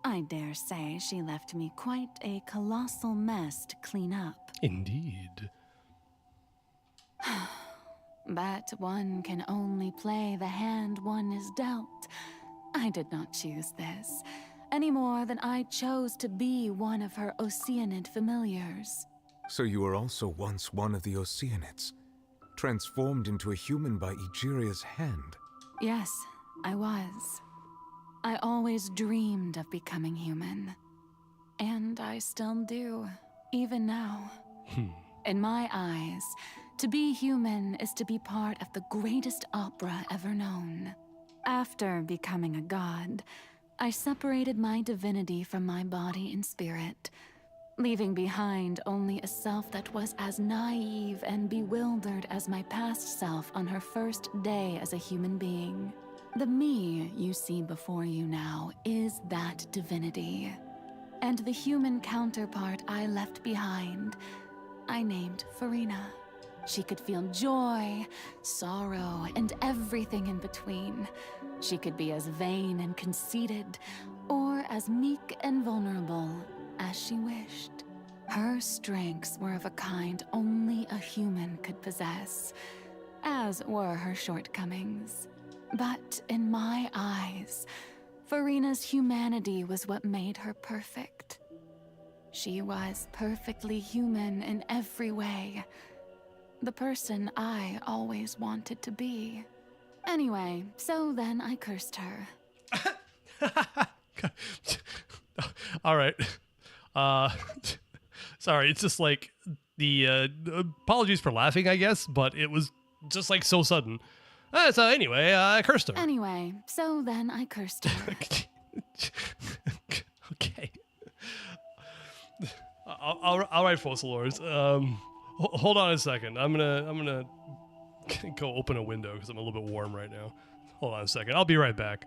I dare say she left me quite a colossal mess to clean up. Indeed. But one can only play the hand one is dealt. I did not choose this, any more than I chose to be one of her Oceanid familiars. So you were also once one of the Oceanids, transformed into a human by Egeria's hand. Yes, I was. I always dreamed of becoming human. And I still do, even now. In my eyes, to be human is to be part of the greatest opera ever known. After becoming a god, I separated my divinity from my body and spirit, leaving behind only a self that was as naive and bewildered as my past self on her first day as a human being. The me you see before you now is that divinity. And the human counterpart I left behind, I named Farina. She could feel joy, sorrow, and everything in between. She could be as vain and conceited, or as meek and vulnerable as she wished. Her strengths were of a kind only a human could possess, as were her shortcomings. But in my eyes, Farina's humanity was what made her perfect. She was perfectly human in every way. The person I always wanted to be. Anyway, so then I cursed her. All right. Sorry, it's just like the apologies for laughing, I guess, but it was just like so sudden. So anyway, I cursed her. Anyway, so then I cursed her. Okay. All right, Fossilors. Hold on a second. I'm gonna go open a window because I'm a little bit warm right now. Hold on a second. I'll be right back.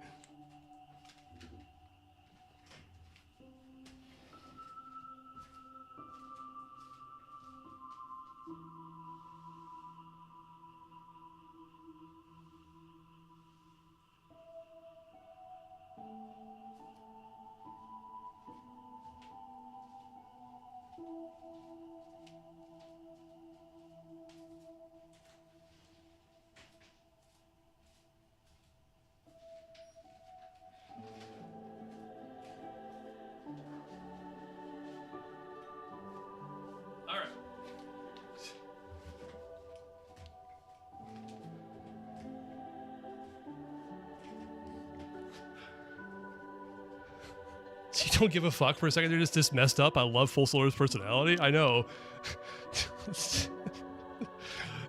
So you don't give a fuck for a second? They're just this messed up. I love Full Solar's personality. I know. It's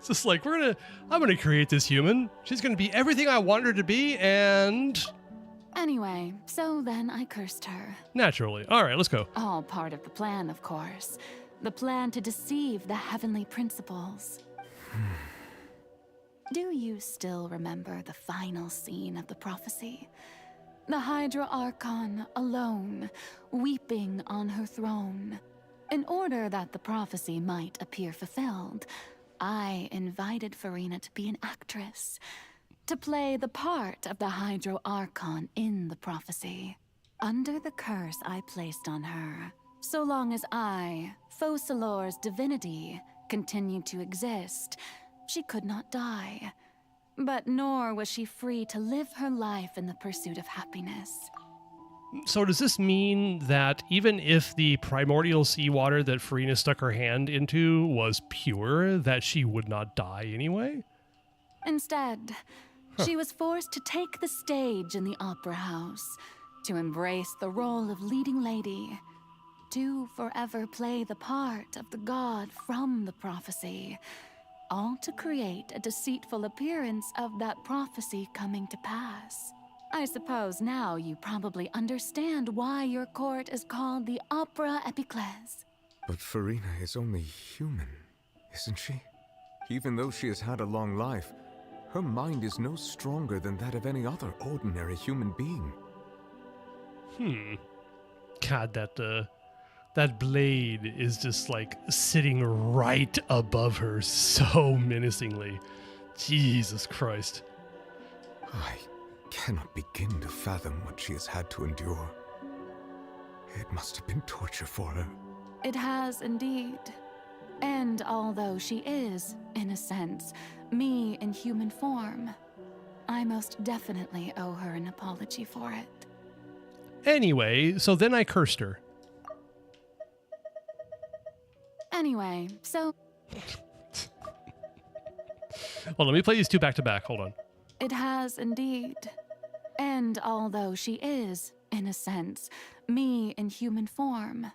just like, I'm gonna create this human. She's gonna be everything I want her to be, and... Anyway, so then I cursed her. Naturally. All right, let's go. All part of the plan, of course. The plan to deceive the heavenly principles. Do you still remember the final scene of the prophecy? The Hydra Archon alone, weeping on her throne. In order that the prophecy might appear fulfilled, I invited Farina to be an actress, to play the part of the Hydro Archon in the prophecy. Under the curse I placed on her, so long as I, Focalor's divinity, continued to exist, she could not die. But nor was she free to live her life in the pursuit of happiness. So does this mean that even if the primordial seawater that Farina stuck her hand into was pure, that she would not die anyway? Instead, she was forced to take the stage in the opera house, to embrace the role of leading lady, to forever play the part of the god from the prophecy, all to create a deceitful appearance of that prophecy coming to pass. I suppose now you probably understand why your court is called the Opera Epiclese. But Farina is only human, isn't she? Even though she has had a long life, her mind is no stronger than that of any other ordinary human being. God, that blade is just like sitting right above her so menacingly. Jesus Christ. I cannot begin to fathom what she has had to endure. It must have been torture for her. It has indeed. And although she is, in a sense, me in human form, I most definitely owe her an apology for it. Anyway, so then I cursed her. Anyway, so... Well, let me play these two back to back. Hold on. It has indeed. And although she is, in a sense, me in human form,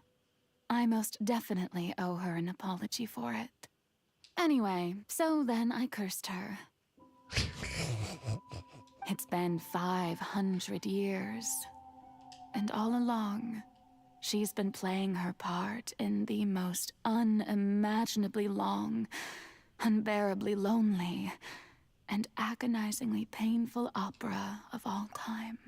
I most definitely owe her an apology for it. Anyway, so then I cursed her. It's been 500 years. And all along, she's been playing her part in the most unimaginably long, unbearably lonely, and agonizingly painful opera of all time.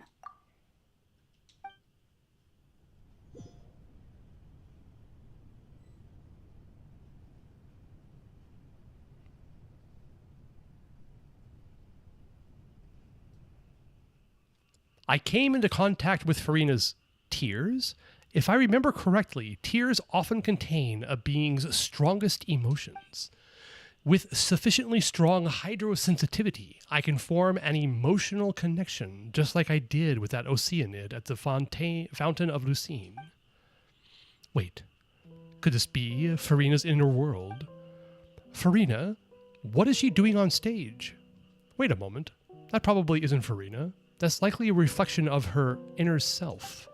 I came into contact with Farina's tears. If I remember correctly, tears often contain a being's strongest emotions. With sufficiently strong hydrosensitivity, I can form an emotional connection, just like I did with that Oceanid at the Fountain of Lucine. Wait, could this be Farina's inner world? Farina? What is she doing on stage? Wait a moment, that probably isn't Farina. That's likely a reflection of her inner self.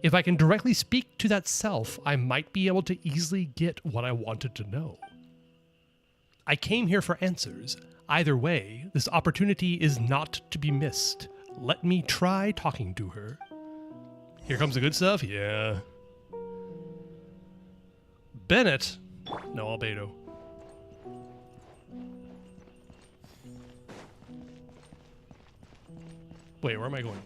If I can directly speak to that self, I might be able to easily get what I wanted to know. I came here for answers. Either way, this opportunity is not to be missed. Let me try talking to her. Here comes the good stuff? Yeah. Bennett? No, Albedo. Wait, where am I going?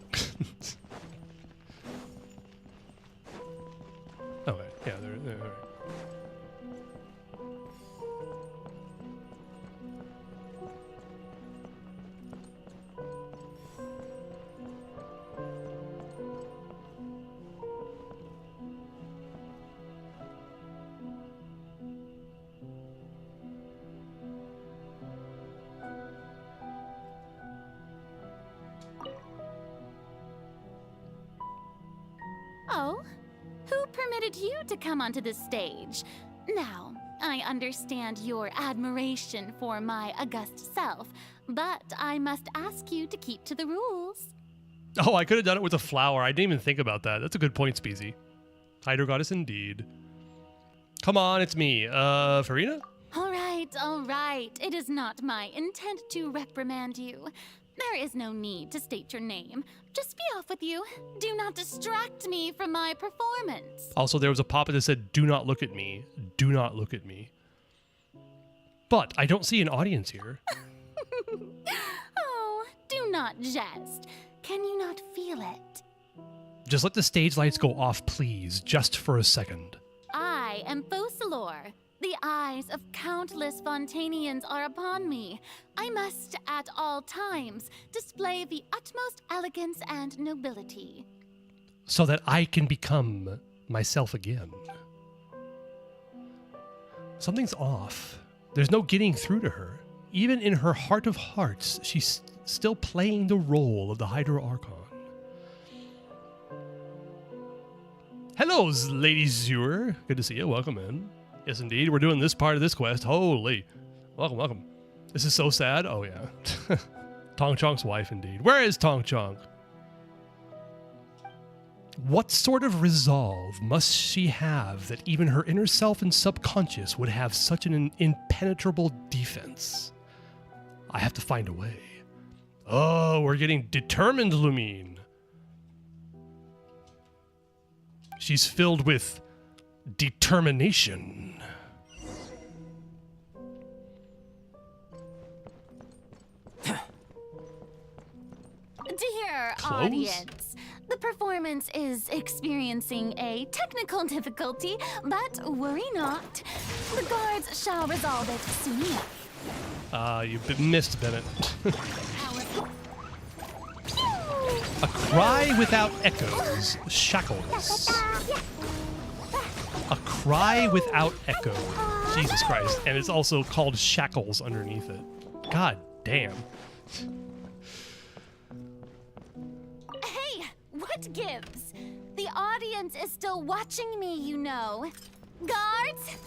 Okay, yeah, there. All right. Oh, who permitted you to come onto this stage? Now, I understand your admiration for my august self, but I must ask you to keep to the rules. Oh, I could have done it with a flower. I didn't even think about that. That's a good point, Speezy. Hydro Goddess indeed. Come on, it's me. Farina? All right. It is not my intent to reprimand you. There is no need to state your name. Just be off with you. Do not distract me from my performance. Also, there was a pop-up that said, do not look at me. Do not look at me. But I don't see an audience here. Oh, do not jest. Can you not feel it? Just let the stage lights go off, please, just for a second. I am Focalor. The eyes of countless Fontanians are upon me. I must, at all times, display the utmost elegance and nobility. So that I can become myself again. Something's off. There's no getting through to her. Even in her heart of hearts, she's still playing the role of the Hydro Archon. Hello, Lady Zure. Good to see you. Welcome in. Yes, indeed. We're doing this part of this quest. Holy. Welcome, welcome. This is so sad. Oh, yeah. Tong Chonk's wife, indeed. Where is Tong Chonk? What sort of resolve must she have that even her inner self and subconscious would have such an impenetrable defense? I have to find a way. Oh, we're getting determined, Lumine. She's filled with determination. Dear Close? audience, the performance is experiencing a technical difficulty, but worry not. The guards shall resolve it soon enough. You've missed, Bennett. A cry without echoes. Shackles. A cry without echo. Jesus Christ. And it's also called shackles underneath it. God damn. Hey, what gives? The audience is still watching me, you know. Guards?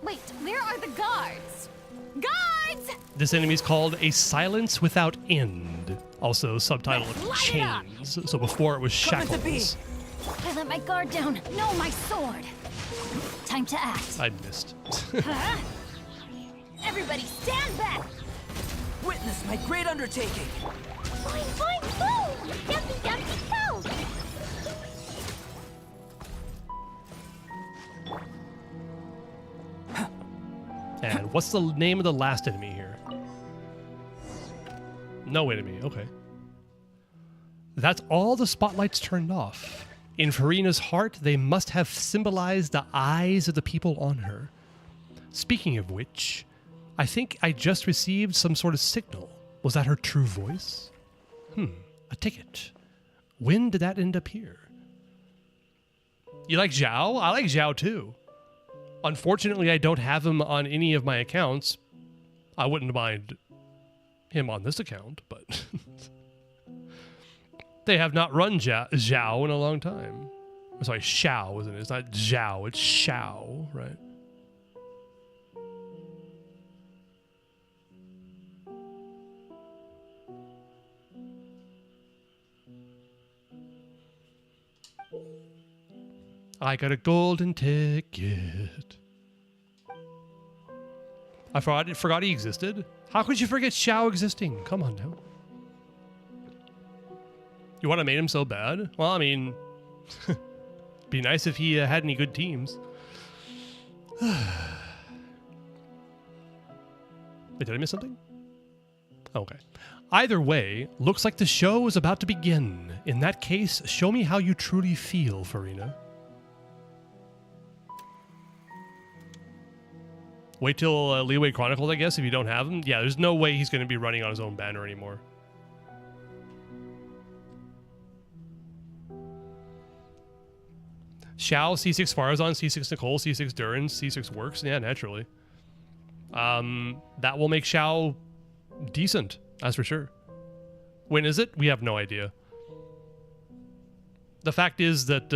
Wait, where are the guards? Guards! This enemy is called A Silence Without End. Also subtitle of Chains. So before it was Shackles. I let my guard down. No, my sword. Time to act. I missed. Huh? Everybody stand back! Witness my great undertaking. Boing, boing, boom! Yuppie, yuppie, boom! And what's the name of the last enemy here? No enemy, okay. That's all the spotlights turned off. In Farina's heart, they must have symbolized the eyes of the people on her. Speaking of which, I think I just received some sort of signal. Was that her true voice? A ticket. When did that end up here? You like Zhao? I like Zhao too. Unfortunately, I don't have him on any of my accounts. I wouldn't mind him on this account, but they have not run Zhao in a long time. I'm sorry, Xiao, isn't it? It's not Zhao, it's Xiao, right? I got a golden ticket. I forgot he existed. How could you forget Xiao existing? Come on now. You want to make him so bad? Well, I mean, be nice if he had any good teams. Wait, did I miss something? Okay. Either way, looks like the show is about to begin. In that case, show me how you truly feel, Farina. Wait till Leeway Chronicles, I guess, if you don't have him. Yeah, there's no way he's going to be running on his own banner anymore. Xiao, C6 Farazan, C6 Nicole, C6 Durin, C6 Works. Yeah, naturally. That will make Xiao decent, that's for sure. When is it? We have no idea. The fact is that,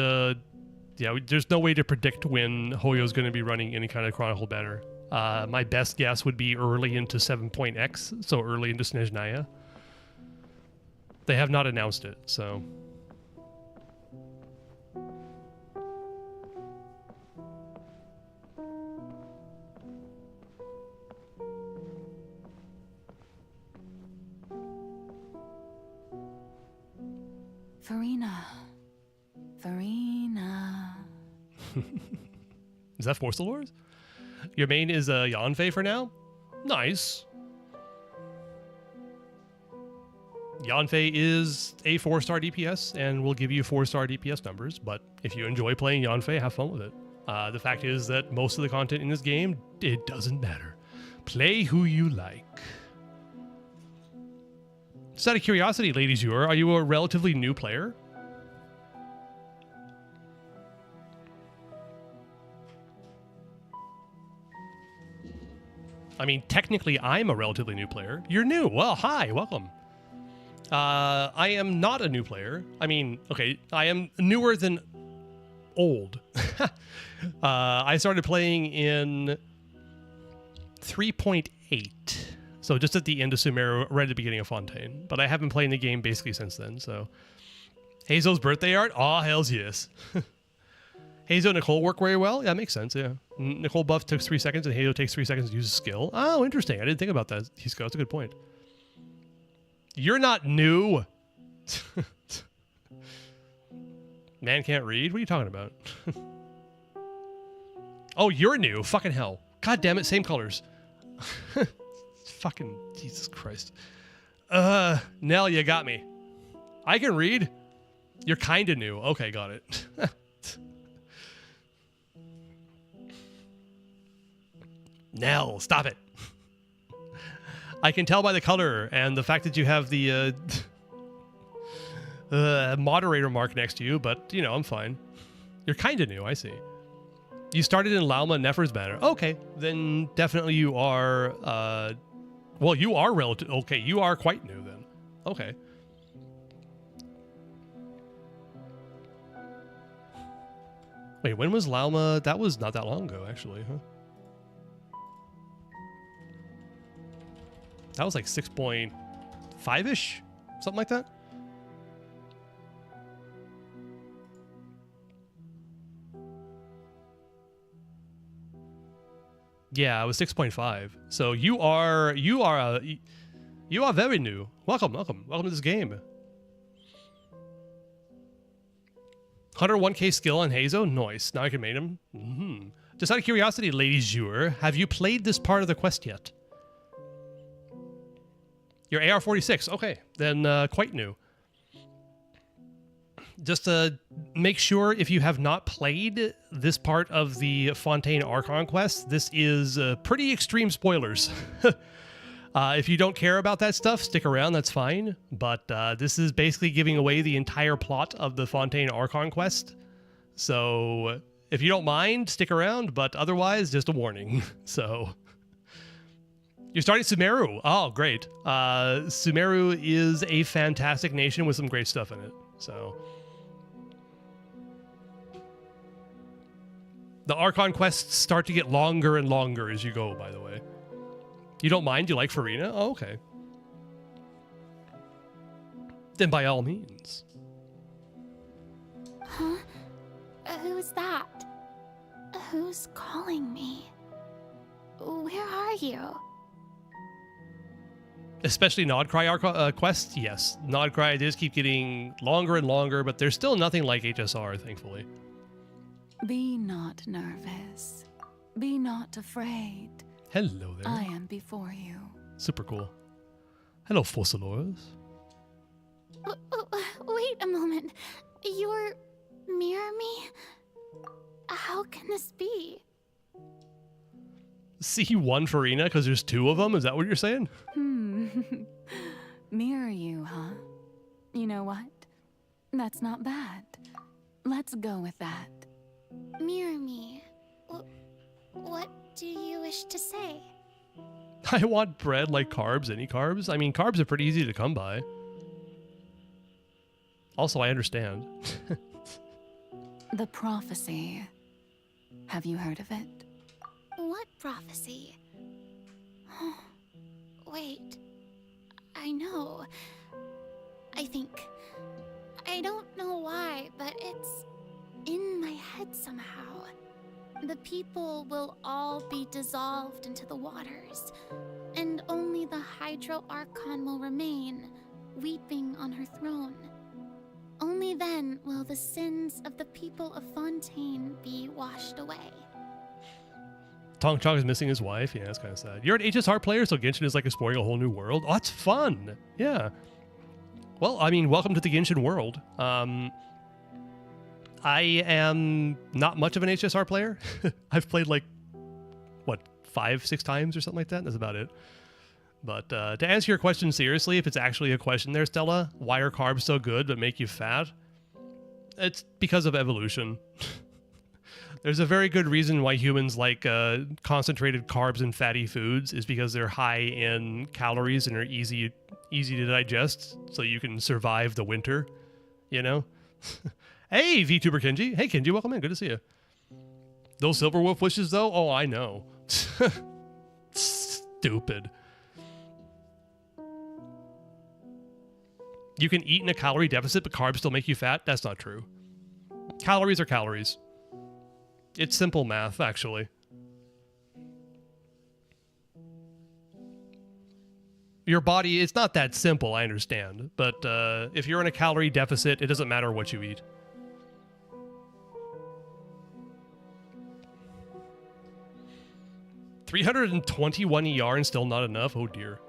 yeah, there's no way to predict when Hoyo's going to be running any kind of Chronicle banner. My best guess would be early into 7.x, so early into Snezhnaya. They have not announced it, so. Farina. Is that Force Lords? Your main is Yanfei for now? Nice. Yanfei is a 4-star DPS and will give you 4-star DPS numbers, but if you enjoy playing Yanfei, have fun with it. The fact is that most of the content in this game, it doesn't matter. Play who you like. Just out of curiosity, ladies, are you a relatively new player? I mean, technically, I'm a relatively new player. You're new. Well, hi, welcome. I am not a new player. I mean, okay, I am newer than old. I started playing in 3.8. So just at the end of Sumeru, right at the beginning of Fontaine. But I haven't played the game basically since then, so. Hazel's birthday art? Aw, hells yes. Hazel and Nicole work very well? Yeah, that makes sense, yeah. Nicole buff took 3 seconds and Hazel takes 3 seconds to use a skill. Oh, interesting. I didn't think about that. That's a good point. You're not new. Man can't read? What are you talking about? Oh, you're new. Fucking hell. God damn it, same colors. Fucking Jesus Christ. Nell, you got me. I can read. You're kind of new. Okay, got it. Nell, stop it. I can tell by the color and the fact that you have the moderator mark next to you, but, you know, I'm fine. You're kind of new, I see. You started in Lauma Nefer's banner. Okay, then definitely you are, well, you are relative. Okay, you are quite new then. Okay. Wait, when was Lauma? That was not that long ago, actually, huh? That was like 6.5-ish? Something like that? Yeah, it was 6.5. So you are very new. Welcome to this game. 101k skill on Hazo? Nice. Now I can mate him. Just out of curiosity, ladies viewer, have you played this part of the quest yet? You're AR-46. Okay, then quite new. Just to make sure, if you have not played this part of the Fontaine Archon quest, this is pretty extreme spoilers. If you don't care about that stuff, stick around, that's fine. But this is basically giving away the entire plot of the Fontaine Archon quest. So if you don't mind, stick around, but otherwise, just a warning. So you're starting Sumeru. Oh, great. Sumeru is a fantastic nation with some great stuff in it. So the Archon quests start to get longer and longer as you go, by the way. You don't mind? You like Farina? Oh, okay. Then by all means. Huh? Who's that? Who's calling me? Where are you? Especially Nodcry quests? Yes. Nodcry does keep getting longer and longer, but there's still nothing like HSR, thankfully. Be not nervous. Be not afraid. Hello there. I am before you. Super cool. Hello, Fossilores. Wait a moment. You're Mirror Me? How can this be? See one Farina because there's two of them? Is that what you're saying? Mirror you, huh? You know what? That's not bad. Let's go with that. Mirror Me. What do you wish to say? I want bread like carbs. Any carbs? I mean, carbs are pretty easy to come by. Also, I understand. The prophecy. Have you heard of it? What prophecy? Wait. I know. I think. I don't know why, but it's in my head somehow. The people will all be dissolved into the waters, and only the Hydro Archon will remain, weeping on her throne. Only then will the sins of the people of Fontaine be washed away. Tong Chong is missing his wife. Yeah, that's kind of sad. You're an HSR player, so Genshin is like exploring a whole new world. Oh, it's fun. Yeah. Well, I mean, welcome to the Genshin world. I am not much of an HSR player. I've played like, what, 5-6 times or something like that? That's about it. But to answer your question seriously, if it's actually a question there, Stella, why are carbs so good but make you fat? It's because of evolution. There's a very good reason why humans like concentrated carbs and fatty foods is because they're high in calories and are easy to digest, so you can survive the winter, you know? Hey, VTuber Kenji. Hey, Kenji, welcome in. Good to see you. Those silver wolf wishes, though? Oh, I know. Stupid. You can eat in a calorie deficit, but carbs still make you fat? That's not true. Calories are calories. It's simple math, actually. Your body, it's not that simple, I understand. But if you're in a calorie deficit, it doesn't matter what you eat. $321 ER and still not enough? Oh dear.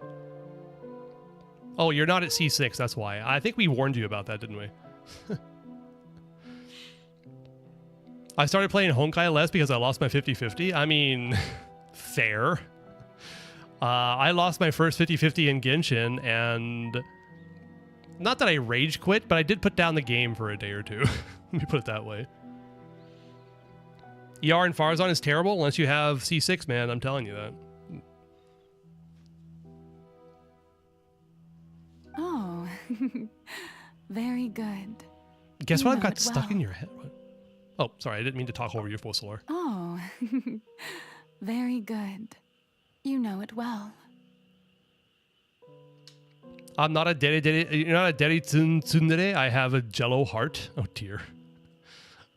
Oh, you're not at C6, that's why. I think we warned you about that, didn't we? I started playing Honkai less because I lost my 50-50. I mean, fair. I lost my first 50-50 in Genshin, and not that I rage quit, but I did put down the game for a day or two. Let me put it that way. ER in Farazan is terrible unless you have C6, man. I'm telling you that. Oh, very good. Guess You what I've know got it stuck well. in your head? What? Oh, sorry, I didn't mean to talk over you, Fossilor. Oh, very good. You know it well. I'm not a you're not a deri tsundere. I have a jello heart. Oh dear.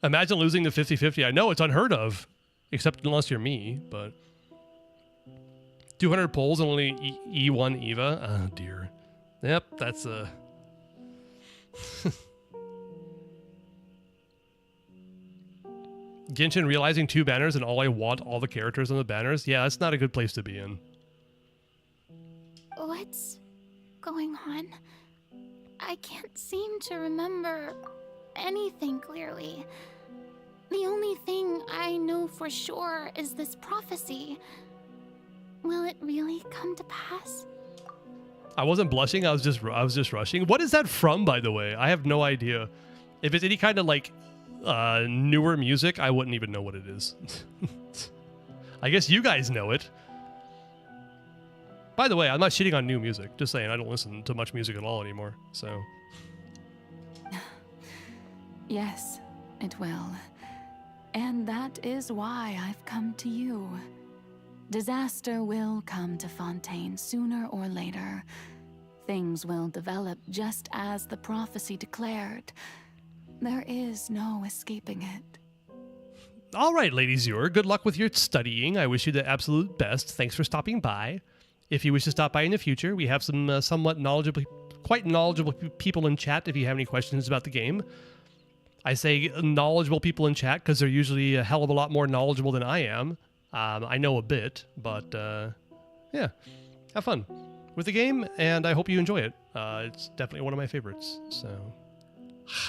Imagine losing the 50-50. I know it's unheard of, except unless you're me, but 200 pulls and only E1 Eva. Oh dear. Yep, that's a Genshin realizing 2 banners and all I want all the characters on the banners. Yeah, that's not a good place to be in. What's going on? I can't seem to remember anything clearly. The only thing I know for sure is this prophecy. Will it really come to pass? I wasn't blushing. I was just rushing. What is that from, by the way? I have no idea. If it's any kind of like newer music, I wouldn't even know what it is. I guess you guys know it. By the way, I'm not shitting on new music. Just saying, I don't listen to much music at all anymore. So. Yes, it will. And that is why I've come to you. Disaster will come to Fontaine sooner or later. Things will develop just as the prophecy declared. There is no escaping it. All right, ladies, good luck with your studying. I wish you the absolute best. Thanks for stopping by. If you wish to stop by in the future, we have some quite knowledgeable people in chat if you have any questions about the game. I say knowledgeable people in chat because they're usually a hell of a lot more knowledgeable than I am. I know a bit, but yeah, have fun with the game, and I hope you enjoy it. It's definitely one of my favorites. So,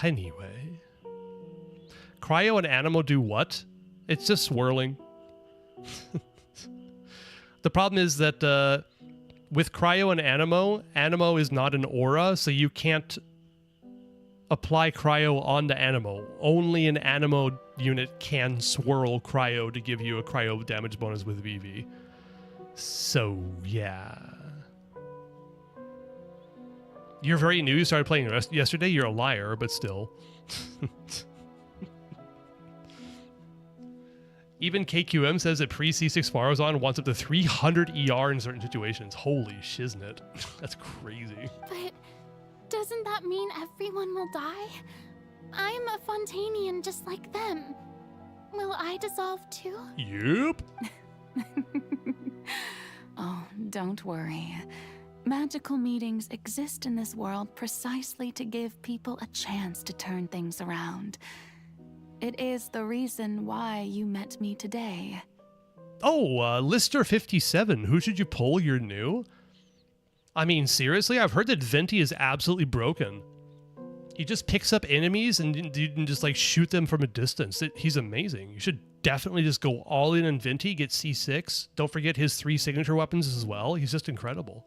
anyway, Cryo and Animo do what? It's just swirling. The problem is that with Cryo and Animo is not an aura, so you can't apply Cryo onto Animo. Only an Animo unit can swirl Cryo to give you a Cryo damage bonus with VV. So, yeah. You're very new. You started playing yesterday. You're a liar, but still. Even KQM says that pre-C6 Farazan wants up to 300 ER in certain situations. Holy shiznit. That's crazy. But Doesn't that mean everyone will die? I'm a Fontanian just like them. Will I dissolve too? Yep. Oh, don't worry. Magical meetings exist in this world precisely to give people a chance to turn things around. It is the reason why you met me today. Oh, Lister 57. Who should you pull? You're new? I mean, seriously? I've heard that Venti is absolutely broken. He just picks up enemies and you can just like shoot them from a distance. He's amazing. You should definitely just go all in on Venti, get C6. Don't forget his 3 signature weapons as well. He's just incredible.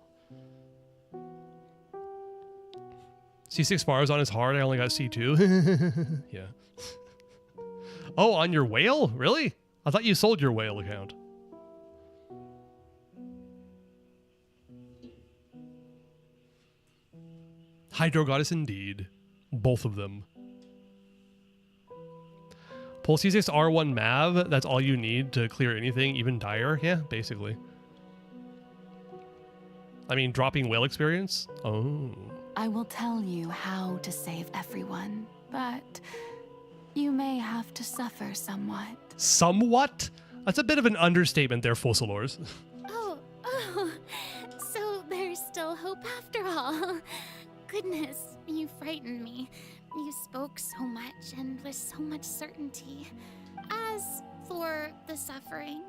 C6 bars on his heart. I only got C2. Yeah. Oh, on your whale? Really? I thought you sold your whale account. Hydro Goddess indeed. Both of them. Pull C6 R1 Mav. That's all you need to clear anything, even dire. Yeah, basically. I mean, dropping whale experience? Oh. I will tell you how to save everyone, but you may have to suffer somewhat. Somewhat? That's a bit of an understatement there, Fossilors. Oh, so there's still hope after all. Goodness, you frightened me. You spoke so much and with so much certainty. As for the suffering,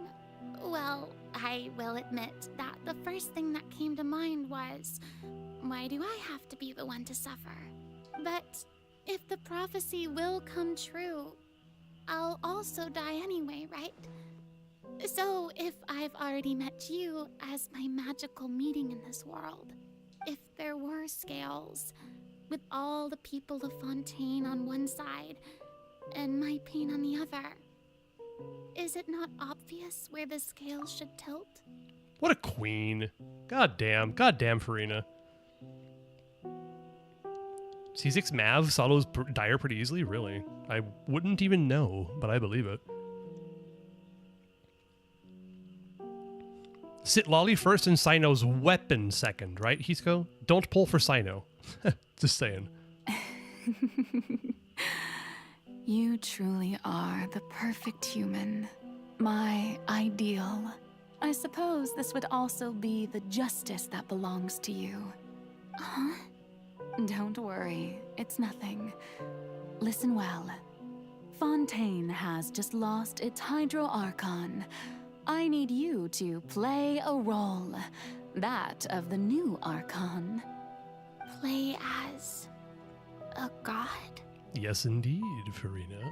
well, I will admit that the first thing that came to mind was, why do I have to be the one to suffer? But if the prophecy will come true, I'll also die anyway, right? So if I've already met you as my magical meeting in this world, if there were scales, with all the people of Fontaine on one side and my pain on the other, is it not obvious where the scales should tilt? What a queen. God damn, Farina. C6 Mav saw those dire pretty easily, really. I wouldn't even know, but I believe it. Sit Lolly first and Sino's weapon second, right, Hisco? Don't pull for Sino. Just saying. You truly are the perfect human. My ideal. I suppose this would also be the justice that belongs to you. Huh? Don't worry, it's nothing. Listen well. Fontaine has just lost its Hydro Archon. I need you to play a role. That of the new Archon. Play as a god? Yes, indeed, Farina.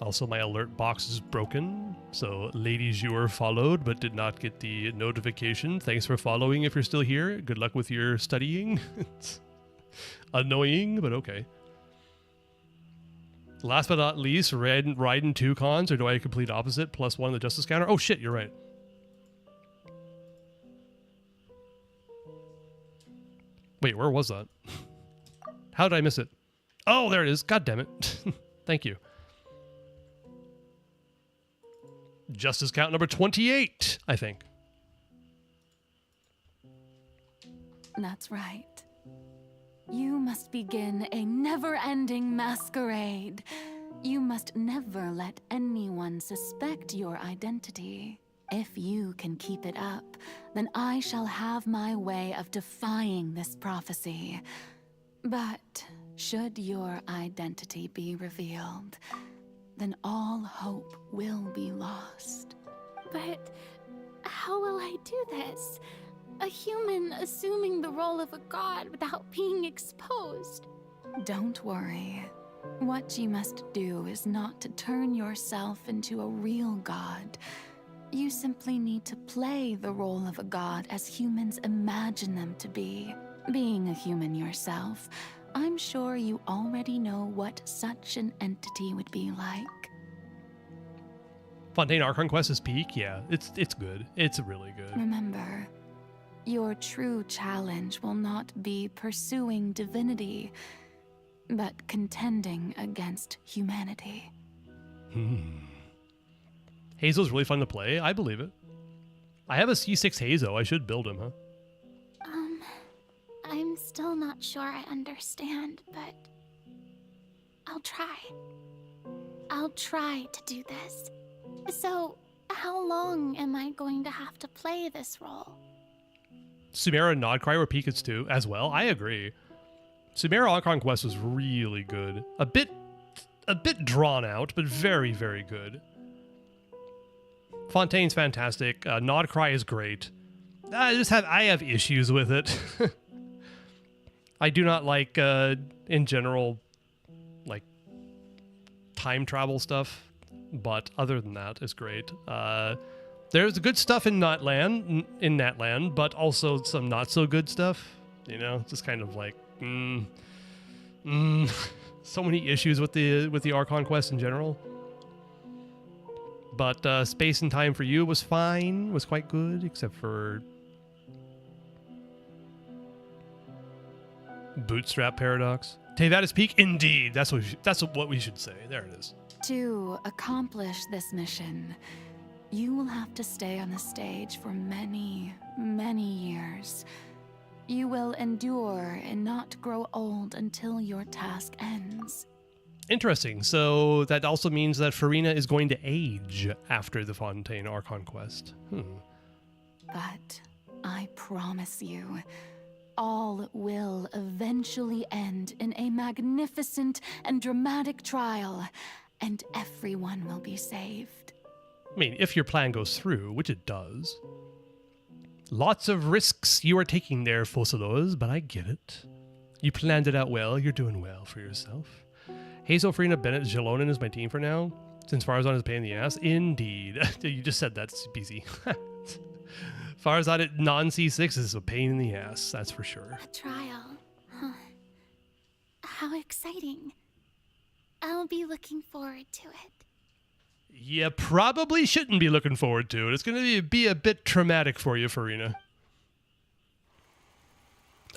Also, my alert box is broken, so ladies, you were followed but did not get the notification. Thanks for following if you're still here. Good luck with your studying. It's annoying, but okay. Last but not least, Raiden 2 cons, or do I complete opposite? +1 the justice counter? Oh shit, you're right. Wait, where was that? How did I miss it? Oh, there it is. God damn it. Thank you. Justice count number 28, I think. That's right. You must begin a never-ending masquerade. You must never let anyone suspect your identity. If you can keep it up, then I shall have my way of defying this prophecy. But should your identity be revealed, then all hope will be lost. But how will I do this? A human assuming the role of a god without being exposed. Don't worry. What you must do is not to turn yourself into a real god. You simply need to play the role of a god as humans imagine them to be. Being a human yourself, I'm sure you already know what such an entity would be like. Fontaine Archon Quest is peak? Yeah, it's good. It's really good. Remember, your true challenge will not be pursuing divinity, but contending against humanity. Hazo's really fun to play. I believe it. I have a C6 Hazo. I should build him, huh? I'm still not sure I understand, but I'll try. I'll try to do this. So, how long am I going to have to play this role? Sumeru and Nodcry were peakeds too, as well. I agree. Sumeru Archon Quest was really good. A bit drawn out, but very, very good. Fontaine's fantastic. Nodcry is great. I have issues with it. I do not like, in general, like, time travel stuff. But other than that, it's great. There's good stuff in Natland, but also some not so good stuff. You know, just kind of like, so many issues with the Archon Quest in general. But Space and Time for You was fine, was quite good, except for Bootstrap Paradox. Tevatis Peak, indeed. That's what we should say. There it is. To accomplish this mission, you will have to stay on the stage for many, many years. You will endure and not grow old until your task ends. Interesting. So that also means that Farina is going to age after the Fontaine Archon Quest. But I promise you, all will eventually end in a magnificent and dramatic trial, and everyone will be saved. I mean, if your plan goes through, which it does. Lots of risks you are taking there, Fossilors, but I get it. You planned it out well. You're doing well for yourself. Hazel, Farina, Bennett, Jalonen is my team for now, since Farazan is a pain in the ass. Indeed. You just said that, BZ. Farazan at non-C6 is a pain in the ass, that's for sure. A trial. Huh. How exciting. I'll be looking forward to it. You probably shouldn't be looking forward to it. It's going to be a bit traumatic for you, Farina.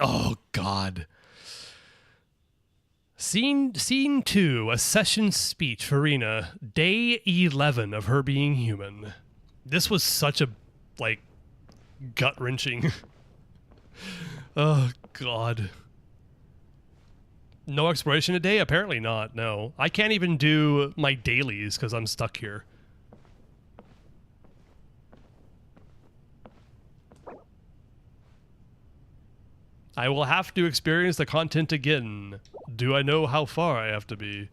Oh, God. Scene 2, a session speech, Farina. Day 11 of her being human. This was such a, like, gut-wrenching. Oh, God. No exploration today? Apparently not, no. I can't even do my dailies because I'm stuck here. I will have to experience the content again. Do I know how far I have to be?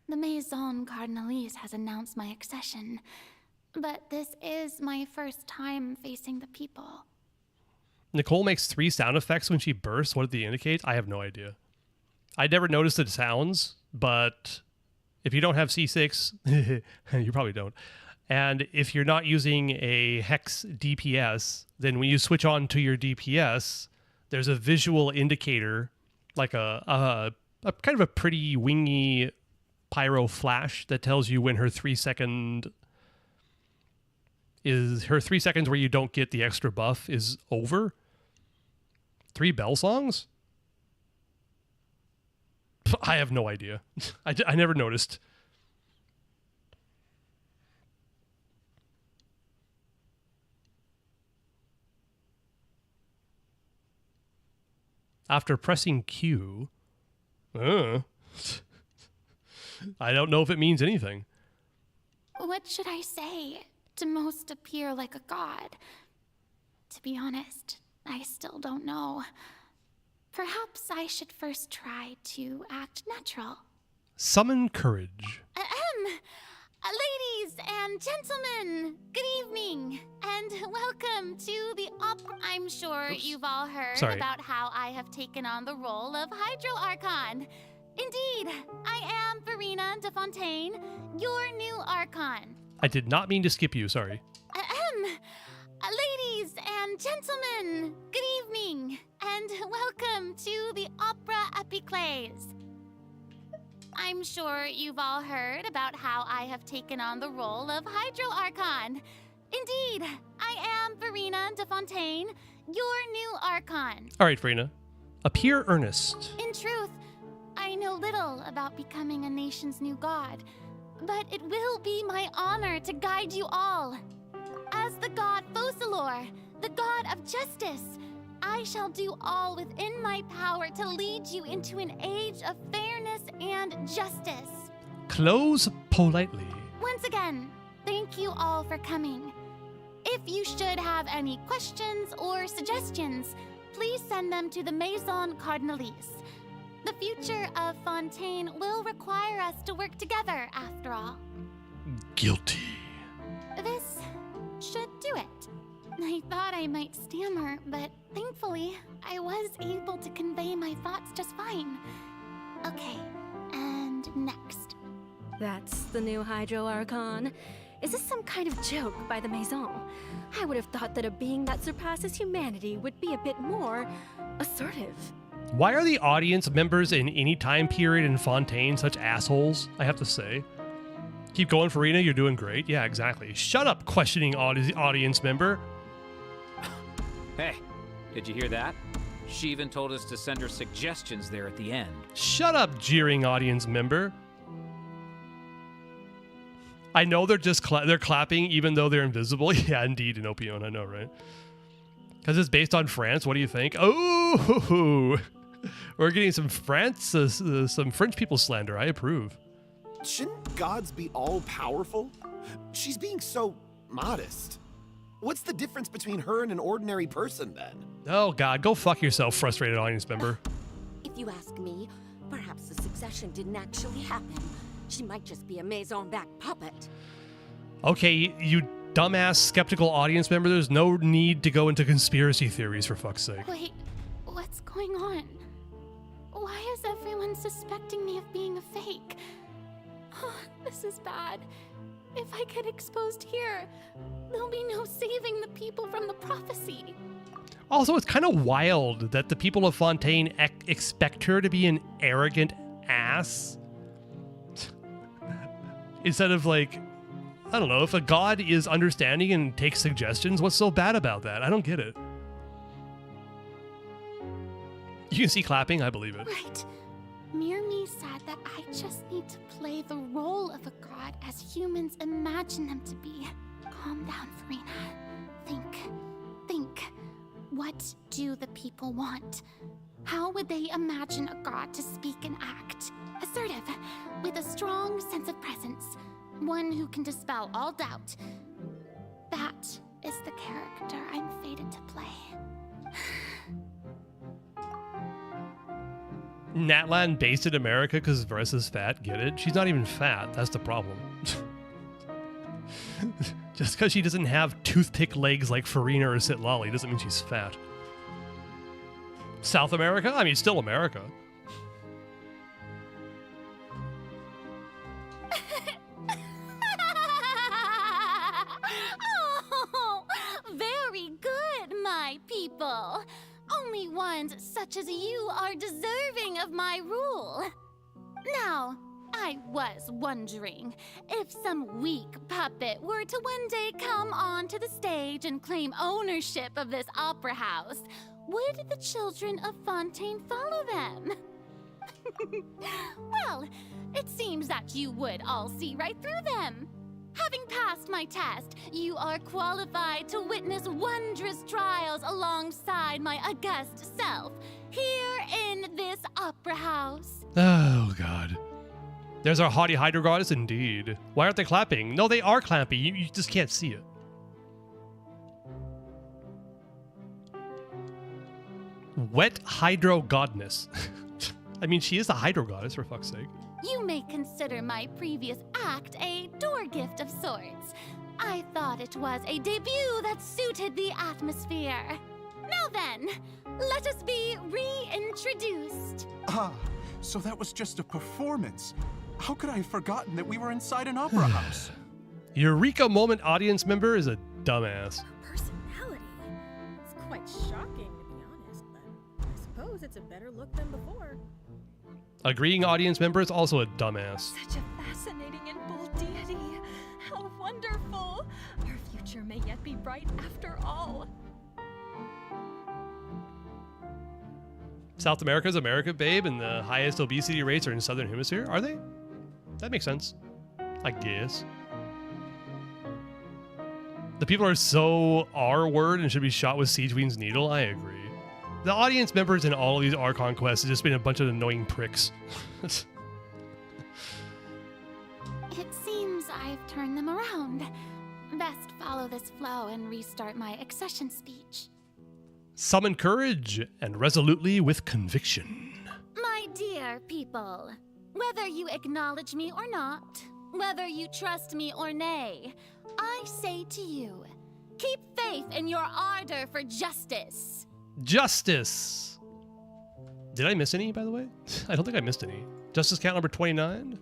The Maison Cardinalise has announced my accession. But this is my first time facing the people. Nicole makes 3 sound effects when she bursts. What do they indicate? I have no idea. I never noticed the sounds, but if you don't have C6, you probably don't. And if you're not using a hex DPS, then when you switch on to your DPS, there's a visual indicator, like a kind of a pretty wingy pyro flash that tells you when her 3 seconds where you don't get the extra buff is over. 3 bell songs? I have no idea. I never noticed. After pressing Q, I don't know if it means anything. What should I say to most appear like a god? To be honest, I still don't know. Perhaps I should first try to act natural. Summon courage. Ladies and gentlemen, good evening, and welcome to the opera. I'm sure you've all heard about how I have taken on the role of Hydro Archon. Indeed, I am Farina de Fontaine, your new Archon. I did not mean to skip you, sorry. Ladies and gentlemen, good evening, and welcome to the Opera Epiclese. I'm sure you've all heard about how I have taken on the role of Hydro Archon. Indeed, I am Farina de Fontaine, your new Archon. All right, Farina. Appear earnest. In truth, I know little about becoming a nation's new god, but it will be my honor to guide you all. the god Focalor, the god of justice. I shall do all within my power to lead you into an age of fairness and justice. Close politely. Once again, thank you all for coming. If you should have any questions or suggestions, please send them to the Maison Cardinalise. The future of Fontaine will require us to work together, after all. Guilty. This should do it. I thought I might stammer, but thankfully, I was able to convey my thoughts just fine. Okay, and next. That's the new Hydro Archon. Is this some kind of joke by the Maison? I would have thought that a being that surpasses humanity would be a bit more assertive. Why are the audience members in any time period in Fontaine such assholes, I have to say? Keep going, Farina, you're doing great. Yeah, exactly. Shut up, questioning audience member. Hey, did you hear that? She even told us to send her suggestions there at the end. Shut up, jeering audience member. I know they're just they're clapping even though they're invisible. Yeah, indeed, in Opion, I know, right? Because it's based on France. What do you think? Oh, we're getting some some French people slander. I approve. Shouldn't gods be all-powerful? She's being so modest. What's the difference between her and an ordinary person, then? Oh, God, go fuck yourself, frustrated audience member. If you ask me, perhaps the succession didn't actually happen. She might just be a Maison-back puppet. Okay, you dumbass skeptical audience member, there's no need to go into conspiracy theories, for fuck's sake. Wait, what's going on? Why is everyone suspecting me of being a fake? Oh, this is bad. If I get exposed here, there'll be no saving the people from the prophecy. Also, it's kind of wild that the people of Fontaine expect her to be an arrogant ass. Instead of, like, I don't know, if a god is understanding and takes suggestions, what's so bad about that? I don't get it. You can see clapping, I believe it. Right. Mirmi said that I just need to play the role of a god as humans imagine them to be. Calm down, Farina. Think. What do the people want? How would they imagine a god to speak and act? Assertive, with a strong sense of presence. One who can dispel all doubt. That is the character I'm fated to play. Natlan based in America because Veresa's fat, get it? She's not even fat, that's the problem. Just because she doesn't have toothpick legs like Farina or Sitlali doesn't mean she's fat. South America? I mean, still America. Oh, very good, my people. Only ones such as you are deserving of my rule. Now, I was wondering if some weak puppet were to one day come onto the stage and claim ownership of this opera house, would the children of Fontaine follow them? Well, it seems that you would all see right through them. Having passed my test, you are qualified to witness wondrous trials alongside my august self, here in this opera house. Oh, God. There's our haughty Hydro Goddess indeed. Why aren't they clapping? No, they are clapping. You just can't see it. Wet Hydro Goddess. I mean, she is a Hydro Goddess, for fuck's sake. You may consider my previous act a door gift of sorts. I thought it was a debut that suited the atmosphere. Now then, let us be reintroduced. Ah, so that was just a performance. How could I have forgotten that we were inside an opera house? Eureka moment audience member is a dumbass. Personality. It's quite shocking, to be honest, but I suppose it's a better look than before. Agreeing audience member is also a dumbass. Such a fascinating and bold deity. How wonderful. Our future may yet be bright after all. South America is America, babe, and the highest obesity rates are in Southern Hemisphere. Are they? That makes sense. I guess. The people are so R-word and should be shot with Siege Queen's needle. I agree. The audience members in all of these Archon quests have just been a bunch of annoying pricks. It seems I've turned them around. Best follow this flow and restart my accession speech. Summon courage and resolutely with conviction. My dear people, whether you acknowledge me or not, whether you trust me or nay, I say to you, keep faith in your ardor for justice. Justice! Did I miss any, by the way? I don't think I missed any. Justice count number 29?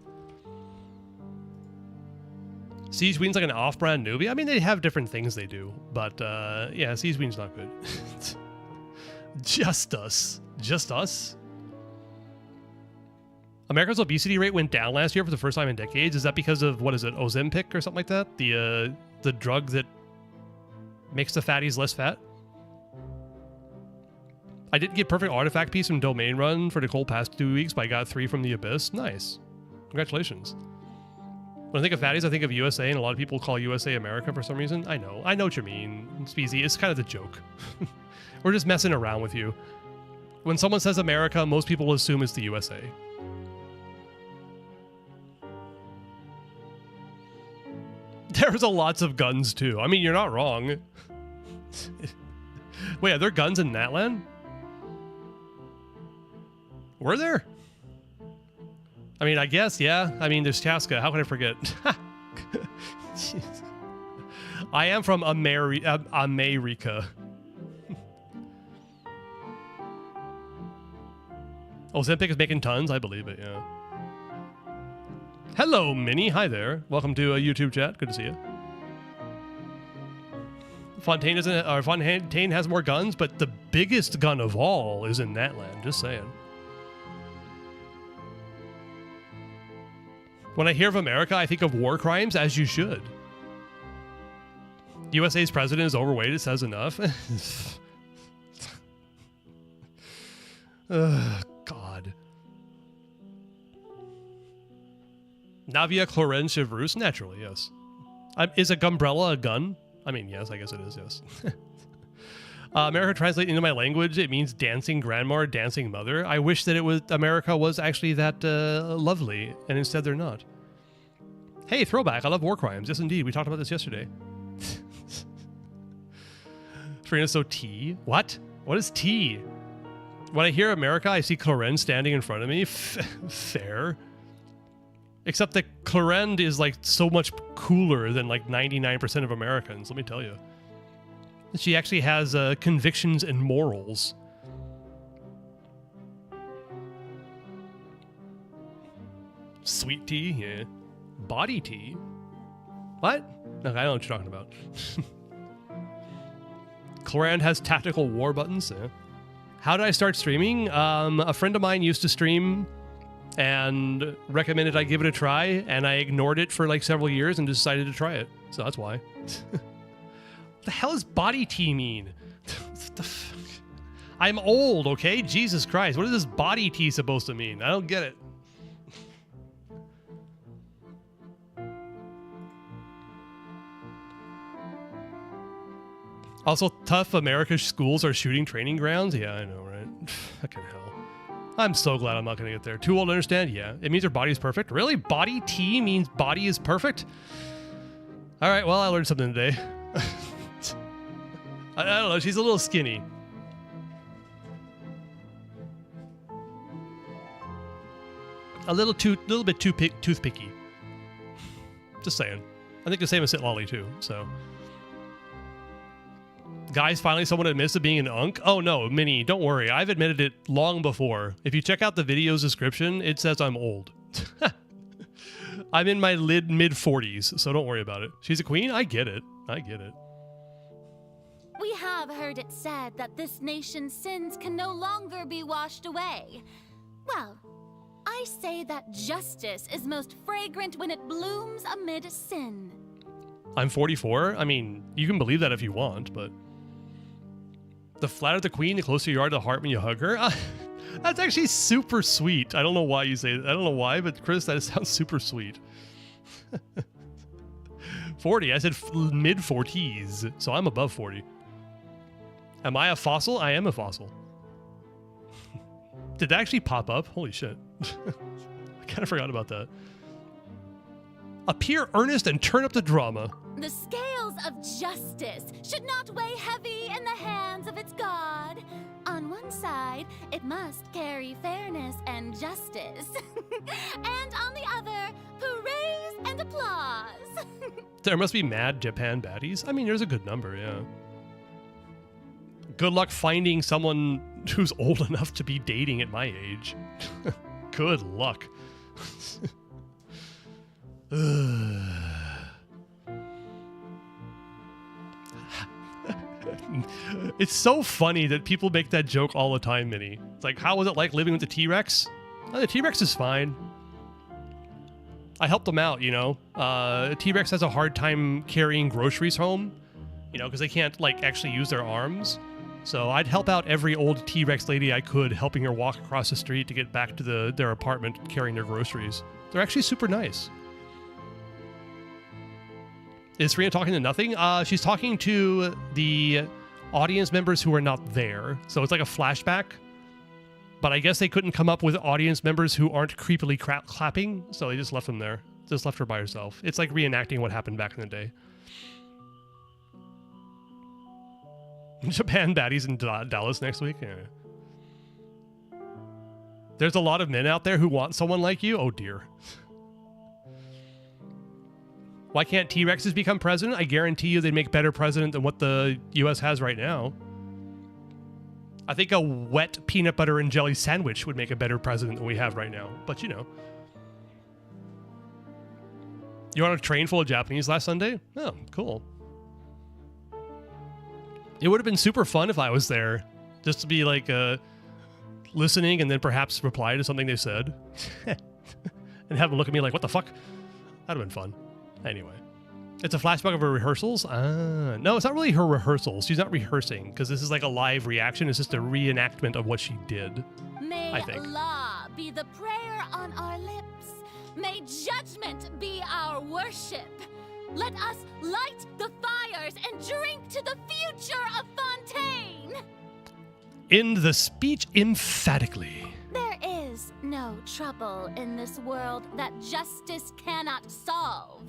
Siege Queen's like an off-brand newbie? I mean, they have different things they do, but yeah, Siege Queen's not good. Just us. Just us? America's obesity rate went down last year for the first time in decades. Is that because of, what is it, Ozempic or something like that? The drug that makes the fatties less fat? I did get perfect artifact piece from Domain Run for the whole past 2 weeks, but I got 3 from the Abyss. Nice. Congratulations. When I think of fatties, I think of USA, and a lot of people call USA America for some reason. I know what you mean, Speezy. It's kind of the joke. We're just messing around with you. When someone says America, most people assume it's the USA. There's lots of guns, too. I mean, you're not wrong. Wait, are there guns in Natlan? Were there? I mean, I guess, yeah. I mean, there's Tasca. How can I forget? I am from America. Ozempic is making tons? I believe it, yeah. Hello, Minnie. Hi there. Welcome to YouTube chat. Good to see you. Fontaine has more guns, but the biggest gun of all is in Natlan. Just saying. When I hear of America, I think of war crimes, as you should. USA's president is overweight, it says enough. God. Navia Cloren Chevrus? Naturally, yes. Is a gumbrella a gun? I mean, yes, I guess it is, yes. America translate into my language, it means dancing grandma or dancing mother. I wish that it was America was actually that lovely, and instead they're not. Hey, throwback, I love war crimes. Yes, indeed. We talked about this yesterday. Farina's so T. What? What is T? When I hear America, I see Clorend standing in front of me. Fair. Except that Clorend is like so much cooler than like 99% of Americans, let me tell you. She actually has convictions and morals. Sweet tea, yeah. Body tea? What? Okay, I know what you're talking about. Clorand has tactical war buttons. Yeah. How did I start streaming? A friend of mine used to stream and recommended I give it a try, and I ignored it for like several years and decided to try it. So that's why. What the hell does body tea mean? What the fuck? I'm old, okay? Jesus Christ. What is this body tea supposed to mean? I don't get it. Also, tough America schools are shooting training grounds? Yeah, I know, right? Fucking hell. I'm so glad I'm not going to get there. Too old to understand? Yeah. It means her body's perfect? Really? Body T means body is perfect? Alright, well, I learned something today. I don't know, she's a little skinny. A little bit too toothpicky. Just saying. I think the same as Sit Lolly, too, so... Guys, finally someone admits to being an unk? Oh no, Minnie, don't worry. I've admitted it long before. If you check out the video's description, it says I'm old. I'm in my mid-40s, so don't worry about it. She's a queen? I get it. I get it. We have heard it said that this nation's sins can no longer be washed away. Well, I say that justice is most fragrant when it blooms amid sin. I'm 44? I mean, you can believe that if you want, but... The flatter the queen, the closer you are to the heart when you hug her? That's actually super sweet. I don't know why you say that. I don't know why, but Chris, that sounds super sweet. 40. I said mid-40s, so I'm above 40. Am I a fossil? I am a fossil. Did that actually pop up? Holy shit. I kind of forgot about that. Appear earnest and turn up the drama. The scales of justice should not weigh heavy in the hands of its god. On one side, it must carry fairness and justice. And on the other, praise and applause. There must be mad Japan baddies. I mean, there's a good number, yeah. Good luck finding someone who's old enough to be dating at my age. Good luck. It's so funny that people make that joke all the time, Minnie. It's like, how was it like living with the T-Rex? Oh, the T-Rex is fine. I helped them out, you know. T-Rex has a hard time carrying groceries home, you know, because they can't, like, actually use their arms. So I'd help out every old T-Rex lady I could, helping her walk across the street to get back to their apartment carrying their groceries. They're actually super nice. Is Serena talking to nothing? She's talking to the audience members who are not there. So it's like a flashback. But I guess they couldn't come up with audience members who aren't creepily clapping, so they just left them there. Just left her by herself. It's like reenacting what happened back in the day. Japan baddies in Dallas next week? Yeah. There's a lot of men out there who want someone like you? Oh dear. Why can't T-Rexes become president? I guarantee you they'd make better president than what the U.S. has right now. I think a wet peanut butter and jelly sandwich would make a better president than we have right now. But, you know. You on a train full of Japanese last Sunday? Oh, cool. It would have been super fun if I was there. Just to be, like, listening and then perhaps reply to something they said. And have them look at me like, what the fuck? That'd have been fun. Anyway, it's a flashback of her rehearsals? No, it's not really her rehearsals. She's not rehearsing, because this is like a live reaction. It's just a reenactment of what she did, I think. May law be the prayer on our lips. May judgment be our worship. Let us light the fires and drink to the future of Fontaine. In the speech emphatically. There is no trouble in this world that justice cannot solve.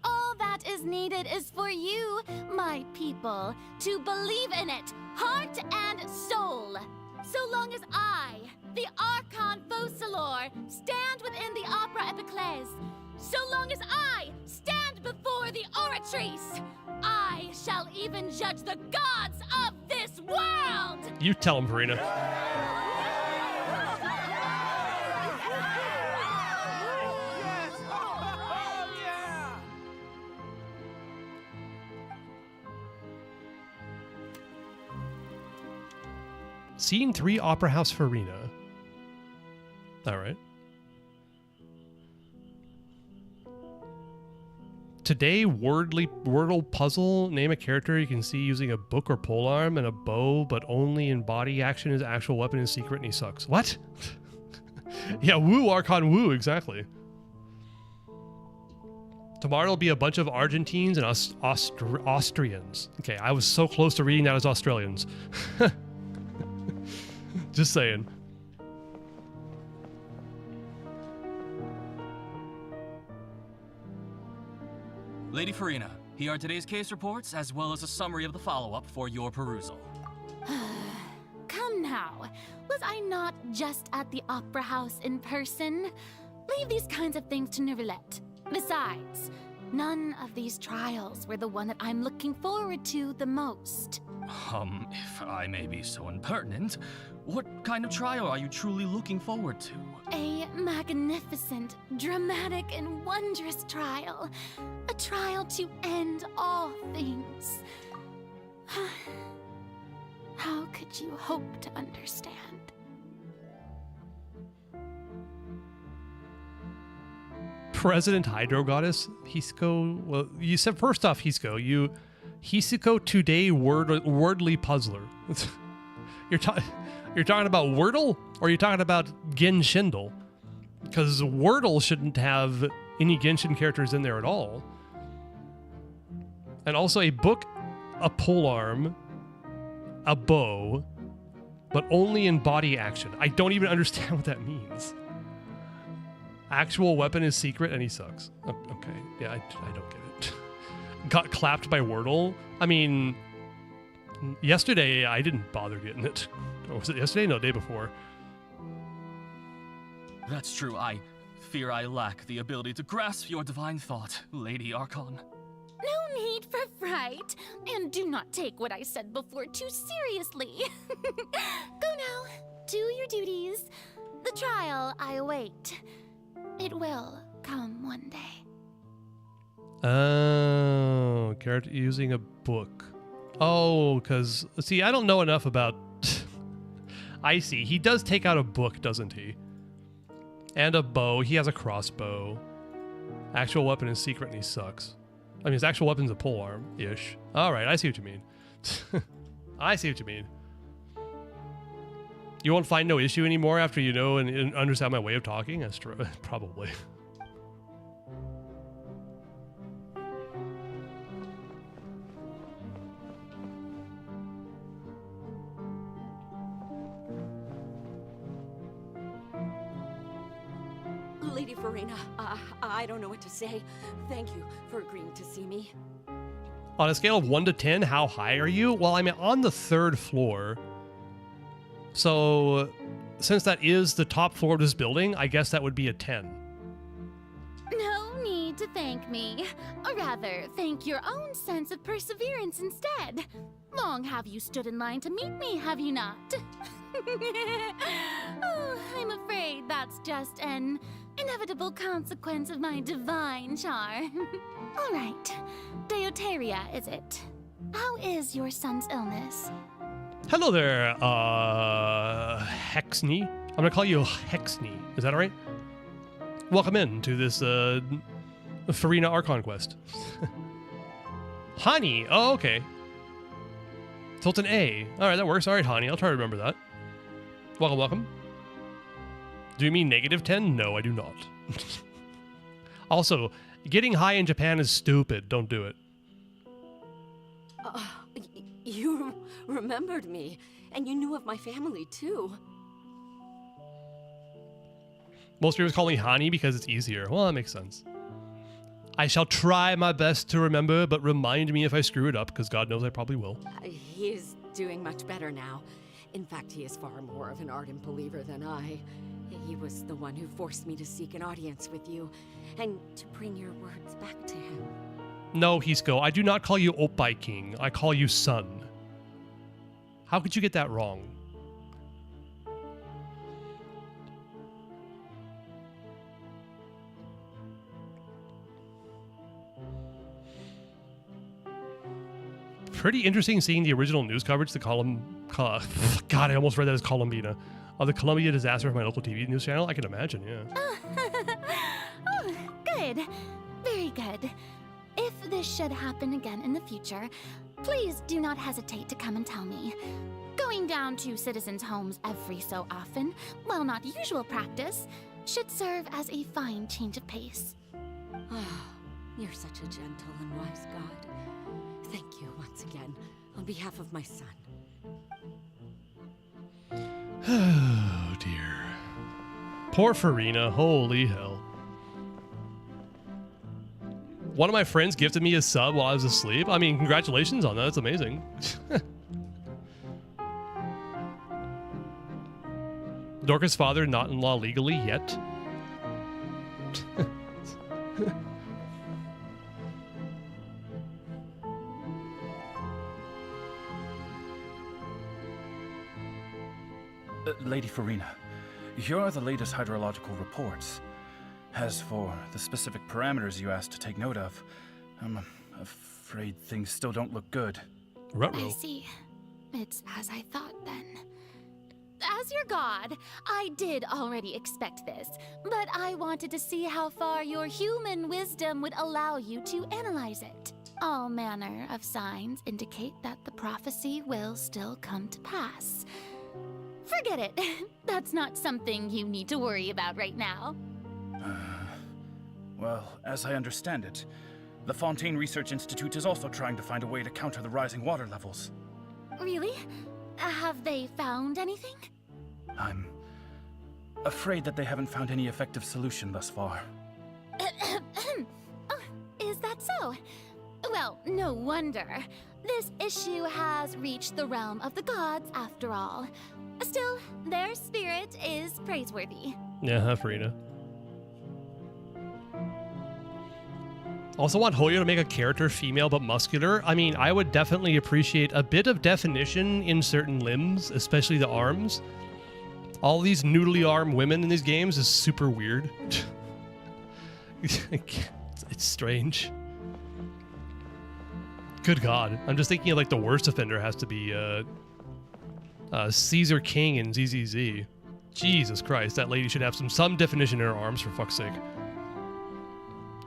All that is needed is for you, my people, to believe in it, heart and soul. So long as I, the Archon Focalor, stand within the Opera Epiclese, so long as I stand before the Oratrice, I shall even judge the gods of this world! You tell him, Verena. Scene 3, Opera House Farina. All right. Today, Wordle puzzle. Name a character you can see using a book or polearm and a bow, but only in body action. His actual weapon is secret and he sucks. What? Yeah, woo, Archon, woo, exactly. Tomorrow will be a bunch of Argentines and Austrians. Okay, I was so close to reading that as Australians. Just saying. Lady Farina, here are today's case reports, as well as a summary of the follow-up for your perusal. Come now, was I not just at the Opera House in person? Leave these kinds of things to Neuvillette. Besides, none of these trials were the one that I'm looking forward to the most. If I may be so impertinent, what kind of trial are you truly looking forward to? A magnificent, dramatic, and wondrous trial. A trial to end all things. How could you hope to understand? President Hydro Goddess? Hisco? Well, you said first off, Hisco. Hisco today wordly puzzler. You're talking about Wordle, or are you talking about Genshin? Because Wordle shouldn't have any Genshin characters in there at all. And also a book, a polearm, a bow, but only in body action. I don't even understand what that means. Actual weapon is secret and he sucks. Okay, yeah, I don't get it. Got clapped by Wordle? I mean, yesterday I didn't bother getting it. Or was it yesterday? No, day before. That's true. I fear I lack the ability to grasp your divine thought, Lady Archon. No need for fright, and do not take what I said before too seriously. Go now, do your duties. The trial I await. It will come one day. Oh, character using a book. Oh, because, see, I don't know enough about... I see. He does take out a book, doesn't he? And a bow. He has a crossbow. Actual weapon is secret and he sucks. I mean, his actual weapon's a polearm-ish. Alright, I see what you mean. I see what you mean. You won't find no issue anymore after you know and understand my way of talking? That's true. Probably. Lady Farina, I don't know what to say. Thank you for agreeing to see me. On a scale of 1 to 10, how high are you? Well, I'm on the 3rd floor. So, since that is the top floor of this building, I guess that would be a 10. No need to thank me. Or rather, thank your own sense of perseverance instead. Long have you stood in line to meet me, have you not? Oh, I'm afraid that's just an inevitable consequence of my divine charm. All right, Deoteria, is it? How is your son's illness? Hello there, Hexney. I'm gonna call you Hexney. Is that alright? Welcome in to this, Farina Archon quest. Hani! Oh, okay. So it's an A. Alright, that works. Alright, Hani. I'll try to remember that. Welcome, welcome. Do you mean -10? No, I do not. Also, getting high in Japan is stupid. Don't do it. You remembered me, and you knew of my family, too. Most viewers call me Hani because it's easier. Well, that makes sense. I shall try my best to remember, but remind me if I screw it up, because God knows I probably will. He is doing much better now. In fact, he is far more of an ardent believer than I. He was the one who forced me to seek an audience with you, and to bring your words back to him. No, Hisco, I do not call you Oppai King. I call you son. How could you get that wrong? Pretty interesting seeing the original news coverage, God, I almost read that as Columbina. Of the Columbia disaster from my local TV news channel? I can imagine, yeah. Oh, good. Very good. If this should happen again in the future, please do not hesitate to come and tell me. Going down to citizens' homes every so often, while not usual practice, should serve as a fine change of pace. You're such a gentle and wise God. Thank you once again, on behalf of my son. Oh, dear. Poor Farina, holy hell. One of my friends gifted me a sub while I was asleep. I mean, congratulations on that. That's amazing. Dorcas' father, not-in-law legally yet. Lady Farina, here are the latest hydrological reports. As for the specific parameters you asked to take note of, I'm afraid things still don't look good. I see. It's as I thought then. As your god, I did already expect this, but I wanted to see how far your human wisdom would allow you to analyze it. All manner of signs indicate that the prophecy will still come to pass. Forget it. That's not something you need to worry about right now. Well, as I understand it, The Fontaine Research Institute is also trying to find a way to counter the rising water levels. Really? Have they found anything? I'm afraid that they haven't found any effective solution thus far. Oh, is that so? Well, no wonder. This issue has reached the realm of the gods, after all. Still, their spirit is praiseworthy. Yeah, Farina. Also want Hoyo to make a character female but muscular. I mean, I would definitely appreciate a bit of definition in certain limbs, especially the arms. All these noodly arm women in these games is super weird. It's strange. Good God. I'm just thinking of like the worst offender has to be Caesar King in ZZZ. Jesus Christ, that lady should have some definition in her arms, for fuck's sake.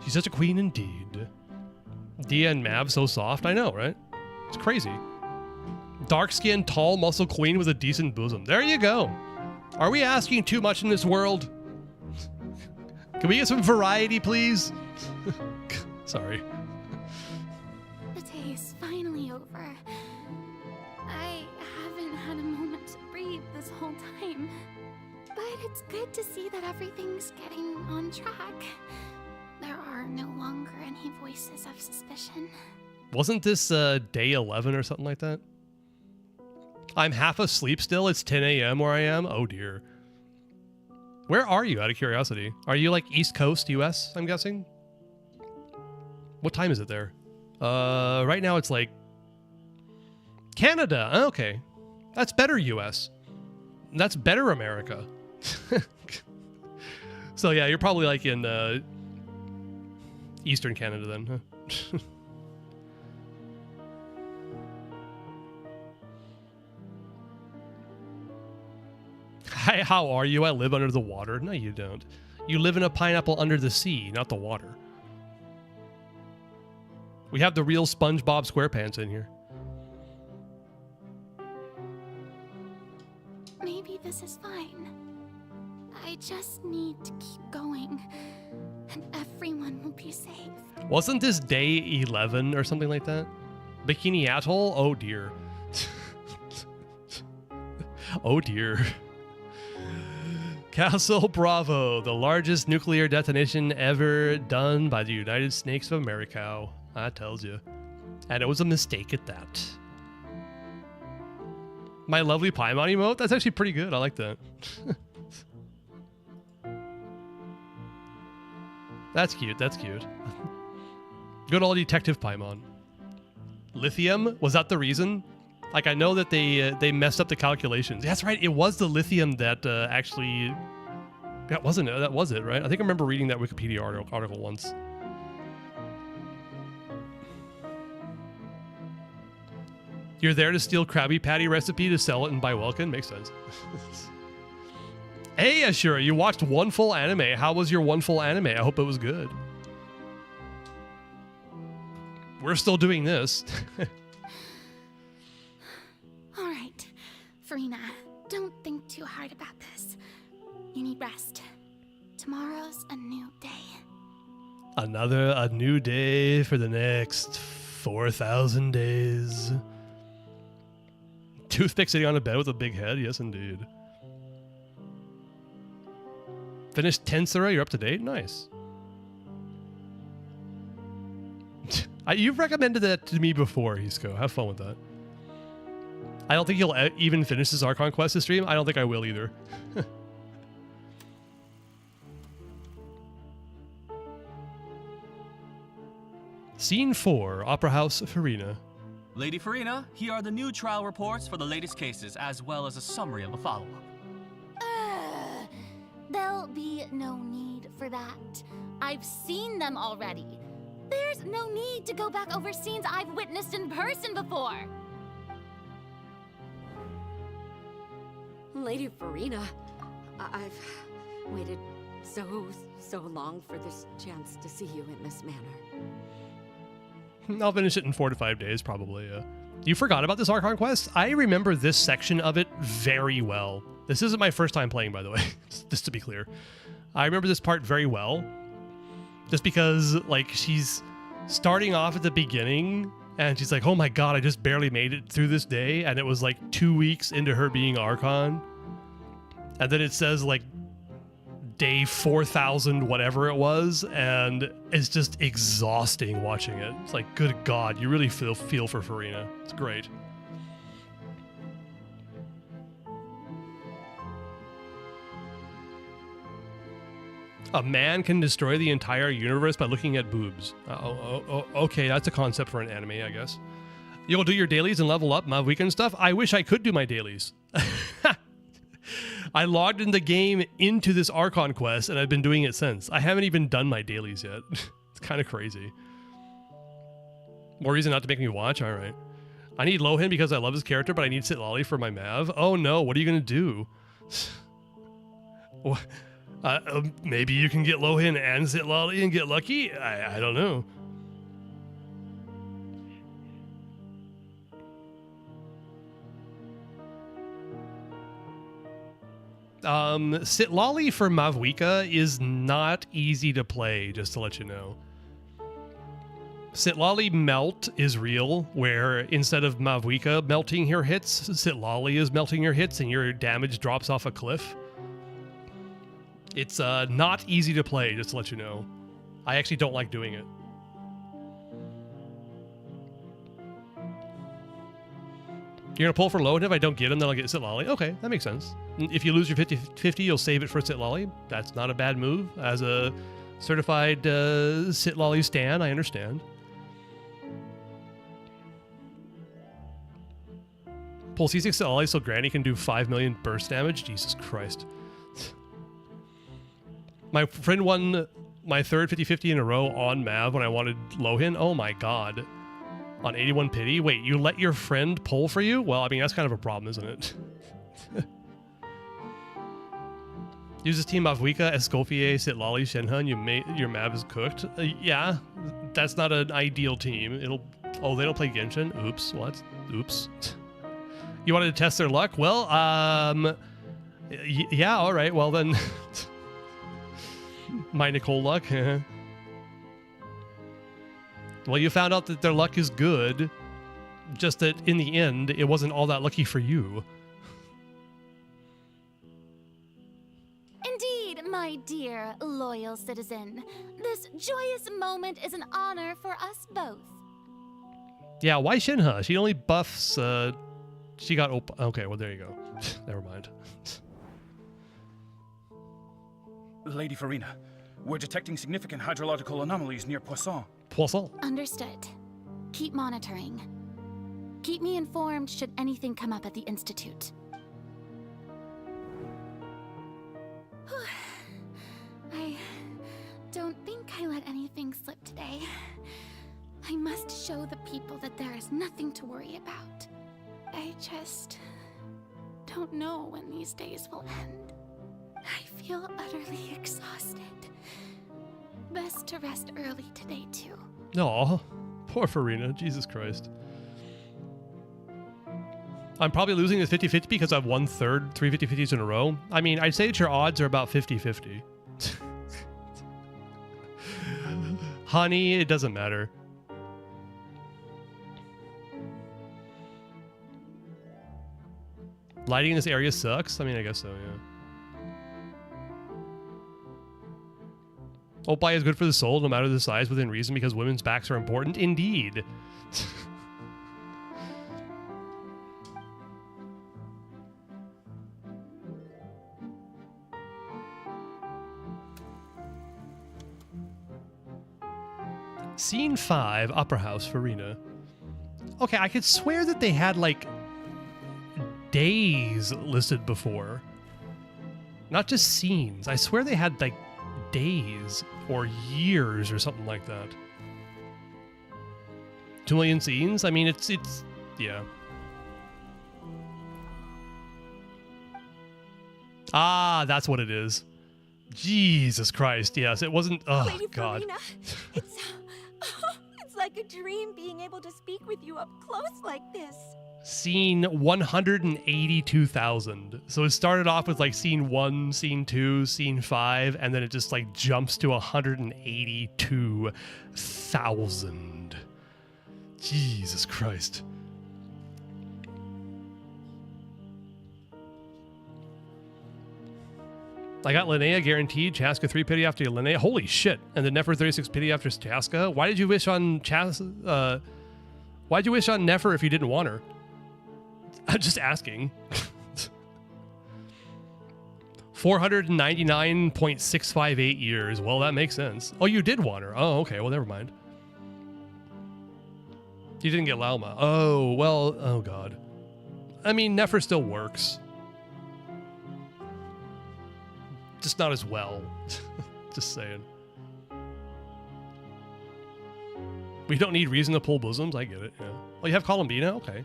She's such a queen indeed. Dia and Mav so soft, I know, right? It's crazy. Dark-skinned, tall, muscle queen with a decent bosom. There you go. Are we asking too much in this world? Can we get some variety, please? Sorry. The day is finally over. I haven't had a moment to breathe this whole time. But it's good to see that everything's getting on track. There are no longer any voices of suspicion. Wasn't this day 11 or something like that? I'm half asleep still. It's 10 a.m. where I am. Oh dear. Where are you, out of curiosity? Are you like East Coast US, I'm guessing? What time is it there? Right now it's like Canada. Okay. That's better US. That's better America. So yeah, you're probably like in Eastern Canada then, huh? Hi, how are you? I live under the water. No, you don't. You live in a pineapple under the sea, not the water. We have the real SpongeBob SquarePants in here. Maybe this is fine. I just need to keep going, and everyone will be safe. Wasn't this day 11 or something like that? Bikini Atoll? Oh dear. Oh dear. Castle Bravo, the largest nuclear detonation ever done by the United Snakes of America. That tells you. And it was a mistake at that. My lovely Paimon emote? That's actually pretty good. I like that. That's cute. That's cute. Good old Detective Paimon. Lithium? Was that the reason? Like, I know that they messed up the calculations. That's right. It was the lithium that actually... That wasn't it. That was it, right? I think I remember reading that Wikipedia article once. You're there to steal Krabby Patty recipe to sell it and buy Welkin? Makes sense. Hey, Ashura, you watched one full anime. How was your one full anime? I hope it was good. We're still doing this. All right, Farina, don't think too hard about this. You need rest. Tomorrow's a new day. A new day for the next 4,000 days. Toothpick sitting on a bed with a big head? Yes, indeed. Finished Tensura? You're up to date? Nice. You've recommended that to me before, Hisco. Have fun with that. I don't think you'll even finish this Archon quest this stream. I don't think I will either. Scene 4, Opera House, Farina. Lady Farina, here are the new trial reports for the latest cases, as well as a summary of the follow-up. There'll be no need for that. I've seen them already. There's no need to go back over scenes I've witnessed in person before. Lady Farina, I've waited so long for this chance to see you in this manner. I'll finish it in 4 to 5 days, probably. You forgot about this Archon quest? I remember this section of it very well. This isn't my first time playing, by the way, just to be clear. I remember this part very well, just because, like, she's starting off at the beginning, and she's like, oh my god, I just barely made it through this day, and it was like 2 weeks into her being Archon. And then it says like day 4,000 whatever it was, and it's just exhausting watching it. It's like, good god, you really feel for Farina. It's great. A man can destroy the entire universe by looking at boobs. Okay, that's a concept for an anime, I guess. You'll do your dailies and level up my weekend stuff? I wish I could do my dailies. I logged in the game into this Archon quest, and I've been doing it since. I haven't even done my dailies yet. It's kind of crazy. More reason not to make me watch? All right. I need Lohin because I love his character, but I need Sitlali for my Mav. Oh no, what are you going to do? Maybe you can get Lohin and Sitlali and get lucky? I don't know. Sitlali for Mavwika is not easy to play, just to let you know. Sitlali melt is real, where instead of Mavwika melting your hits, Sitlali is melting your hits and your damage drops off a cliff. It's not easy to play, just to let you know. I actually don't like doing it. You're going to pull for Lohin. If I don't get him, then I'll get Sitlali. Okay, that makes sense. If you lose your 50-50, you'll save it for Sitlali. That's not a bad move. As a certified Sitlali stan, I understand. Pull C6 Sitlali so Granny can do 5 million burst damage? Jesus Christ. My friend won my third 50-50 in a row on Mav when I wanted Lohin. Oh my god. On 81 pity? Wait, you let your friend pull for you? Well, I mean, that's kind of a problem, isn't it? Use this team Mavwika, Escoffier, Sitlali, Shenhe, your Mav is cooked. Yeah, that's not an ideal team. Oh, they don't play Genshin? Oops, what? Oops. You wanted to test their luck? Well, yeah, alright, well then... My Nicole luck. Well, you found out that their luck is good, just that in the end, it wasn't all that lucky for you. Indeed, my dear loyal citizen. This joyous moment is an honor for us both. Yeah, why Shenhe? She only buffs, she got okay, well, there you go. Never mind. Lady Farina, we're detecting significant hydrological anomalies near Poisson. Poisson? Understood. Keep monitoring. Keep me informed should anything come up at the Institute. I don't think I let anything slip today. I must show the people that there is nothing to worry about. I just don't know when these days will end. I feel utterly exhausted. Best to rest early today, too. Aw, poor Farina. Jesus Christ. I'm probably losing this 50-50 because I've won three 50-50s in a row. I mean, I'd say that your odds are about 50-50. Honey, it doesn't matter. Lighting in this area sucks? I mean, I guess so, yeah. Opie is good for the soul, no matter the size, within reason, because women's backs are important. Indeed. Scene 5, Opera House, Farina. Okay, I could swear that they had, like, days listed before. Not just scenes. I swear they had, like, days or years or something like that. 2 million scenes? I mean, it's yeah. Ah, that's what it is. Jesus Christ, yes, it wasn't, oh Lady god. Farina, it's like a dream being able to speak with you up close like this. Scene 182,000. So it started off with like scene 1, scene 2, scene 5, and then it just like jumps to 182,000. Jesus Christ. I got Linnea guaranteed, Chaska 3 pity after Linnea. Holy shit. And then Nefer 36 pity after Chaska. Why did you wish on why'd you wish on Nefer if you didn't want her? I'm just asking. 499.658 years. Well, that makes sense. Oh, you did want her. Oh, okay. Well, never mind. You didn't get Lauma. Oh, well, oh god. I mean, Nefer still works. Just not as well. Just saying. We don't need reason to pull bosoms. I get it. Yeah. Well, you have Columbina? Okay.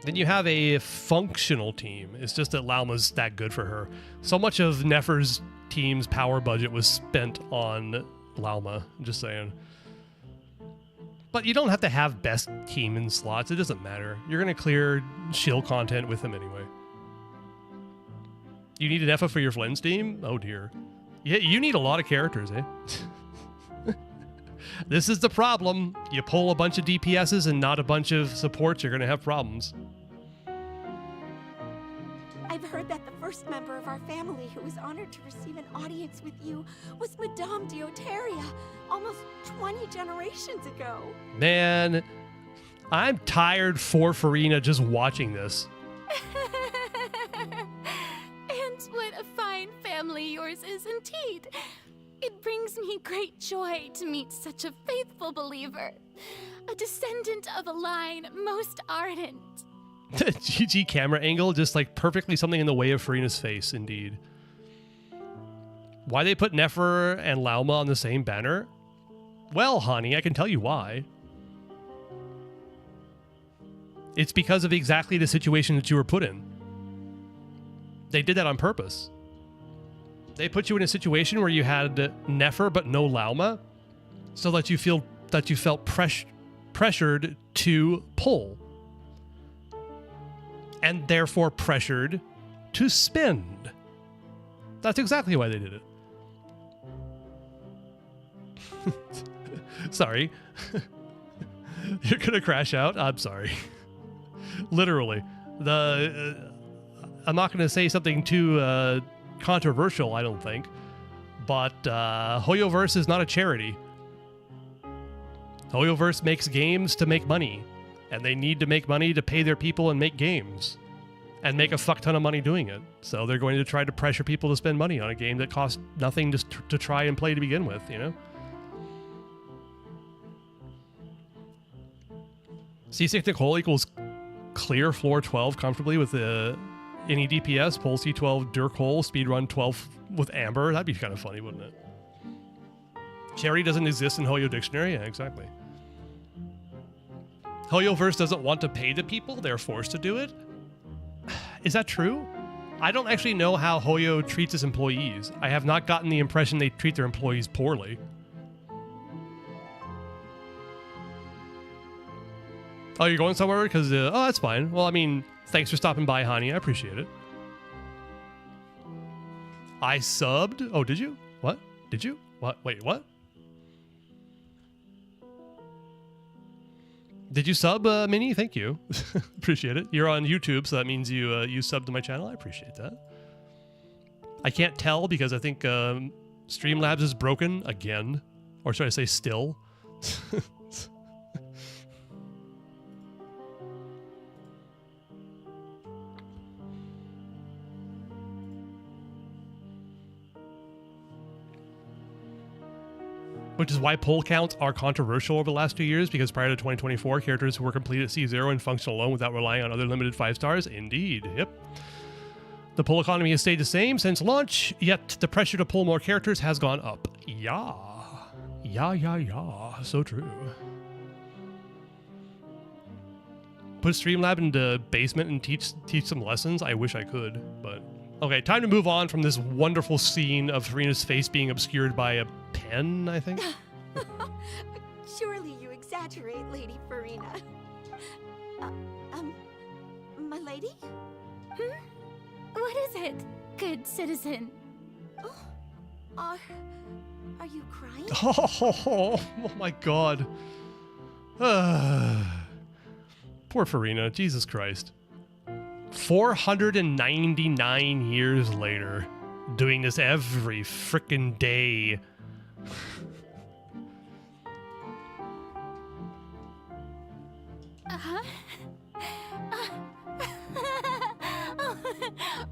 Then you have a functional team. It's just that Lauma's that good for her. So much of Nefer's team's power budget was spent on Lauma. I'm just saying. But you don't have to have best team in slots. It doesn't matter. You're going to clear shield content with them anyway. You need an Effa for your Flynn's team? Oh dear. Yeah, you need a lot of characters, eh? This is the problem. You pull a bunch of DPSs and not a bunch of supports, you're going to have problems. I've heard that the first member of our family who was honored to receive an audience with you was Madame Deoteria, almost 20 generations ago. Man, I'm tired for Farina just watching this. And what a fine family yours is indeed. It brings me great joy to meet such a faithful believer, a descendant of a line most ardent. GG camera angle, just like perfectly something in the way of Farina's face, indeed. Why they put Nefer and Lauma on the same banner? Well, honey, I can tell you why. It's because of exactly the situation that you were put in. They did that on purpose. They put you in a situation where you had Nefer but no Lauma, so that you felt pressured to pull, and therefore pressured to spend. That's exactly why they did it. Sorry. You're gonna crash out? I'm sorry. Literally. I'm not gonna say something too controversial, I don't think, but Hoyoverse is not a charity. Hoyoverse makes games to make money, and they need to make money to pay their people and make games and make a fuck ton of money doing it. So they're going to try to pressure people to spend money on a game that costs nothing to try and play to begin with, you know? C6 Nicole equals clear floor 12 comfortably with any DPS, pull C12 Dirk Hole, speedrun 12 with Amber. That'd be kind of funny, wouldn't it? Charity doesn't exist in Hoyo Dictionary? Yeah, exactly. Hoyoverse doesn't want to pay the people, they're forced to do it? Is that true? I don't actually know how Hoyo treats its employees. I have not gotten the impression they treat their employees poorly. Oh, you're going somewhere? Because, oh, that's fine. Well, I mean, thanks for stopping by, honey. I appreciate it. I subbed? Oh, did you? What? Did you? What? Wait, what? Did you sub, Minnie? Thank you. Appreciate it. You're on YouTube, so that means you subbed to my channel. I appreciate that. I can't tell because I think Streamlabs is broken again. Or should I say still? Which is why poll counts are controversial over the last 2 years, because prior to 2024, characters who were complete at C0 and function alone without relying on other limited 5 stars. Indeed, yep. The poll economy has stayed the same since launch, yet the pressure to pull more characters has gone up. Yeah. Yeah. So true. Put Streamlab into basement and teach some lessons? I wish I could, but... Okay, time to move on from this wonderful scene of Farina's face being obscured by a pen, I think. Surely you exaggerate, Lady Farina. my lady? What is it, good citizen? Are you crying? Oh my god. Poor Farina, Jesus Christ. 499 years later, doing this every frickin' day.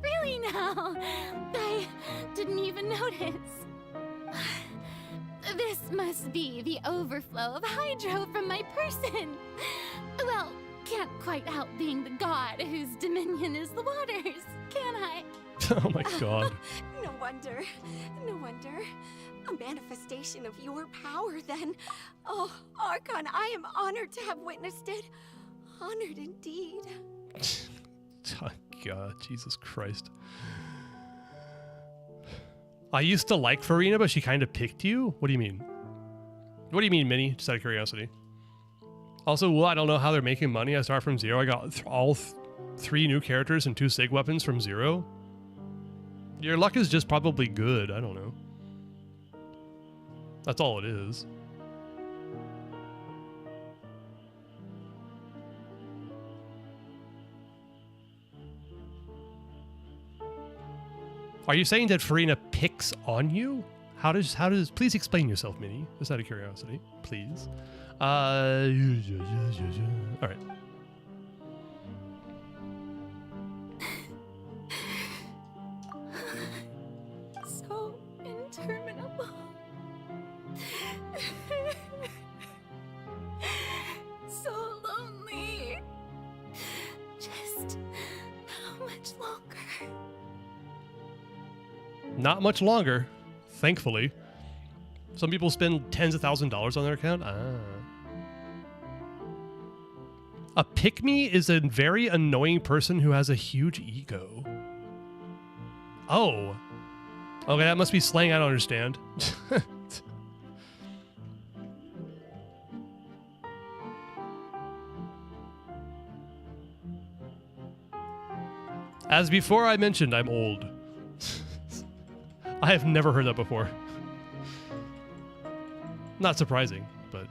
Really now? I didn't even notice. This must be the overflow of hydro from my person. Well, can't quite help being the god whose dominion is the waters, can I? Oh my god. No wonder. No wonder. A manifestation of your power, then. Oh, Archon, I am honored to have witnessed it. Honored indeed. Oh god, Jesus Christ. I used to like Farina, but she kind of picked you? What do you mean? What do you mean, Minnie? Just out of curiosity. Also, well, I don't know how they're making money. I start from zero. I got all 3 new characters and 2 sig weapons from zero. Your luck is just probably good. I don't know. That's all it is. Are you saying that Farina picks on you? How does please explain yourself, Minnie? Just out of curiosity, please. All right. So interminable. So lonely. Just how much longer? Not much longer, thankfully. Some people spend tens of thousands of dollars on their account. A pick-me is a very annoying person who has a huge ego. Oh. Okay, that must be slang I don't understand. As before I mentioned, I'm old. I have never heard that before. Not surprising, but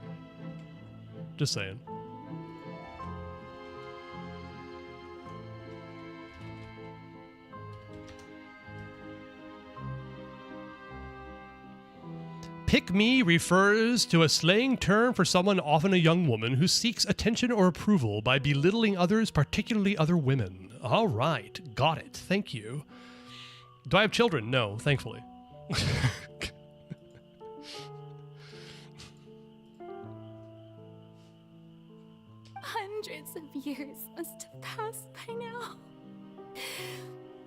just saying. Pick me refers to a slang term for someone, often a young woman, who seeks attention or approval by belittling others, particularly other women. All right, got it. Thank you. Do I have children? No, thankfully. Hundreds of years must have passed by now.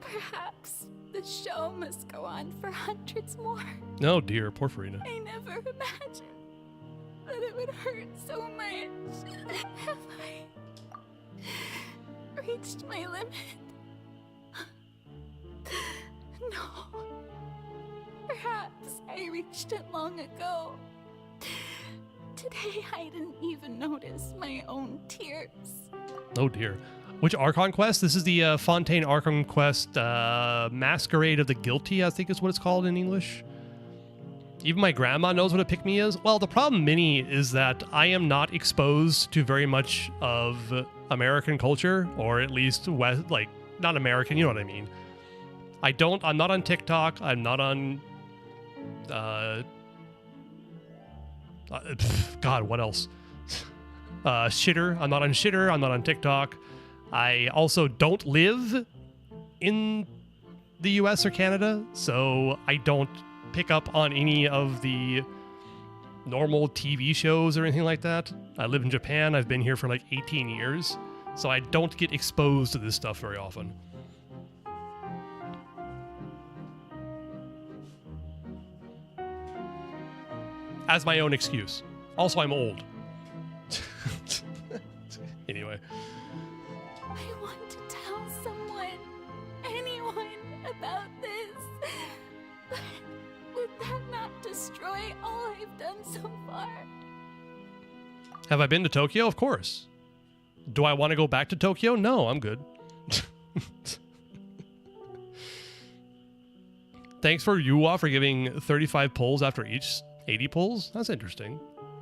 Perhaps the show must go on for hundreds more. Oh dear, poor Farina. I never imagined that it would hurt so much. Have I reached my limit? No. Perhaps I reached it long ago. Today I didn't even notice my own tears. Oh dear. Which Archon quest? This is the Fontaine Archon quest, Masquerade of the Guilty, I think is what it's called in English. Even my grandma knows what a pick-me is. Well, the problem, Minnie, is that I am not exposed to very much of American culture, or at least West, like, not American, you know what I mean. I'm not on TikTok, I'm not on, God, what else? Shitter, I'm not on Shitter, I'm not on TikTok. I also don't live in the US or Canada, so I don't pick up on any of the normal TV shows or anything like that. I live in Japan, I've been here for like 18 years, so I don't get exposed to this stuff very often. As my own excuse. Also, I'm old. Anyway. I want to tell someone, anyone, about this. But would that not destroy all I've done so far? Have I been to Tokyo? Of course. Do I want to go back to Tokyo? No, I'm good. Thanks for Yuwa for giving 35 pulls after each 80 pulls. That's interesting.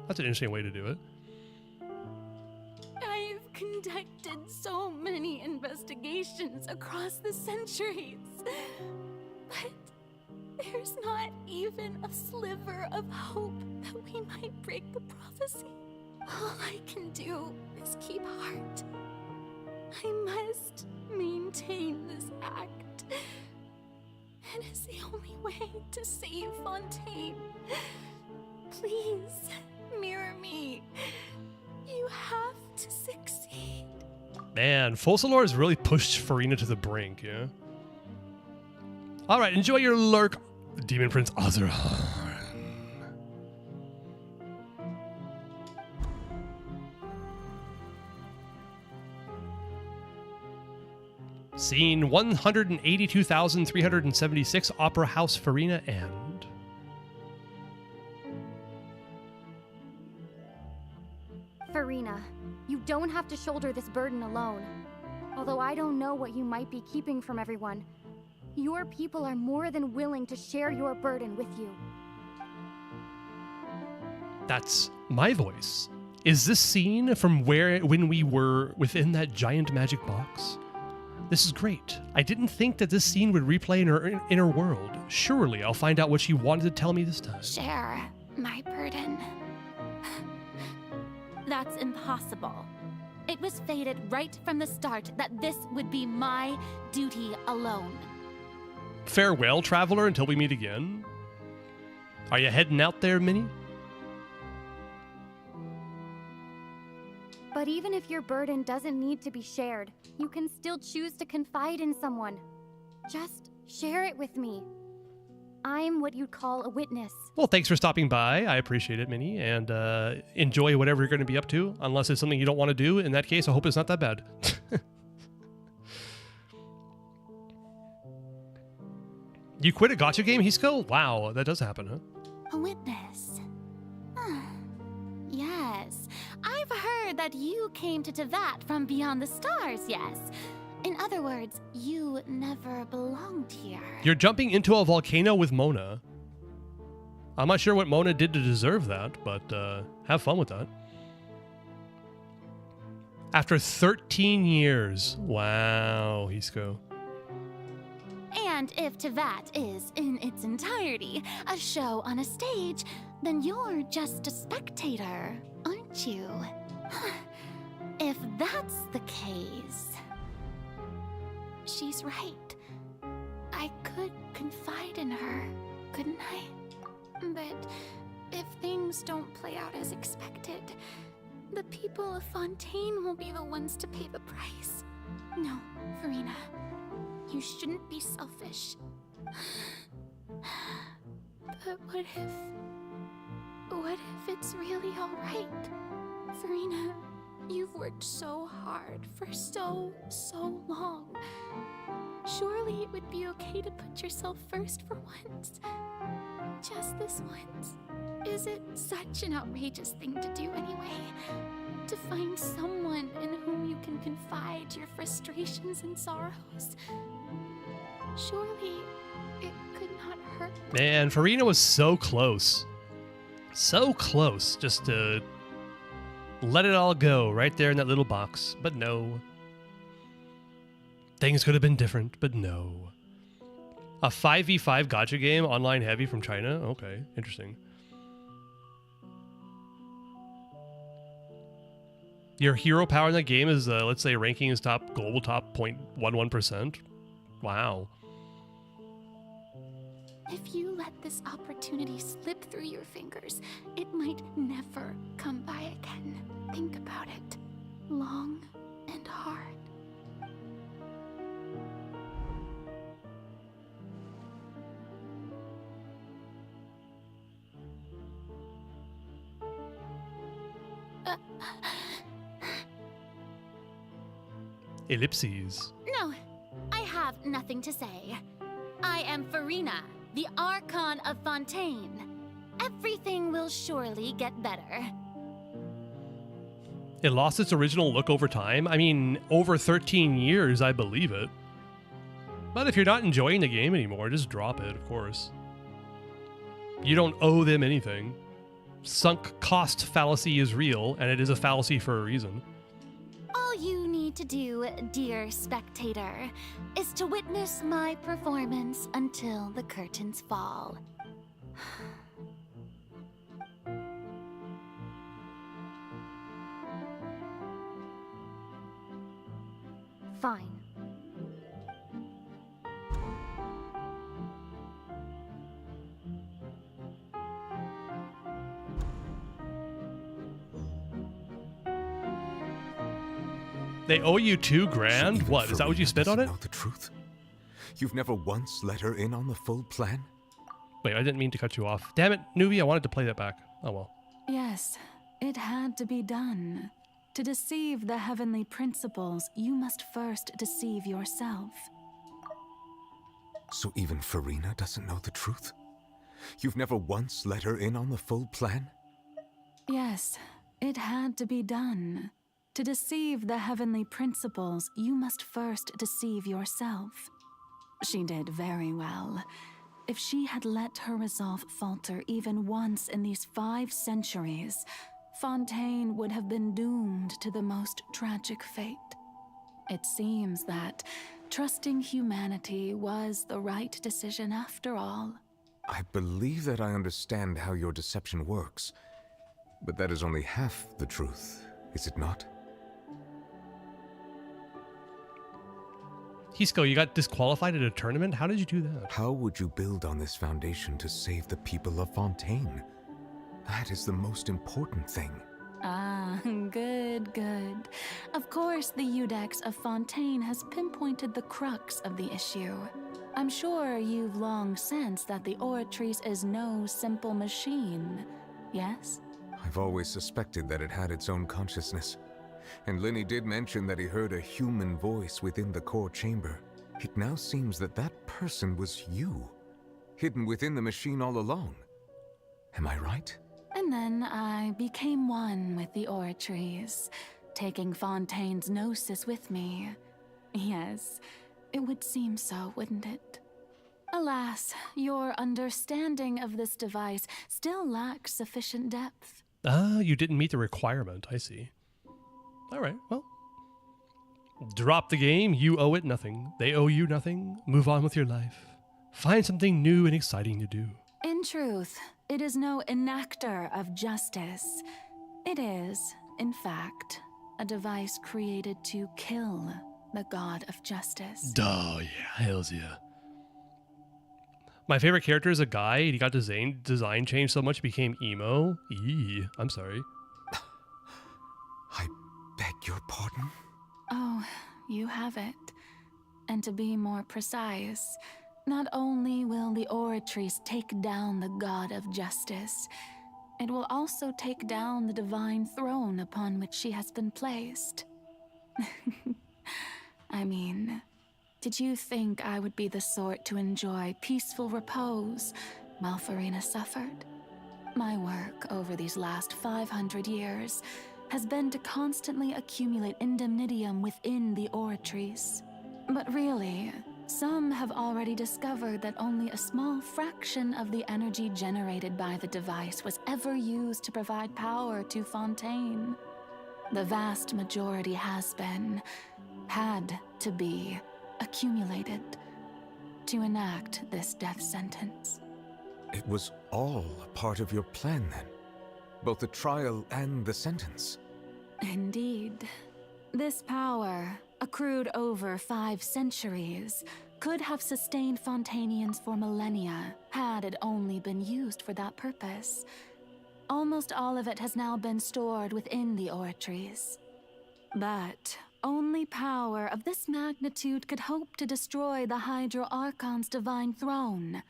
That's an interesting way to do it. I've conducted so many investigations across the centuries, but there's not even a sliver of hope that we might break the prophecy. All I can do is keep heart. I must maintain this act. It is the only way to save Fontaine. Please, mirror me. You have to succeed. Man, Focalor has really pushed Farina to the brink, yeah? Alright, enjoy your lurk, Demon Prince Azurhan. Scene 182,376, Opera House, Farina, and... Farina, you don't have to shoulder this burden alone. Although I don't know what you might be keeping from everyone, your people are more than willing to share your burden with you. That's my voice. Is this scene from when we were within that giant magic box? This is great. I didn't think that this scene would replay in her inner world. Surely I'll find out what she wanted to tell me this time. Share my burden. That's impossible. It was fated right from the start that this would be my duty alone. Farewell, traveler, until we meet again. Are you heading out there, Minnie? But even if your burden doesn't need to be shared, you can still choose to confide in someone. Just share it with me. I'm what you'd call a witness. Well, thanks for stopping by. I appreciate it, Minnie. And enjoy whatever you're going to be up to, unless it's something you don't want to do. In that case, I hope it's not that bad. You quit a gacha game, Hisco? Wow, that does happen, huh? A witness. Yes. I've heard that you came to Tevat from beyond the stars, yes. In other words, you never belonged here. You're jumping into a volcano with Mona. I'm not sure what Mona did to deserve that, but have fun with that. After 13 years. Wow, Hisco. And if Tevat is, in its entirety, a show on a stage, then you're just a spectator, aren't you? If that's the case... She's right. I could confide in her, couldn't I? But if things don't play out as expected, the people of Fontaine will be the ones to pay the price. No, Farina. You shouldn't be selfish. But what if it's really all right? Farina, you've worked so hard for so long. Surely it would be okay to put yourself first for once. Just this once. Is it such an outrageous thing to do anyway? To find someone in whom you can confide your frustrations and sorrows? Surely it could not hurt. Man, Farina was so close. So close just to let it all go right there in that little box. But no. Things could have been different, but no. A 5v5 gacha game, online heavy from China? Okay, interesting. Your hero power in that game is, let's say, ranking is global top 0.11%. Wow. If you let this opportunity slip through your fingers, it might never come by again. Think about it. Long and hard. Ellipses. No, I have nothing to say. I am Farina, the Archon of Fontaine. Everything will surely get better. It lost its original look over time. I mean, over 13 years, I believe it. But if you're not enjoying the game anymore, just drop it, of course. You don't owe them anything. Sunk cost fallacy is real, and it is a fallacy for a reason. All you need to do, dear spectator, is to witness my performance until the curtains fall. Fine. They owe you $2,000? What, is that what you spent on it? Know the truth? You've never once let her in on the full plan? Wait, I didn't mean to cut you off. Damn it, Newbie, I wanted to play that back. Oh well. Yes, it had to be done. To deceive the heavenly principles, you must first deceive yourself. So even Farina doesn't know the truth? You've never once let her in on the full plan? Yes, it had to be done. To deceive the heavenly principles, you must first deceive yourself. She did very well. If she had let her resolve falter even once in these 5 centuries, Fontaine would have been doomed to the most tragic fate. It seems that trusting humanity was the right decision after all. I believe that I understand how your deception works, but that is only half the truth, is it not? Hisco, you got disqualified at a tournament? How did you do that? How would you build on this foundation to save the people of Fontaine? That is the most important thing. Ah, good, good. Of course, the Iudex of Fontaine has pinpointed the crux of the issue. I'm sure you've long sensed that the Oratrice is no simple machine, yes? I've always suspected that it had its own consciousness. And Lenny did mention that he heard a human voice within the core chamber. It now seems that that person was you, hidden within the machine all along. Am I right? And then I became one with the Oratrice, taking Fontaine's gnosis with me. Yes, it would seem so, wouldn't it? Alas, your understanding of this device still lacks sufficient depth. Ah, you didn't meet the requirement, I see. Alright, well. Drop the game, you owe it nothing. They owe you nothing. Move on with your life. Find something new and exciting to do. In truth, it is no enactor of justice. It is, in fact, a device created to kill the god of justice. Oh, yeah, hells yeah. My favorite character is a guy, and he got design changed so much he became emo. Eee, I'm sorry. I beg your pardon? Oh, you have it. And to be more precise, not only will the Oratrice take down the god of justice, it will also take down the divine throne upon which she has been placed. I mean, did you think I would be the sort to enjoy peaceful repose while Farina suffered? My work over these last 500 years has been to constantly accumulate indemnitium within the Oratrice. But really, some have already discovered that only a small fraction of the energy generated by the device was ever used to provide power to Fontaine. The vast majority has been, had to be, accumulated to enact this death sentence. It was all a part of your plan then? Both the trial and the sentence? Indeed. This power, accrued over 5 centuries, could have sustained Fontainians for millennia had it only been used for that purpose. Almost all of it has now been stored within the Oratrice. But only power of this magnitude could hope to destroy the Hydro Archon's divine throne,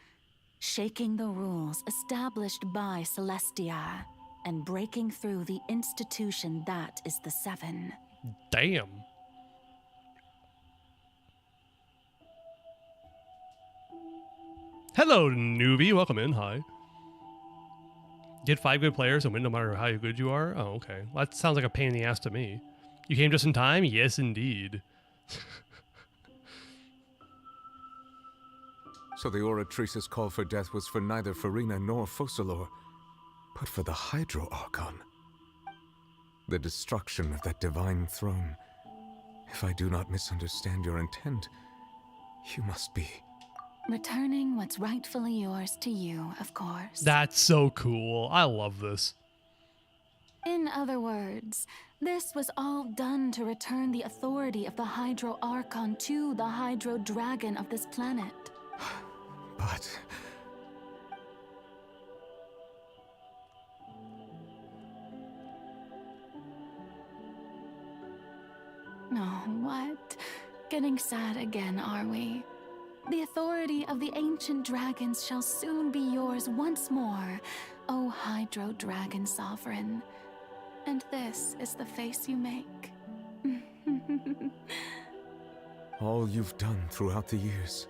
shaking the rules established by Celestia and breaking through the institution that is the Seven. Damn. Hello, newbie. Welcome in. Hi. Get 5 good players and win no matter how good you are? Oh, okay. Well, that sounds like a pain in the ass to me. You came just in time? Yes, indeed. So the Oratrice's call for death was for neither Farina nor Focalor, but for the Hydro Archon. The destruction of that divine throne. If I do not misunderstand your intent, you must be... Returning what's rightfully yours to you, of course. That's so cool. I love this. In other words, this was all done to return the authority of the Hydro Archon to the Hydro Dragon of this planet. But... Oh, what? Getting sad again, are we? The authority of the ancient dragons shall soon be yours once more, O Hydro Dragon Sovereign. And this is the face you make. all you've done throughout the years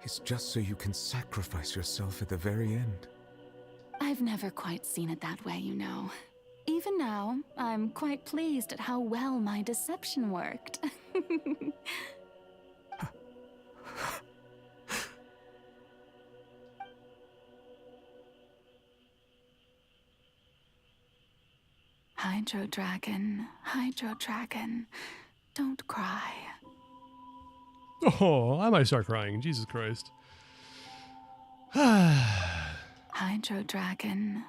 is just so you can sacrifice yourself at the very end. I've never quite seen it that way, you know. Even now, I'm quite pleased at how well my deception worked. Hydro Dragon, don't cry. Oh, I might start crying. Jesus Christ. Hydro Dragon,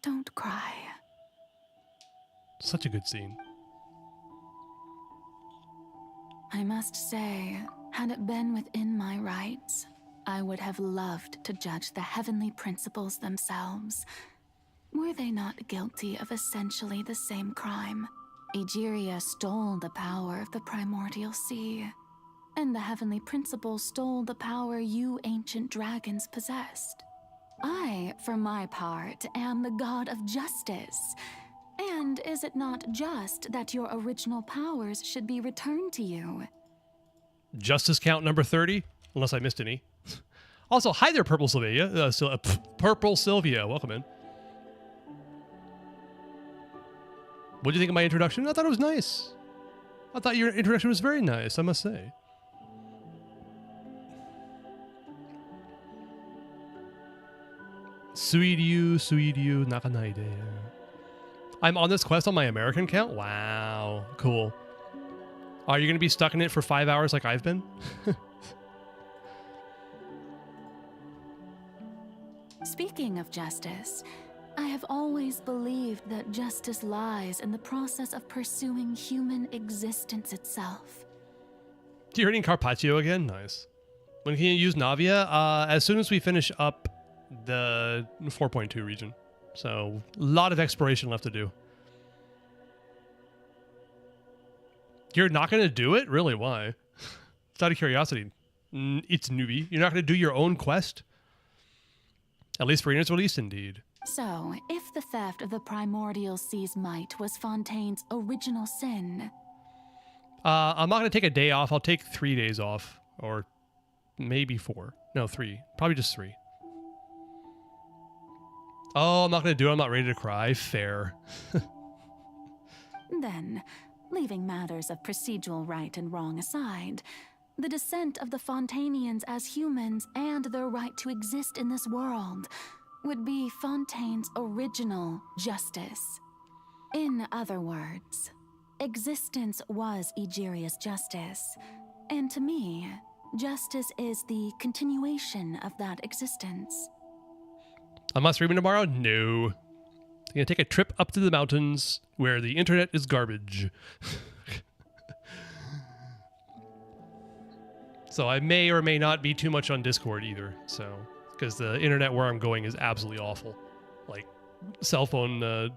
don't cry. Such a good scene. I must say, had it been within my rights, I would have loved to judge the heavenly principles themselves. Were they not guilty of essentially the same crime? Egeria stole the power of the primordial sea, and the heavenly principles stole the power you ancient dragons possessed. I, for my part, am the god of justice. And is it not just that your original powers should be returned to you? Justice count number 30, unless I missed any. Also, hi there, Purple Sylvia. Purple Sylvia, welcome in. What do you think of my introduction? I thought it was nice. I thought your introduction was very nice, I must say. Suiryu, nakanaide. I'm on this quest on my American account? Wow, cool. Are you going to be stuck in it for 5 hours like I've been? Speaking of justice, I have always believed that justice lies in the process of pursuing human existence itself. You're hitting Carpaccio again? Nice. When can you use Navia? As soon as we finish up the 4.2 region. So, a lot of exploration left to do. You're not going to do it? Really? Why? It's out of curiosity. It's newbie. You're not going to do your own quest? At least Farina's released, indeed. So, if the theft of the primordial sea's might was Fontaine's original sin... I'm not going to take a day off. I'll take 3 days off. Or maybe 4. No, 3. Probably just 3. Oh, I'm not going to do it. I'm not ready to cry. Fair. Then, leaving matters of procedural right and wrong aside, the descent of the Fontainians as humans and their right to exist in this world would be Fontaine's original justice. In other words, existence was Egeria's justice, and to me, justice is the continuation of that existence. I'm not streaming tomorrow? No. I'm going to take a trip up to the mountains where the internet is garbage. So I may or may not be too much on Discord either. So, because the internet where I'm going is absolutely awful. Like, cell phone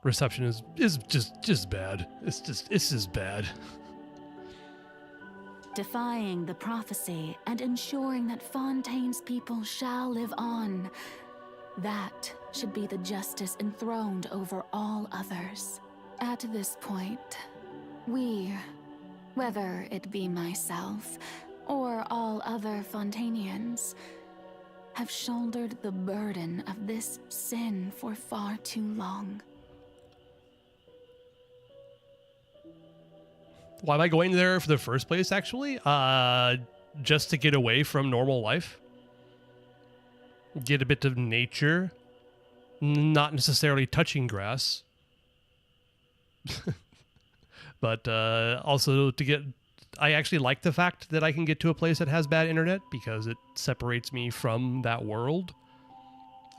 reception is just bad. It's just bad. Defying the prophecy and ensuring that Fontaine's people shall live on. That should be the justice enthroned over all others. At this point, we, whether it be myself or all other Fontainians, have shouldered the burden of this sin for far too long. Why am I going there for the first place, actually? Just to get away from normal life. Get a bit of nature. Not necessarily touching grass. But also to get... I actually like the fact that I can get to a place that has bad internet because it separates me from that world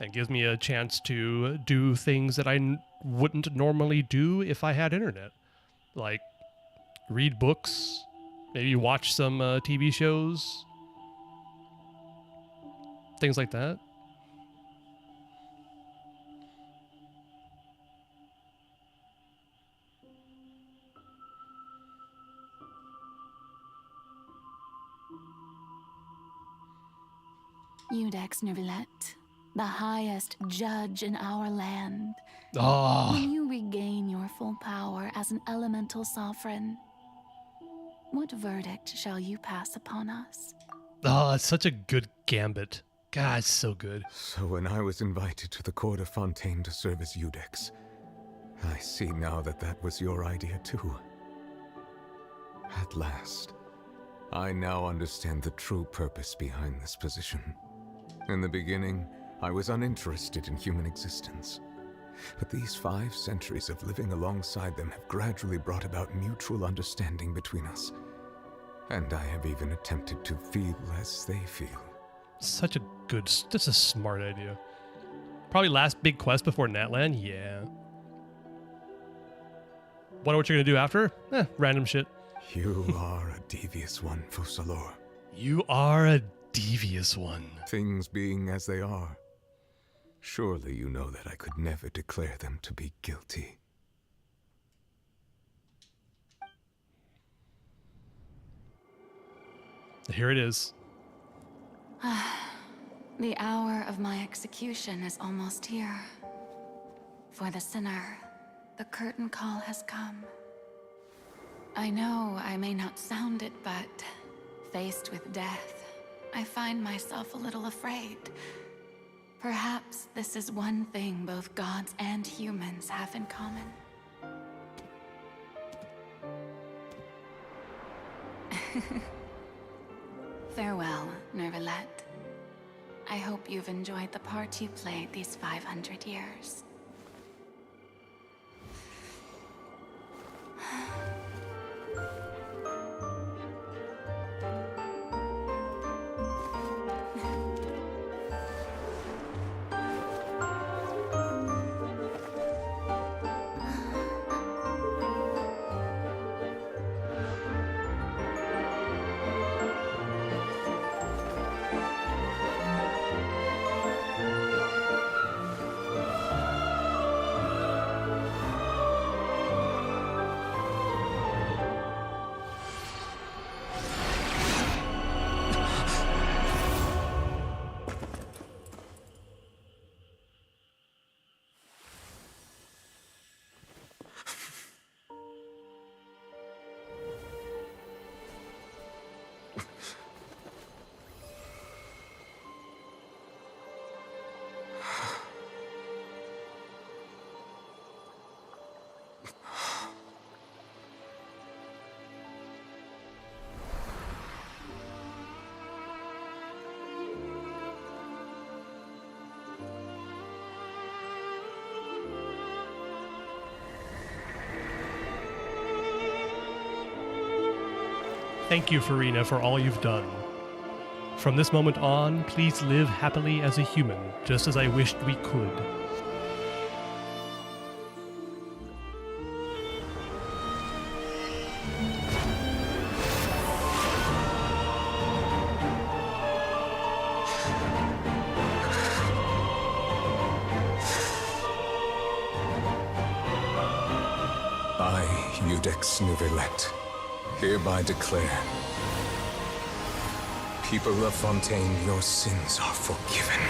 and gives me a chance to do things that I wouldn't normally do if I had internet. Like read books, maybe watch some TV shows, things like that. Udex Nervilette, the highest judge in our land. Oh. When you regain your full power as an elemental sovereign, what verdict shall you pass upon us? Oh, it's such a good gambit. God, it's so good. So when I was invited to the court of Fontaine to serve as Udex, I see now that that was your idea too. At last, I now understand the true purpose behind this position. In the beginning, I was uninterested in human existence. But these 5 centuries of living alongside them have gradually brought about mutual understanding between us. And I have even attempted to feel as they feel. Such a good, that's a smart idea. Probably last big quest before Natlan? Yeah. Wonder what you're gonna do after? Random shit. You are a devious one, Fussalor. You are a devious one. Things being as they are, surely you know that I could never declare them to be guilty. Here it is. The hour of my execution is almost here. For the sinner, the curtain call has come. I know I may not sound it, but faced with death, I find myself a little afraid. Perhaps this is one thing both gods and humans have in common. Farewell, Nervilette. I hope you've enjoyed the part you played these 500 years. Thank you, Farina, for all you've done. From this moment on, please live happily as a human, just as I wished we could. I, Udex Nervilette, hereby declare, people of Fontaine, your sins are forgiven.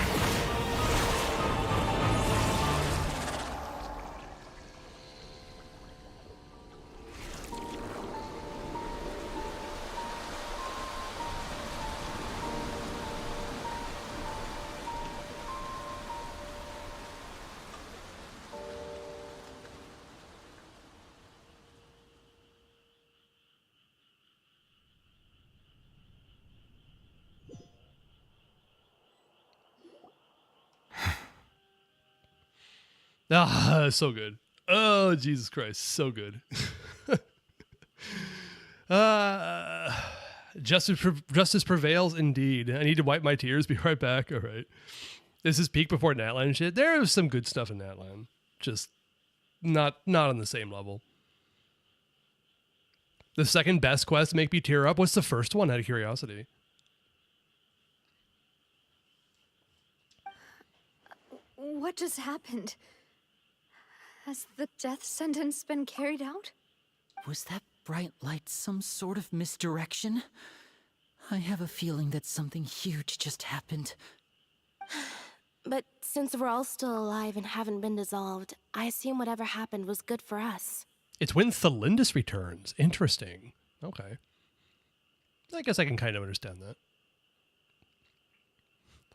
Ah, so good. Oh, Jesus Christ, so good. Justice prevails indeed. I need to wipe my tears. Be right back. All right. This is peak before Natlan shit. There was some good stuff in Natlan. Just not on the same level. The second best quest to make me tear up. What's the first one, out of curiosity? What just happened? Has the death sentence been carried out? Was that bright light some sort of misdirection? I have a feeling that something huge just happened. But since we're all still alive and haven't been dissolved, I assume whatever happened was good for us. It's when Thelindus returns. Interesting. Okay. I guess I can kind of understand that.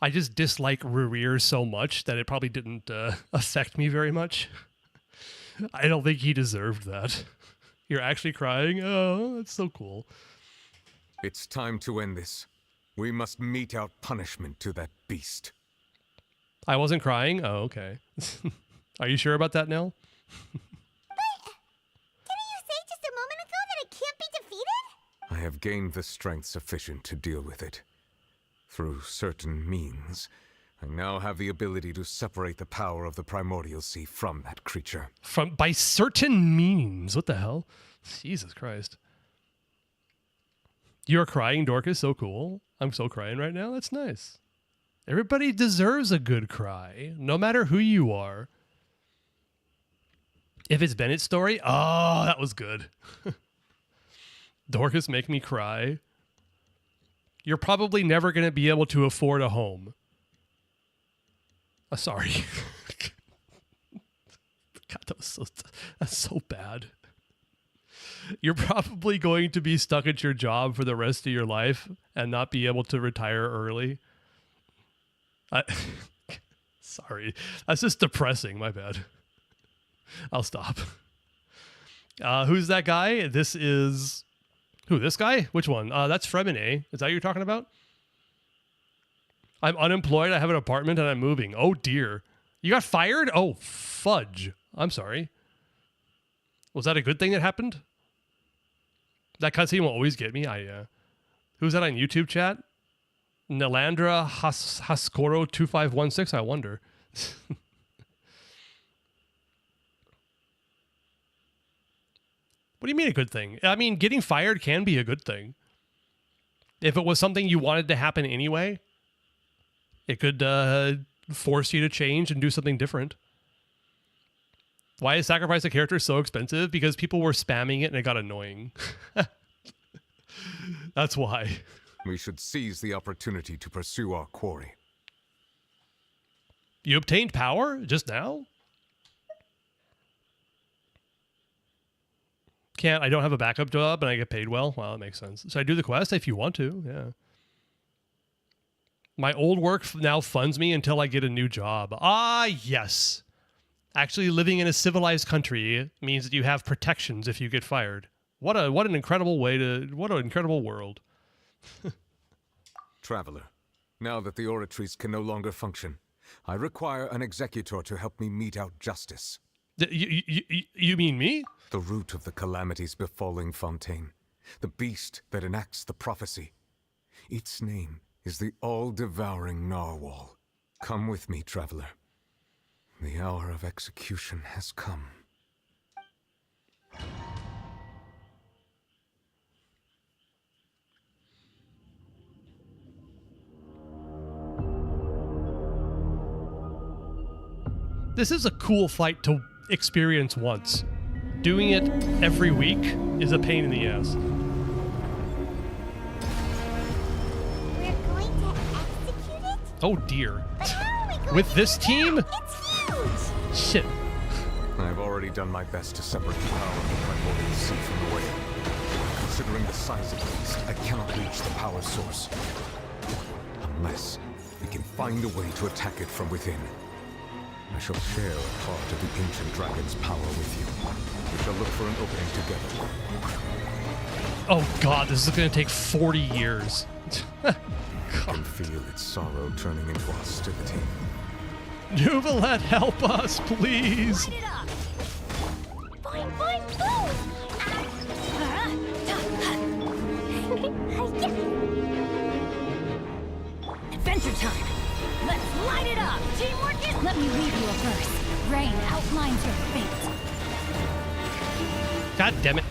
I just dislike Rurir so much that it probably didn't affect me very much. I don't think he deserved that. You're actually crying? Oh, that's so cool. It's time to end this. We must mete out punishment to that beast. I wasn't crying? Oh, okay. Are you sure about that, Nell? Didn't you say just a moment ago that it can't be defeated? I have gained the strength sufficient to deal with it. Through certain means, I now have the ability to separate the power of the Primordial Sea from that creature. By certain means? What the hell? Jesus Christ. You're crying, Dorcas? So cool. I'm so crying right now. That's nice. Everybody deserves a good cry, no matter who you are. If it's Bennett's story, oh, that was good. Dorcas make me cry. You're probably never going to be able to afford a home. Sorry. God, that's so bad. You're probably going to be stuck at your job for the rest of your life and not be able to retire early. Sorry. That's just depressing. My bad. I'll stop. Who's that guy? This is... Who, this guy? Which one? That's Fremine. Is that what you're talking about? I'm unemployed, I have an apartment, and I'm moving. Oh, dear. You got fired? Oh, fudge. I'm sorry. Was that a good thing that happened? That cutscene will always get me. Who's that on YouTube chat? Nalandra Haskoro 2516, I wonder. What do you mean a good thing? I mean, getting fired can be a good thing. If it was something you wanted to happen anyway, it could force you to change and do something different. Why is Sacrifice a Character so expensive? Because people were spamming it and it got annoying. That's why. We should seize the opportunity to pursue our quarry. You obtained power just now? I don't have a backup job and I get paid well? Well, that makes sense. So I do the quest if you want to, yeah. My old work now funds me until I get a new job. Ah, yes. Actually living in a civilized country means that you have protections if you get fired. What an incredible what an incredible world. Traveler, now that the oratories can no longer function, I require an executor to help me mete out justice. You mean me? The root of the calamities befalling Fontaine. The beast that enacts the prophecy. Its name is the all-devouring Narwhal. Come with me, traveler. The hour of execution has come. This is a cool fight to experience once. Doing it every week is a pain in the ass. We're going to execute it? Oh dear. But how are we going With to this do team? that? It's huge! Shit. I've already done my best to separate the power of the Primordial Sea from the whale. Considering the size of the beast, I cannot reach the power source. Unless we can find a way to attack it from within. I shall share a part of the ancient dragon's power with you. We shall look for an opening together. Oh god, this is going to take 40 years. I can feel its sorrow turning into hostility. Nuvalet, help us, please. Boing, boing, boom! Adventure time! Let's light it up! Teamwork is... Let me leave you a verse. Rain outlines your fate. God damn it.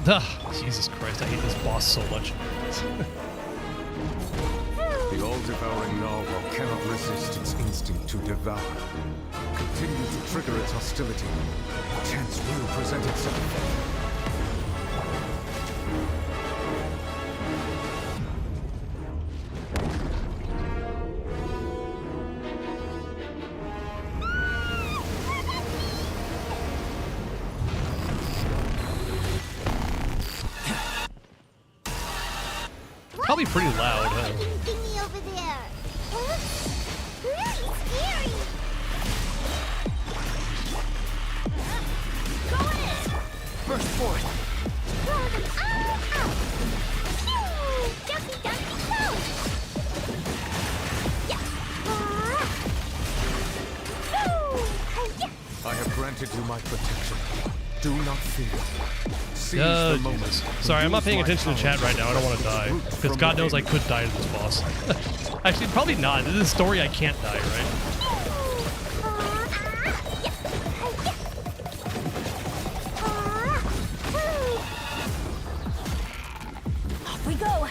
Ugh, Jesus Christ, I hate this boss so much. The all-devouring narwhal cannot resist its instinct to devour. Continue to trigger its hostility. Chance will present itself. Probably pretty loud, huh? Thingy over there. Really scary. Go in. Burst forth. Throw them all out. Pew! Ducky, ducky, go. Yeah. I have granted you my protection. Do not fear. Seize the moment. Sorry, I'm not paying attention to chat right now. I don't want to die. Because God knows I could die to this boss. Actually, probably not. This is a story I can't die, right? Off we go.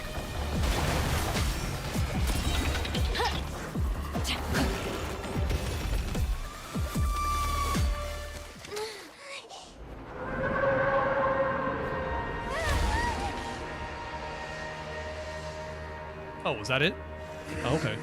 Oh, was that it? Oh, okay.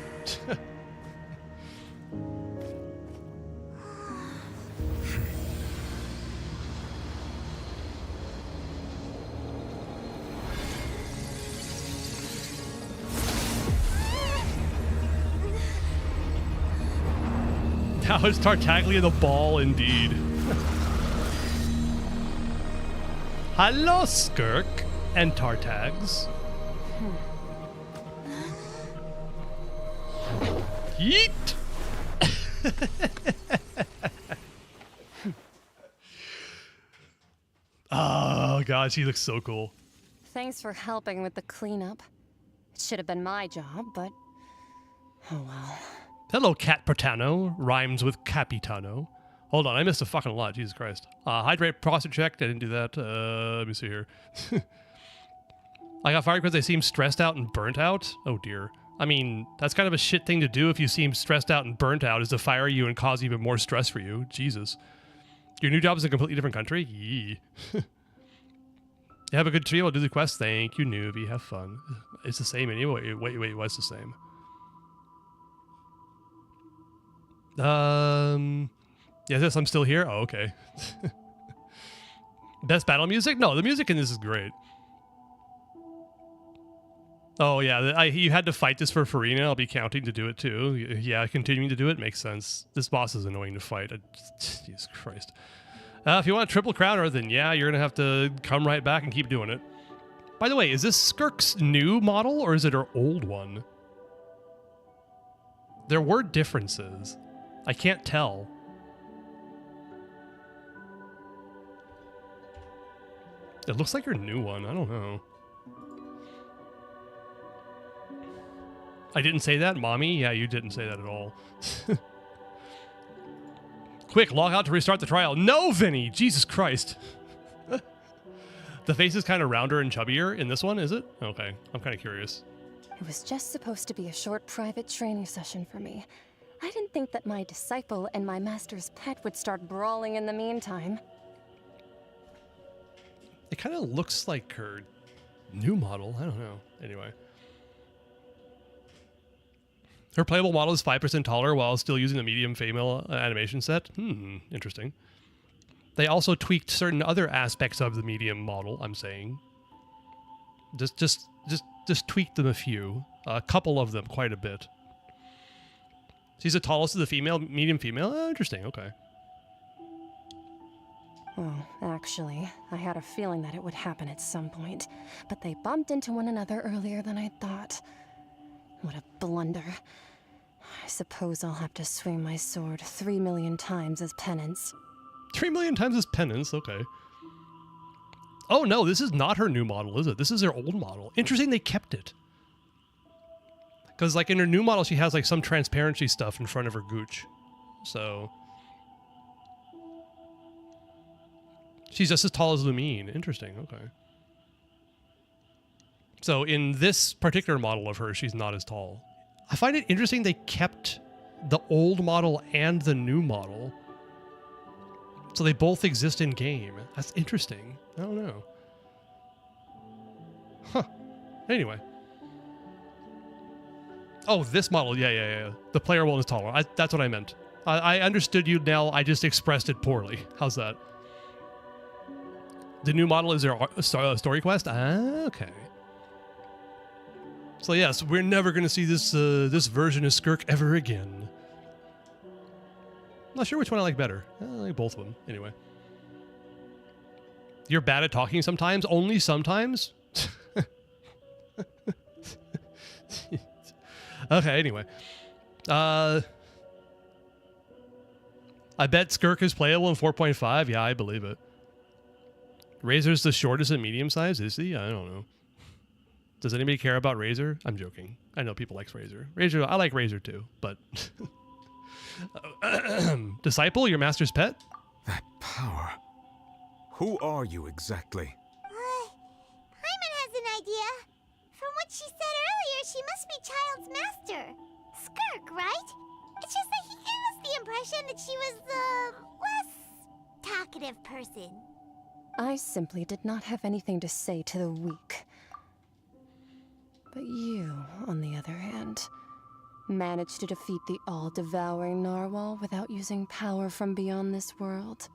Now it's Tartaglia the ball, indeed. Hello, Skirk and Tartags. Yeet! Oh gosh, he looks so cool. Thanks for helping with the cleanup. It should have been my job, but oh well. Hello, Cat Pertano. Rhymes with Capitano. Hold on, I missed a fucking lot. Jesus Christ. Hydrate posture check. I didn't do that. Let me see here. I got fired because I seem stressed out and burnt out. Oh dear. I mean, that's kind of a shit thing to do if you seem stressed out and burnt out, is to fire you and cause even more stress for you. Jesus. Your new job is in a completely different country? Yee. You have a good trio. I'll do the quest. Thank you, Newbie. Have fun. It's the same anyway. Wait, what's the same? Yes, I'm still here? Oh, okay. Best battle music? No, the music in this is great. Oh, yeah, you had to fight this for Farina. I'll be counting to do it, too. Yeah, continuing to do it makes sense. This boss is annoying to fight. Jesus Christ. If you want a triple crowner, then yeah, you're going to have to come right back and keep doing it. By the way, is this Skirk's new model, or is it her old one? There were differences. I can't tell. It looks like her new one. I don't know. I didn't say that, Mommy? Yeah, you didn't say that at all. Quick, log out to restart the trial. No, Vinny! Jesus Christ. The face is kind of rounder and chubbier in this one, is it? Okay, I'm kind of curious. It was just supposed to be a short private training session for me. I didn't think that my disciple and my master's pet would start brawling in the meantime. It kind of looks like her new model. I don't know. Anyway. Her playable model is 5% taller while still using the medium female animation set. Interesting. They also tweaked certain other aspects of the medium model, I'm saying. Just tweaked them a few. A couple of them, quite a bit. She's the tallest of the female, medium female? Interesting, okay. Well, actually, I had a feeling that it would happen at some point, but they bumped into one another earlier than I thought. What a blunder. I suppose I'll have to swing my sword 3 million times as penance. 3 million times as penance, okay. Oh no, this is not her new model, is it? This is her old model. Interesting they kept it. Because like in her new model, she has like some transparency stuff in front of her gooch. So... she's just as tall as Lumine. Interesting, okay. So in this particular model of her, she's not as tall. I find it interesting they kept the old model and the new model. So they both exist in game. That's interesting. I don't know. Huh. Anyway. Oh, this model. Yeah. The player one is taller. That's what I meant. I understood you, Nell. I just expressed it poorly. How's that? The new model is their story quest? Ah, okay. So yes, we're never going to see this this version of Skirk ever again. Not sure which one I like better. I like both of them. Anyway. You're bad at talking sometimes? Only sometimes? Okay, anyway. I bet Skirk is playable in 4.5. Yeah, I believe it. Razor's the shortest and medium size, is he? I don't know. Does anybody care about Razor? I'm joking. I know people like Razor. Razor, I like Razor too, but... Disciple, your master's pet? That power. Who are you exactly? Paimon has an idea. From what she said earlier, she must be Child's master. Skirk, right? It's just that he gave us the impression that she was the less talkative person. I simply did not have anything to say to the weak. But you, on the other hand, managed to defeat the all-devouring narwhal without using power from beyond this world.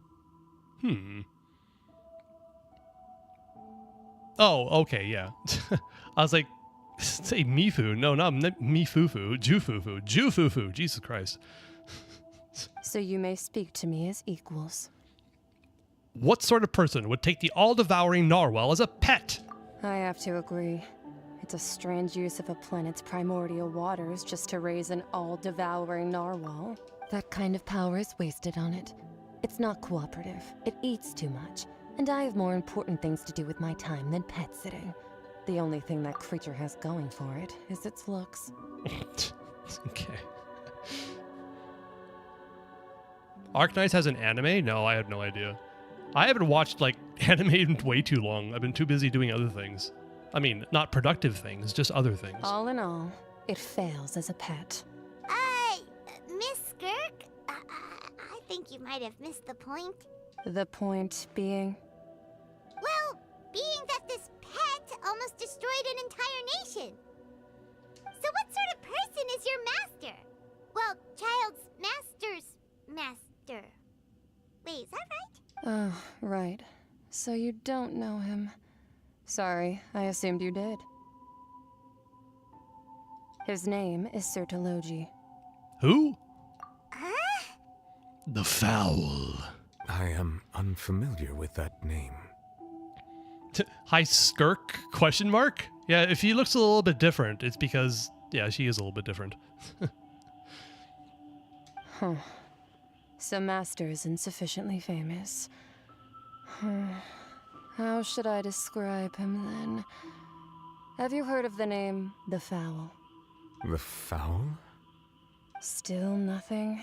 Oh, okay, yeah. I was like, say Mifu. No, not Mifufu. Jufufu. Jufufu. Jesus Christ. So you may speak to me as equals. What sort of person would take the all-devouring narwhal as a pet? I have to agree. It's a strange use of a planet's primordial waters just to raise an all-devouring narwhal. That kind of power is wasted on it. It's not cooperative. It eats too much. And I have more important things to do with my time than pet sitting. The only thing that creature has going for it is its looks. Okay. Arknights has an anime? No, I have no idea. I haven't watched, like, anime in way too long. I've been too busy doing other things. I mean, not productive things, just other things. All in all, it fails as a pet. Miss Skirk? I think you might have missed the point. The point being? Well, being that this pet almost destroyed an entire nation. So what sort of person is your master? Well, Child's master's master. Wait, is that right? Oh, right. So you don't know him. Sorry, I assumed you did. His name is Sertologi. Who? Huh? The Foul. I am unfamiliar with that name. Hi, Skirk? Question mark? Yeah, if he looks a little bit different, it's because, yeah, she is a little bit different. Huh. So Master isn't sufficiently famous. How should I describe him then? Have you heard of the name The Foul? The Foul? Still nothing?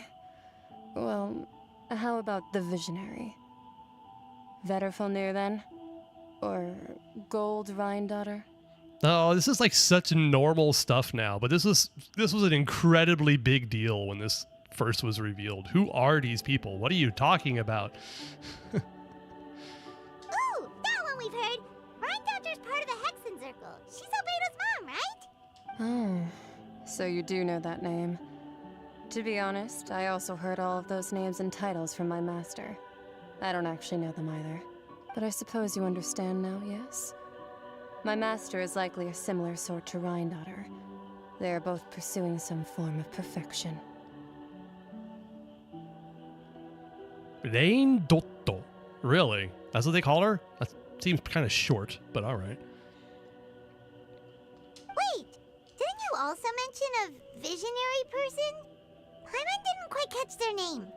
Well, how about the Visionary? Vetterfulnir then? Or Gold Rhindaughter? Oh, this is like such normal stuff now, but this was an incredibly big deal when this first was revealed. Who are these people? What are you talking about? Ooh, that one we've heard. Rhindaughter's part of the Hexen Circle. She's Albedo's mom, right? Oh, so you do know that name. To be honest, I also heard all of those names and titles from my master. I don't actually know them either. But I suppose you understand now, yes? My master is likely a similar sort to Rhindaughter. They are both pursuing some form of perfection. Rhindaughter. Really? That's what they call her? That seems kind of short, but alright. Wait, didn't you also mention a visionary person? Paimon didn't quite catch their name.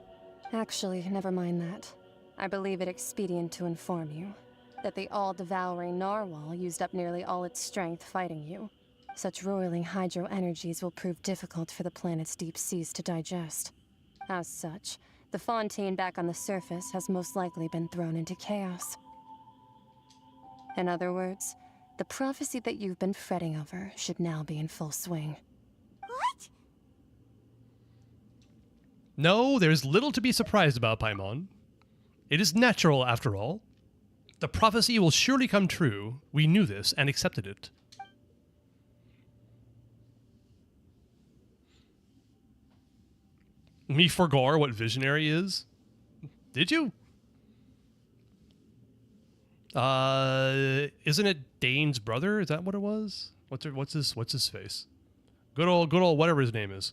Actually, never mind that. I believe it expedient to inform you that the all-devouring narwhal used up nearly all its strength fighting you. Such roiling hydro energies will prove difficult for the planet's deep seas to digest. As such, the fontaine back on the surface has most likely been thrown into chaos. In other words, the prophecy that you've been fretting over should now be in full swing. What? No, there's little to be surprised about, Paimon. It is natural, after all. The prophecy will surely come true. We knew this and accepted it. Me forgot what visionary is? Did you? Isn't it Dane's brother? Is that what it was? What's his face? Good old whatever his name is.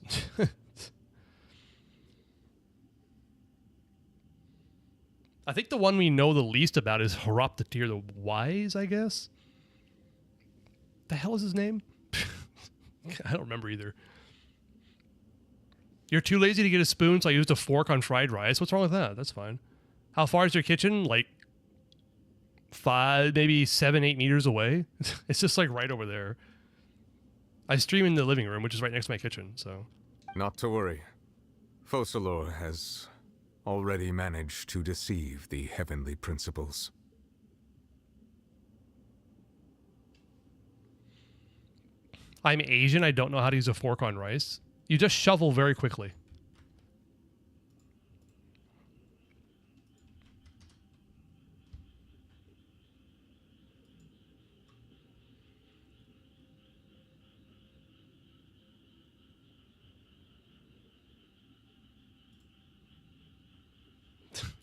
I think the one we know the least about is Horoptatir the Wise, I guess. The hell is his name? I don't remember either. You're too lazy to get a spoon, so I used a fork on fried rice. What's wrong with that? That's fine. How far is your kitchen? Like 5, maybe 7, 8 meters away. It's just like right over there. I stream in the living room, which is right next to my kitchen, so. Not to worry. Focalor has already managed to deceive the heavenly principles. I'm Asian. I don't know how to use a fork on rice. You just shovel very quickly.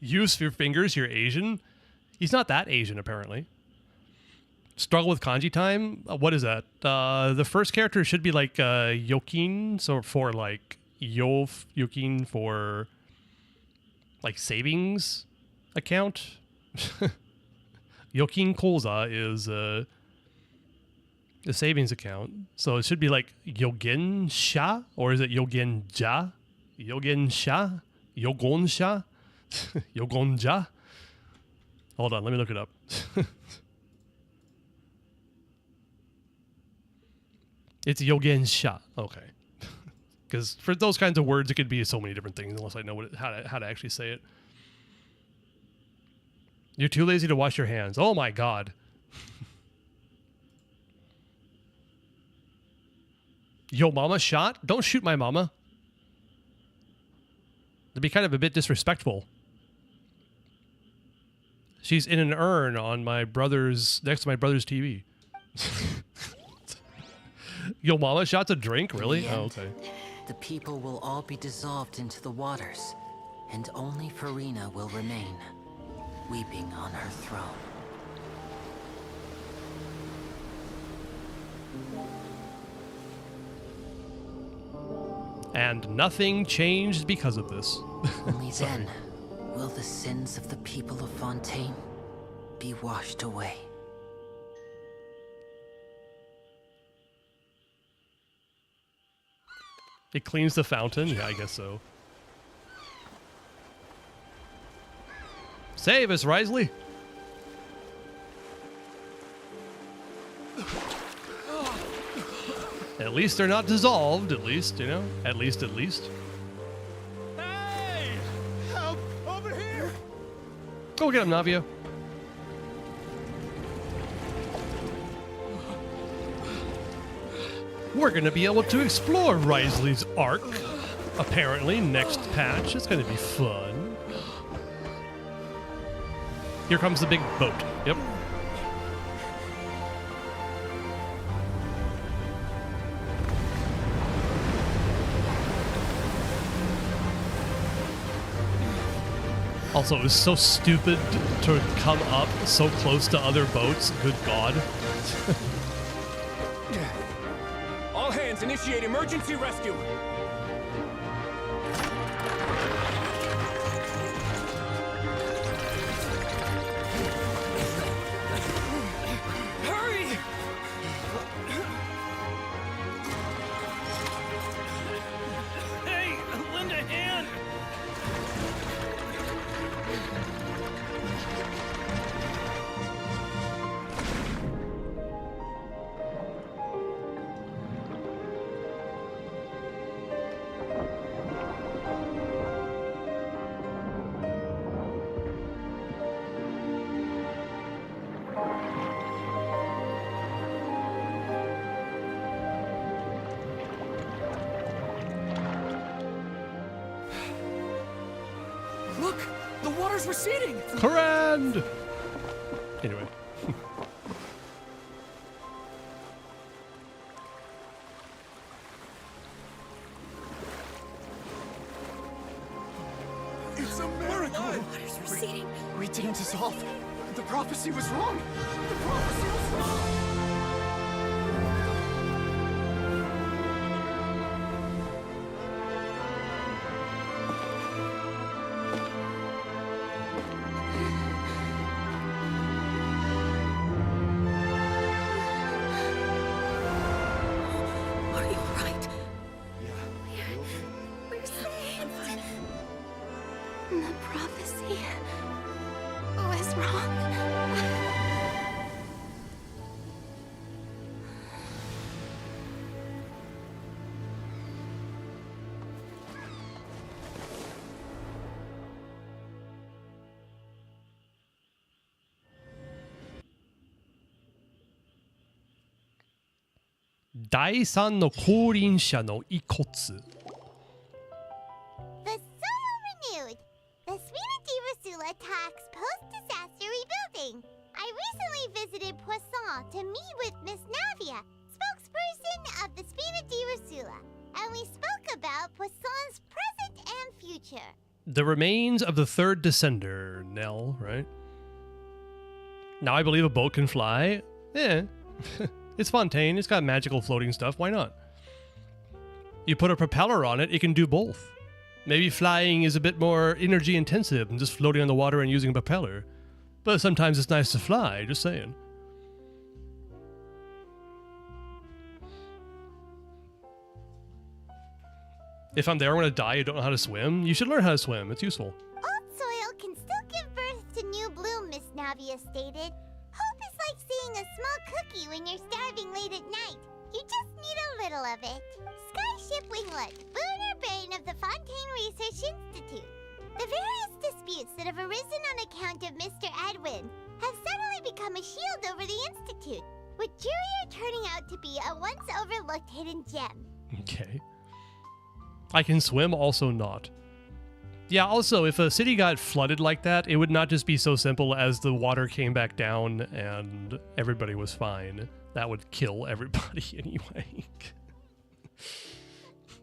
Use your fingers, you're Asian. He's not that Asian, apparently. Struggle with kanji time? What is that? The first character should be like Yokin, so for like Yokin for like savings account. Yokin Koza is the savings account. So it should be like Yogen Sha, or is it Yogen Ja? Yogen Sha? Yogon Sha? Yogonja? Hold on, let me look it up. It's Yogensha. Okay. Because for those kinds of words, it could be so many different things unless I know how to actually say it. You're too lazy to wash your hands. Oh my god. Yo mama shot? Don't shoot my mama. That'd be kind of a bit disrespectful. She's in an urn on my brother's, next to my brother's TV. Yo mama shot's a drink? Really? Oh, okay. The people will all be dissolved into the waters, and only Farina will remain, weeping on her throne. And nothing changed because of this. Only then will the sins of the people of Fontaine be washed away. It cleans the fountain? Yeah, I guess so. Save us, Risley! At least they're not dissolved, at least, you know? At least. Hey! Help! Over here! Go get him, Navia. We're gonna be able to explore Risley's Ark, apparently, next patch. It's gonna be fun. Here comes the big boat. Yep. Also, it was so stupid to come up so close to other boats. Good God. All hands, initiate emergency rescue! Hurry! water's receding! Corrend! Anyway. It's a miracle! Water's receding. We didn't dissolve. The prophecy was wrong. The prophecy was wrong. Are you alright? We're safe. The prophecy was wrong.第三の降臨者の遺骨 The soil renewed. The Spina Rasula talks post-disaster rebuilding. I recently visited Poisson to meet with Miss Navia, spokesperson of the Spina Rasula, and we spoke about Poisson's present and future. The remains of the third descender, Nell, right? Now I believe a boat can fly. Yeah. It's Fontaine. It's got magical floating stuff. Why not? You put a propeller on it, it can do both. Maybe flying is a bit more energy intensive than just floating on the water and using a propeller. But sometimes it's nice to fly, just saying. If I'm there, I'm gonna die, you don't know how to swim, you should learn how to swim. It's useful. Old soil can still give birth to new bloom, Miss Navia stated. Hope is like seeing a small cookie when you're starving late at night. You just need a little of it. Skyship Winglet, lunar brain of the Fontaine Research Institute. The various disputes that have arisen on account of Mr. Edwin have suddenly become a shield over the Institute, with Jurier turning out to be a once overlooked hidden gem. Okay. I can swim, also not. Yeah, also, if a city got flooded like that, it would not just be so simple as the water came back down and everybody was fine. That would kill everybody anyway.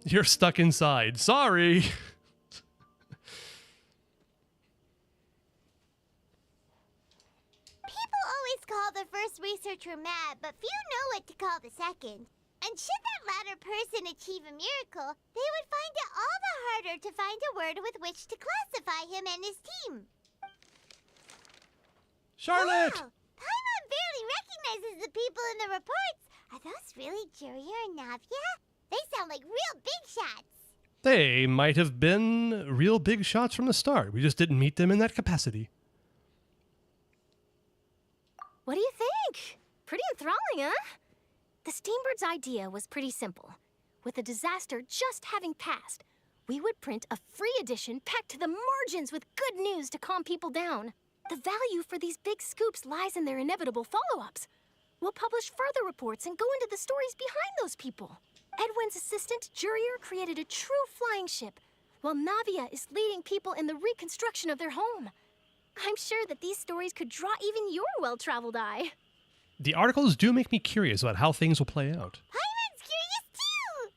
You're stuck inside. Sorry! People always call the first researcher mad, but few know what to call the second. And should that latter person achieve a miracle, they would find it all the harder to find a word with which to classify him and his team. Charlotte! Wow! Paimon barely recognizes the people in the reports. Are those really Jurier and Navia? They sound like real big shots. They might have been real big shots from the start. We just didn't meet them in that capacity. What do you think? Pretty enthralling, huh? The Steambird's idea was pretty simple. With the disaster just having passed, we would print a free edition packed to the margins with good news to calm people down. The value for these big scoops lies in their inevitable follow-ups. We'll publish further reports and go into the stories behind those people. Edwin's assistant, Jurier, created a true flying ship, while Navia is leading people in the reconstruction of their home. I'm sure that these stories could draw even your well-traveled eye. The articles do make me curious about how things will play out. Paimon's curious too!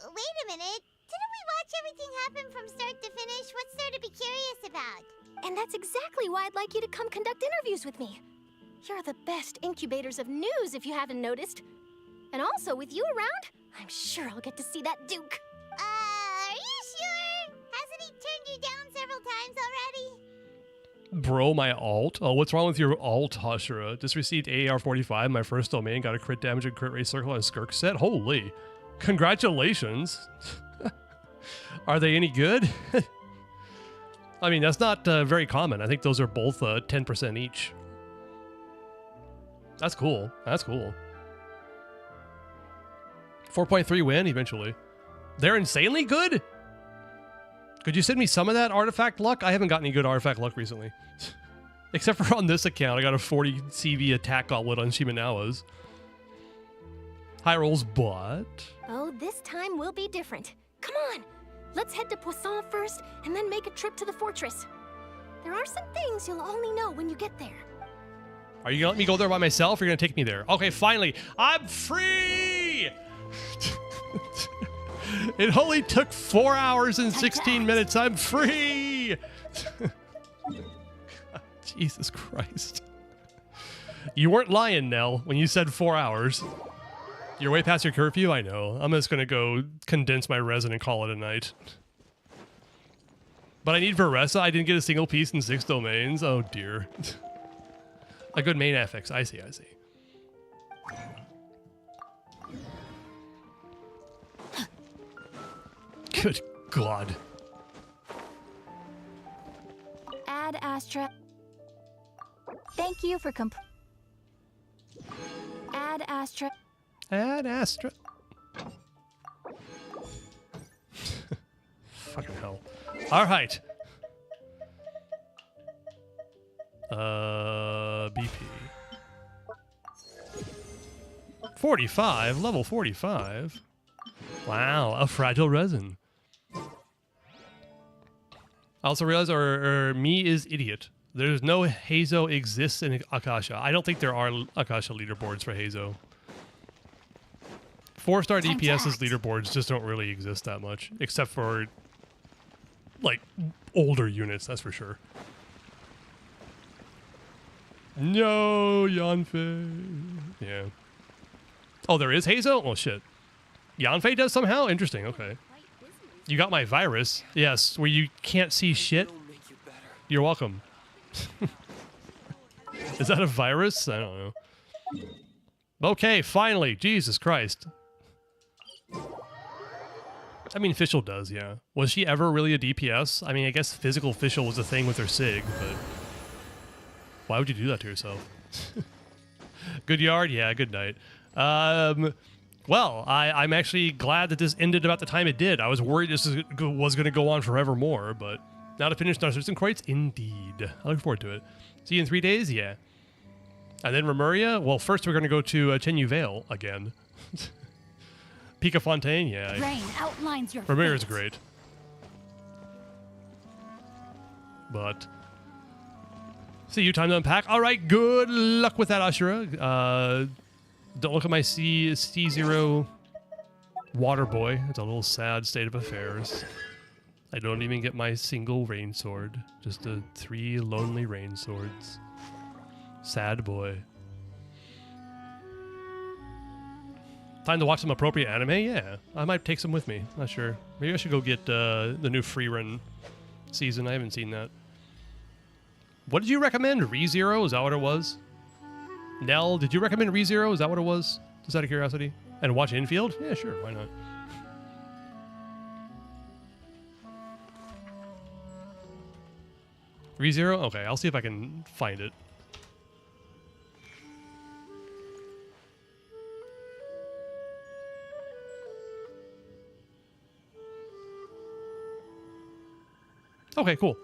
Wait a minute. Didn't we watch everything happen from start to finish? What's there to be curious about? And that's exactly why I'd like you to come conduct interviews with me. You're the best incubators of news, if you haven't noticed. And also, with you around, I'm sure I'll get to see that Duke. Are you sure? Hasn't he turned you down several times already? Bro, my alt? Oh, what's wrong with your alt, Hashira? Just received AAR-45, my first domain, got a crit damage and crit rate circle and a skirk set? Holy. Congratulations. Are they any good? I mean, that's not very common. I think those are both 10% each. That's cool. That's cool. 4.3 win, eventually. They're insanely good? Could you send me some of that artifact luck? I haven't gotten any good artifact luck recently. Except for on this account, I got a 40 CV attack gauntlet on Shimenawa's. High rolls, but... Oh, this time will be different. Come on! Let's head to Poisson first, and then make a trip to the fortress. There are some things you'll only know when you get there. Are you gonna let me go there by myself, or are you gonna take me there? Okay, finally, I'm free! It only took 4 hours and 16 minutes. I'm free! Jesus Christ. You weren't lying, Nell, when you said 4 hours. You're way past your curfew? I know. I'm just gonna go condense my resin and call it a night. But I need Veressa. I didn't get a single piece in 6 domains. Oh dear. A good main affix. I see, I see. Good God. Ad Astra. Thank you for Ad Astra. Ad Astra. Fucking hell. All right. BP. 45, level 45. Wow, a fragile resin. I also realized our me is idiot. There's no Hazo exists in Akasha. I don't think there are Akasha leaderboards for Hazo. 4-star DPS's leaderboards just don't really exist that much, except for like older units, that's for sure. No, Yanfei. Yeah. Oh, there is Hazo? Oh, shit. Yanfei does somehow? Interesting, okay. You got my virus. Yes, where you can't see shit. You're welcome. Is that a virus? I don't know. Okay, finally. Jesus Christ. I mean, Fischl does, yeah. Was she ever really a DPS? I mean, I guess physical Fischl was a thing with her SIG, but... Why would you do that to yourself? Good yard? Yeah, good night. Well, I'm actually glad that this ended about the time it did. I was worried this was going to go on forevermore, but now to finish Narcissus and Crates, indeed. I look forward to it. See you in 3 days? Yeah. And then Remuria? Well, first we're going to go to Chenyu Vale again. Pica Fontaine? Yeah. Rain outlines your Remuria's fate. great. But... See you, time to unpack. All right, good luck with that, Ashura. Don't look at my C0 water boy. It's a little sad state of affairs. I don't even get my single rain sword. Just 3 lonely rain swords. Sad boy. Time to watch some appropriate anime? Yeah, I might take some with me. Not sure. Maybe I should go get the new free run season. I haven't seen that. What did you recommend? ReZero? Is that what it was? Nell, did you recommend ReZero? Is that what it was? Just out of curiosity. And watch Infield? Yeah, sure. Why not? ReZero? Okay, I'll see if I can find it. Okay, cool.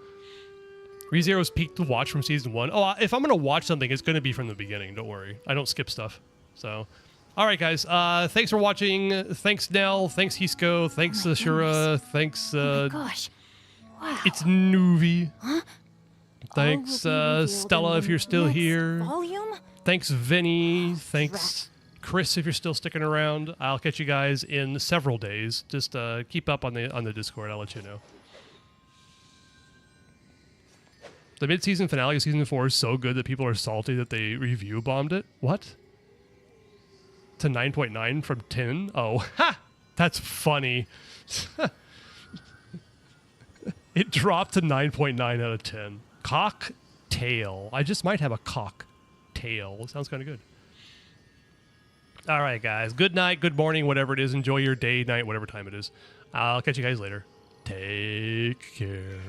ReZero's peak to watch from season 1. Oh, if I'm going to watch something, it's going to be from the beginning. Don't worry. I don't skip stuff. So, all right, guys. Thanks for watching. Thanks, Nell. Thanks, Hisco. Thanks, Ashura. Thanks, oh my gosh. Wow. It's Nuvi. Huh? Thanks, Stella, if you're still here. Volume? Thanks, Vinny. Thanks, Chris, if you're still sticking around. I'll catch you guys in several days. Just keep up on the Discord. I'll let you know. The mid-season finale of Season 4 is so good that people are salty that they review bombed it. What? To 9.9 from 10? Oh, ha! That's funny. It dropped to 9.9 out of 10. Cocktail. I just might have a cocktail. Sounds kind of good. All right, guys. Good night, good morning, whatever it is. Enjoy your day, night, whatever time it is. I'll catch you guys later. Take care.